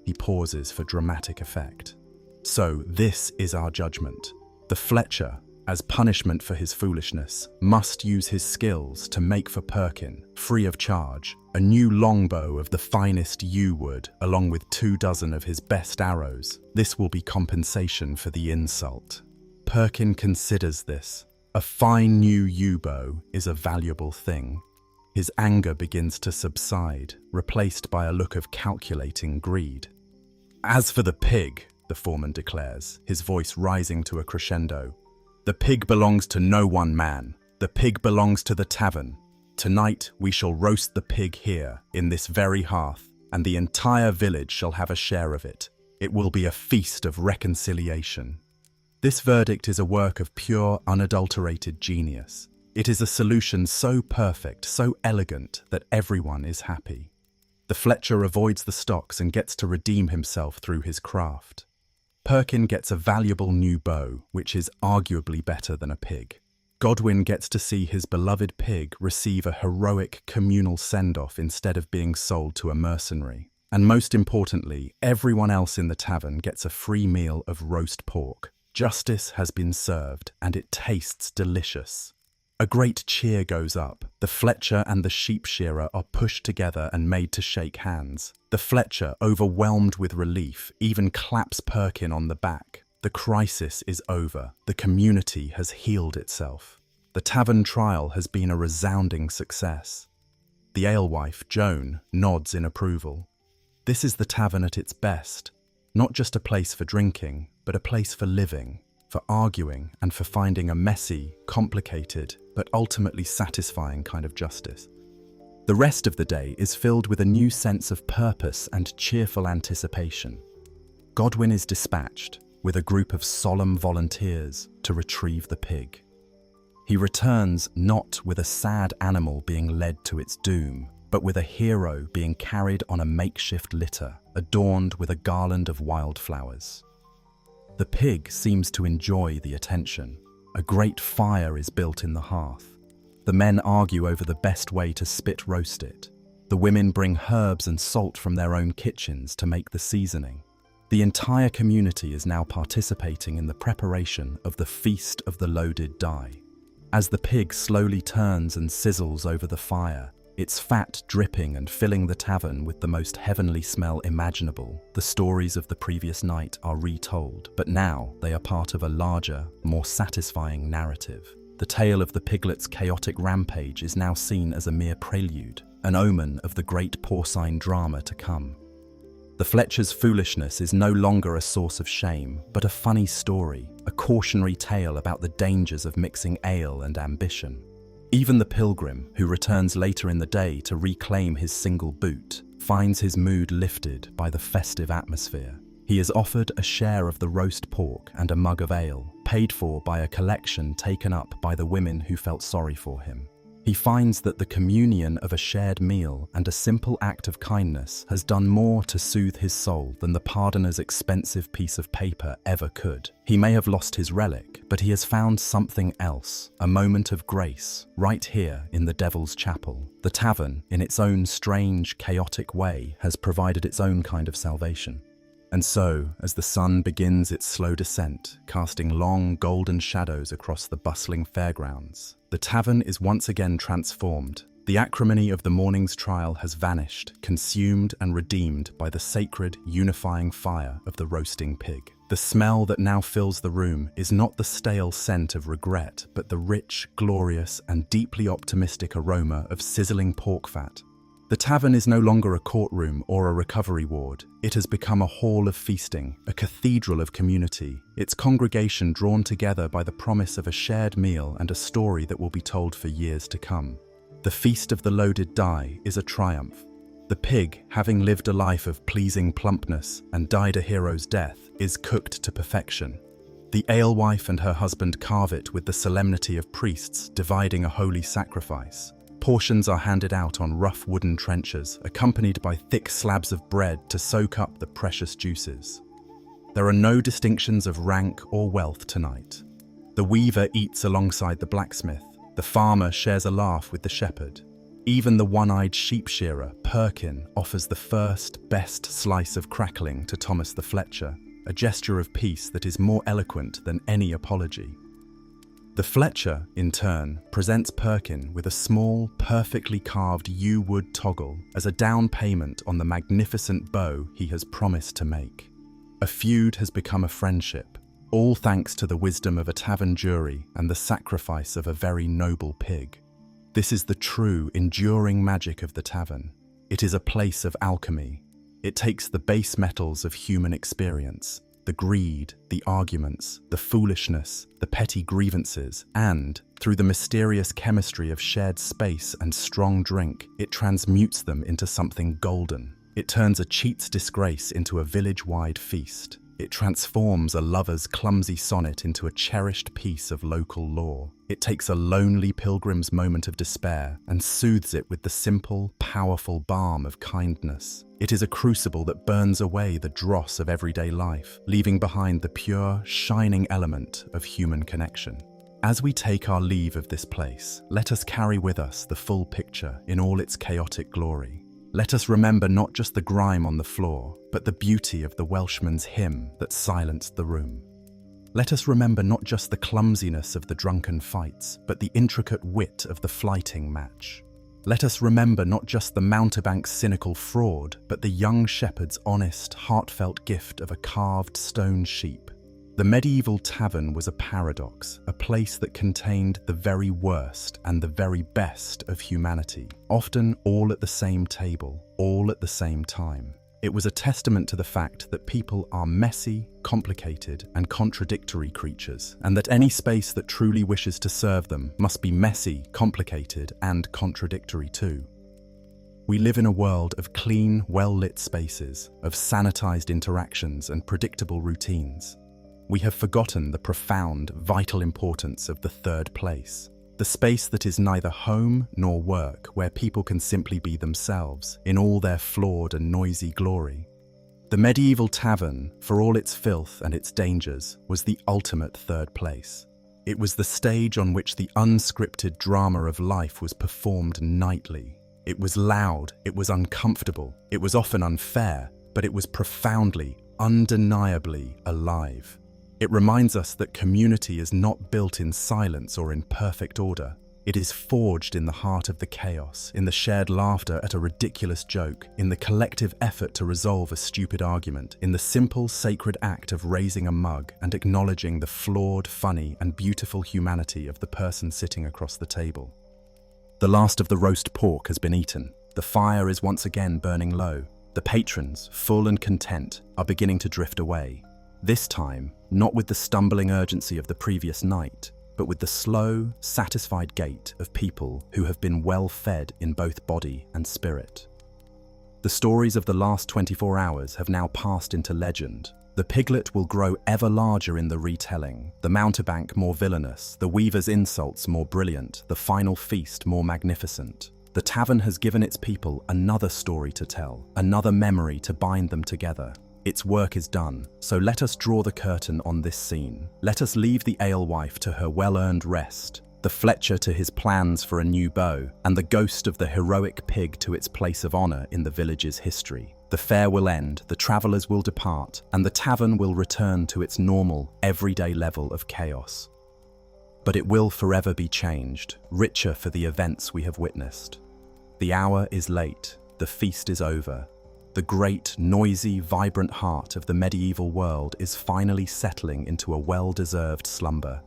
[SPEAKER 1] He pauses for dramatic effect. "So this is our judgment. The Fletcher, as punishment for his foolishness, must use his skills to make for Perkin, free of charge, a new longbow of the finest yew wood, along with 24 of his best arrows. This will be compensation for the insult." Perkin considers this. A fine new yew bow is a valuable thing. His anger begins to subside, replaced by a look of calculating greed. "As for the pig," the foreman declares, his voice rising to a crescendo, "the pig belongs to no one man. The pig belongs to the tavern. Tonight we shall roast the pig here, in this very hearth, and the entire village shall have a share of it. It will be a feast of reconciliation." This verdict is a work of pure, unadulterated genius. It is a solution so perfect, so elegant, that everyone is happy. The Fletcher avoids the stocks and gets to redeem himself through his craft. Perkin gets a valuable new bow, which is arguably better than a pig. Godwin gets to see his beloved pig receive a heroic communal send-off instead of being sold to a mercenary. And most importantly, everyone else in the tavern gets a free meal of roast pork. Justice has been served, and it tastes delicious. A great cheer goes up. The Fletcher and the sheep shearer are pushed together and made to shake hands. The Fletcher, overwhelmed with relief, even claps Perkin on the back. The crisis is over. The community has healed itself. The tavern trial has been a resounding success. The alewife, Joan, nods in approval. This is the tavern at its best. Not just a place for drinking, but a place for living, for arguing, and for finding a messy, complicated, but ultimately satisfying kind of justice. The rest of the day is filled with a new sense of purpose and cheerful anticipation. Godwin is dispatched with a group of solemn volunteers to retrieve the pig. He returns not with a sad animal being led to its doom, but with a hero being carried on a makeshift litter, adorned with a garland of wildflowers. The pig seems to enjoy the attention. A great fire is built in the hearth. The men argue over the best way to spit roast it. The women bring herbs and salt from their own kitchens to make the seasoning. The entire community is now participating in the preparation of the Feast of the Loaded Die. As the pig slowly turns and sizzles over the fire, its fat dripping and filling the tavern with the most heavenly smell imaginable, the stories of the previous night are retold, but now they are part of a larger, more satisfying narrative. The tale of the piglet's chaotic rampage is now seen as a mere prelude, an omen of the great porcine drama to come. The Fletcher's foolishness is no longer a source of shame, but a funny story, a cautionary tale about the dangers of mixing ale and ambition. Even the pilgrim, who returns later in the day to reclaim his single boot, finds his mood lifted by the festive atmosphere. He is offered a share of the roast pork and a mug of ale, paid for by a collection taken up by the women who felt sorry for him. He finds that the communion of a shared meal and a simple act of kindness has done more to soothe his soul than the pardoner's expensive piece of paper ever could. He may have lost his relic, but he has found something else, a moment of grace, right here in the Devil's Chapel. The tavern, in its own strange, chaotic way, has provided its own kind of salvation. And so, as the sun begins its slow descent, casting long golden shadows across the bustling fairgrounds, the tavern is once again transformed. The acrimony of the morning's trial has vanished, consumed and redeemed by the sacred, unifying fire of the roasting pig. The smell that now fills the room is not the stale scent of regret, but the rich, glorious, and deeply optimistic aroma of sizzling pork fat. The tavern is no longer a courtroom or a recovery ward. It has become a hall of feasting, a cathedral of community, its congregation drawn together by the promise of a shared meal and a story that will be told for years to come. The Feast of the Loaded Die is a triumph. The pig, having lived a life of pleasing plumpness and died a hero's death, is cooked to perfection. The alewife and her husband carve it with the solemnity of priests dividing a holy sacrifice. Portions are handed out on rough wooden trenchers, accompanied by thick slabs of bread to soak up the precious juices. There are no distinctions of rank or wealth tonight. The weaver eats alongside the blacksmith. The farmer shares a laugh with the shepherd. Even the one-eyed sheep shearer, Perkin, offers the first, best slice of crackling to Thomas the Fletcher, a gesture of peace that is more eloquent than any apology. The Fletcher, in turn, presents Perkin with a small, perfectly carved yew wood toggle as a down payment on the magnificent bow he has promised to make. A feud has become a friendship, all thanks to the wisdom of a tavern jury and the sacrifice of a very noble pig. This is the true, enduring magic of the tavern. It is a place of alchemy. It takes the base metals of human experience, the greed, the arguments, the foolishness, the petty grievances, and, through the mysterious chemistry of shared space and strong drink, it transmutes them into something golden. It turns a cheat's disgrace into a village-wide feast. It transforms a lover's clumsy sonnet into a cherished piece of local lore. It takes a lonely pilgrim's moment of despair and soothes it with the simple, powerful balm of kindness. It is a crucible that burns away the dross of everyday life, leaving behind the pure, shining element of human connection. As we take our leave of this place, let us carry with us the full picture in all its chaotic glory. Let us remember not just the grime on the floor, but the beauty of the Welshman's hymn that silenced the room. Let us remember not just the clumsiness of the drunken fights, but the intricate wit of the flighting match. Let us remember not just the mountebank's cynical fraud, but the young shepherd's honest, heartfelt gift of a carved stone sheep. The medieval tavern was a paradox, a place that contained the very worst and the very best of humanity, often all at the same table, all at the same time. It was a testament to the fact that people are messy, complicated, and contradictory creatures, and that any space that truly wishes to serve them must be messy, complicated, and contradictory too. We live in a world of clean, well-lit spaces, of sanitized interactions and predictable routines. We have forgotten the profound, vital importance of the third place. The space that is neither home nor work, where people can simply be themselves, in all their flawed and noisy glory. The medieval tavern, for all its filth and its dangers, was the ultimate third place. It was the stage on which the unscripted drama of life was performed nightly. It was loud, it was uncomfortable, it was often unfair, but it was profoundly, undeniably alive. It reminds us that community is not built in silence or in perfect order. It is forged in the heart of the chaos, in the shared laughter at a ridiculous joke, in the collective effort to resolve a stupid argument, in the simple, sacred act of raising a mug and acknowledging the flawed, funny, and beautiful humanity of the person sitting across the table. The last of the roast pork has been eaten. The fire is once again burning low. The patrons, full and content, are beginning to drift away. This time, not with the stumbling urgency of the previous night, but with the slow, satisfied gait of people who have been well fed in both body and spirit. The stories of the last 24 hours have now passed into legend. The piglet will grow ever larger in the retelling, the mountebank more villainous, the weaver's insults more brilliant, the final feast more magnificent. The tavern has given its people another story to tell, another memory to bind them together. Its work is done, so let us draw the curtain on this scene. Let us leave the alewife to her well-earned rest, the Fletcher to his plans for a new beau, and the ghost of the heroic pig to its place of honor in the village's history. The fair will end, the travelers will depart, and the tavern will return to its normal, everyday level of chaos. But it will forever be changed, richer for the events we have witnessed. The hour is late, the feast is over. The great, noisy, vibrant heart of the medieval world is finally settling into a well-deserved slumber.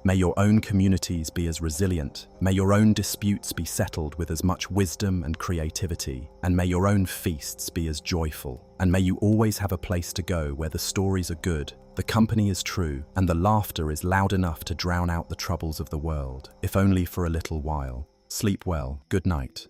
[SPEAKER 1] May your own communities be as resilient, may your own disputes be settled with as much wisdom and creativity, and may your own feasts be as joyful, and may you always have a place to go where the stories are good, the company is true, and the laughter is loud enough to drown out the troubles of the world, if only for a little while. Sleep well, good night.